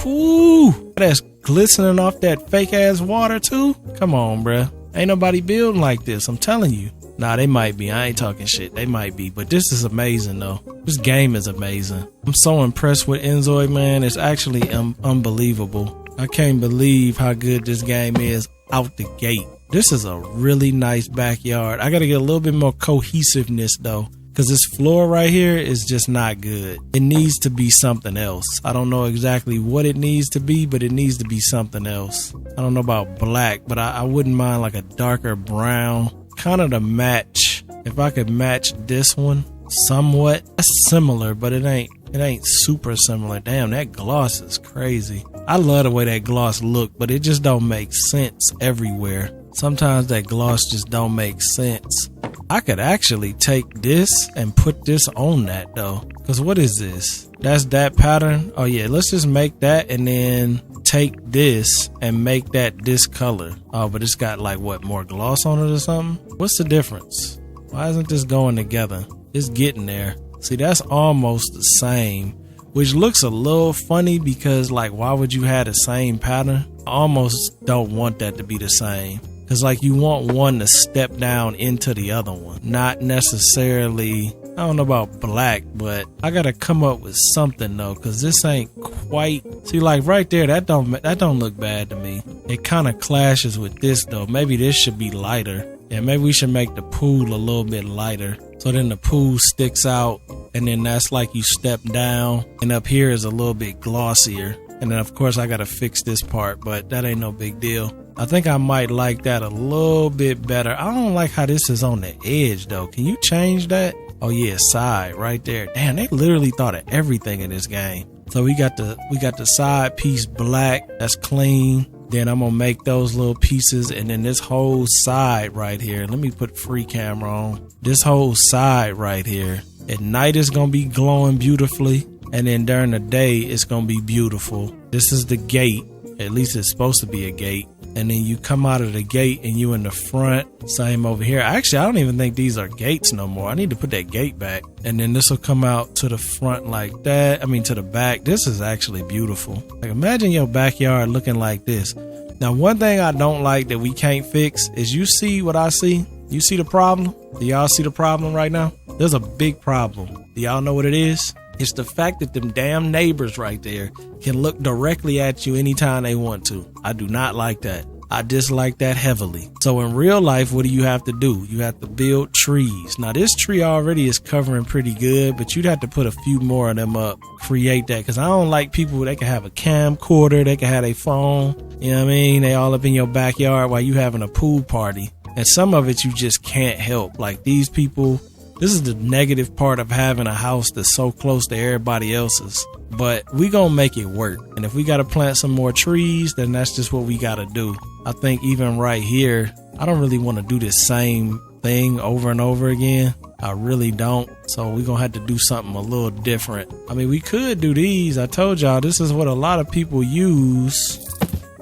Whoo, that's glistening off that fake ass water too. Come on, bruh. Ain't nobody building like this. I'm telling you. Nah, they might be. I ain't talking shit. They might be. But this is amazing, though. This game is amazing. I'm so impressed with InZOI, man. It's actually unbelievable. I can't believe how good this game is out the gate. This is a really nice backyard. I got to get a little bit more cohesiveness, though, because this floor right here is just not good. It needs to be something else. I don't know exactly what it needs to be, but it needs to be something else. I don't know about black, but I wouldn't mind like a darker brown. Kind of to match. If I could match this one somewhat, that's similar, but it ain't super similar. Damn, that gloss is crazy. I love the way that gloss look, but it just don't make sense everywhere. Sometimes that gloss just don't make sense. I could actually take this and put this on that though, because what is this? That's that pattern. Oh yeah, let's just make that and then take this and make that this color. Oh, but it's got like what, more gloss on it or something? What's the difference? Why isn't this going together? It's getting there. See, that's almost the same, which looks a little funny because like, why would you have the same pattern? I almost don't want that to be the same. Cause like you want one to step down into the other one, not necessarily, I don't know about black, but I gotta come up with something though, cause this ain't quite, see like right there, that don't look bad to me. It kind of clashes with this though. Maybe this should be lighter. Yeah, maybe we should make the pool a little bit lighter. So then the pool sticks out and then that's like you step down and up here is a little bit glossier. And then of course I gotta fix this part, but that ain't no big deal. I think I might like that a little bit better. I don't like how this is on the edge though. Can you change that? Oh yeah, side right there. Damn, they literally thought of everything in this game. So we got the side piece black. That's clean. Then I'm gonna make those little pieces and then this whole side right here. Let me put free camera on. This whole side right here. At night it's gonna be glowing beautifully. And then during the day it's gonna be beautiful. This is the gate. At least it's supposed to be a gate. And then you come out of the gate and you in the front. Same over here. Actually, I don't even think these are gates no more. I need to put that gate back. And then this will come out to the front like that. I mean, to the back. This is actually beautiful. Like, imagine your backyard looking like this. Now, one thing I don't like that we can't fix is you see what I see? You see the problem? Do y'all see the problem right now? There's a big problem. Do y'all know what it is? It's the fact that them damn neighbors right there can look directly at you anytime they want to. I do not like that. I dislike that heavily. So in real life, what do you have to do? You have to build trees. Now this tree already is covering pretty good, but you'd have to put a few more of them up, create that. Cause I don't like people, they can have a camcorder, they can have a phone, you know what I mean? They all up in your backyard while you having a pool party. And some of it you just can't help. Like these people, this is the negative part of having a house that's so close to everybody else's. But we gonna make it work. And if we gotta plant some more trees, then that's just what we gotta do. I think even right here, I don't really want to do this same thing over and over again. I really don't. So we're gonna have to do something a little different. I mean, we could do these. I told y'all this is what a lot of people use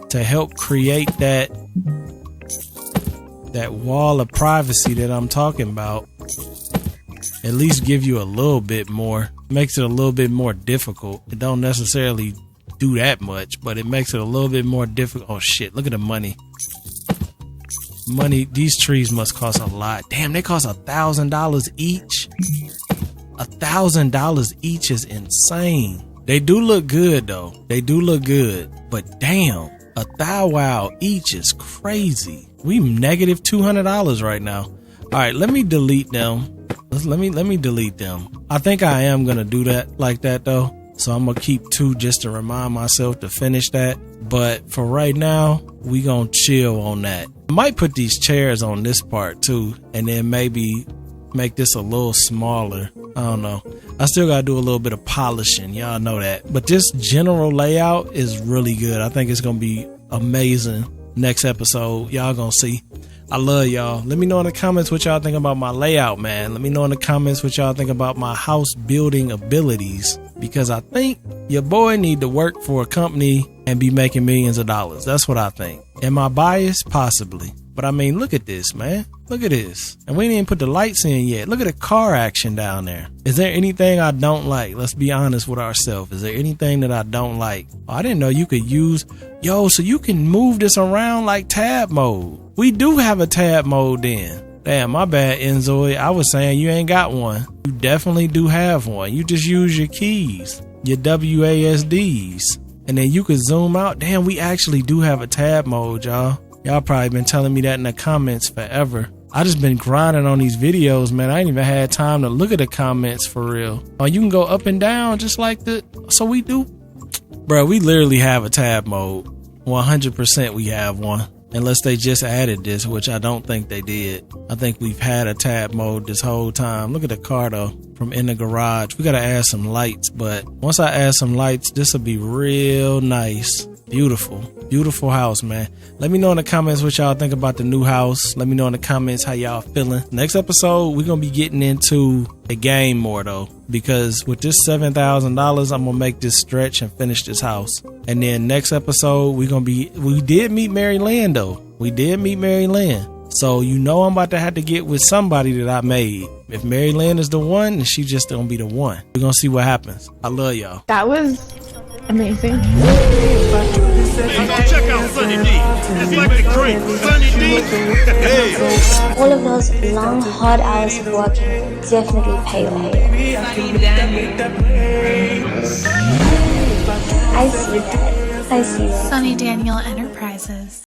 to help create that wall of privacy that I'm talking about. At least give you a little bit more. Makes it a little bit more difficult. It don't necessarily do that much, but it makes it a little bit more difficult. Oh shit, look at the money. Money, these trees must cost a lot. Damn, they cost $1,000 each. $1,000 each is insane. They do look good though. They do look good, but damn, $1,000 each is crazy. We negative $200 right now. All right, let me delete them. Let me delete them. I think I am gonna do that like that though. So I'm gonna keep 2 just to remind myself to finish that. But for right now, we gonna chill on that. I might put these chairs on this part too, and then maybe make this a little smaller. I don't know. I still gotta do a little bit of polishing. Y'all know that. But this general layout is really good. I think it's gonna be amazing. Next episode, y'all gonna see. I love y'all. Let me know in the comments what y'all think about my layout, man. Let me know in the comments what y'all think about my house building abilities, because I think your boy need to work for a company and be making millions of dollars. That's what I think. Am I biased? Possibly. But I mean, look at this, man. Look at this. And we didn't even put the lights in yet. Look at the car action down there. Is there anything I don't like? Let's be honest with ourselves. Is there anything that I don't like? Oh, I didn't know you could use, so you can move this around like tab mode. We do have a tab mode then. Damn, my bad, InZOI. I was saying you ain't got one. You definitely do have one. You just use your keys, your WASDs, and then you could zoom out. Damn, we actually do have a tab mode, y'all. Y'all probably been telling me that in the comments forever. I just been grinding on these videos, man. I ain't even had time to look at the comments for real. Oh, you can go up and down just like the, so we do. Bro, we literally have a tab mode. 100% we have one. Unless they just added this, which I don't think they did. I think we've had a tab mode this whole time. Look at the car though, from in the garage. We gotta add some lights, but once I add some lights, this will be real nice. Beautiful, beautiful house, man. Let me know in the comments what y'all think about the new house. Let me know in the comments how y'all feeling. Next episode, we're gonna be getting into the game more though, because with this $7,000, I'm gonna make this stretch and finish this house. And then next episode, we did meet Mary Lynn though. We did meet Mary Lynn. So you know I'm about to have to get with somebody that I made. If Mary Lynn is the one, then she just gonna be the one. We're gonna see what happens. I love y'all. That was amazing. Check out Sonny D. It's like the great Sonny D. Hey. All of those long, hard hours of working definitely pay off. I see that. Sonny Daniel Enterprises.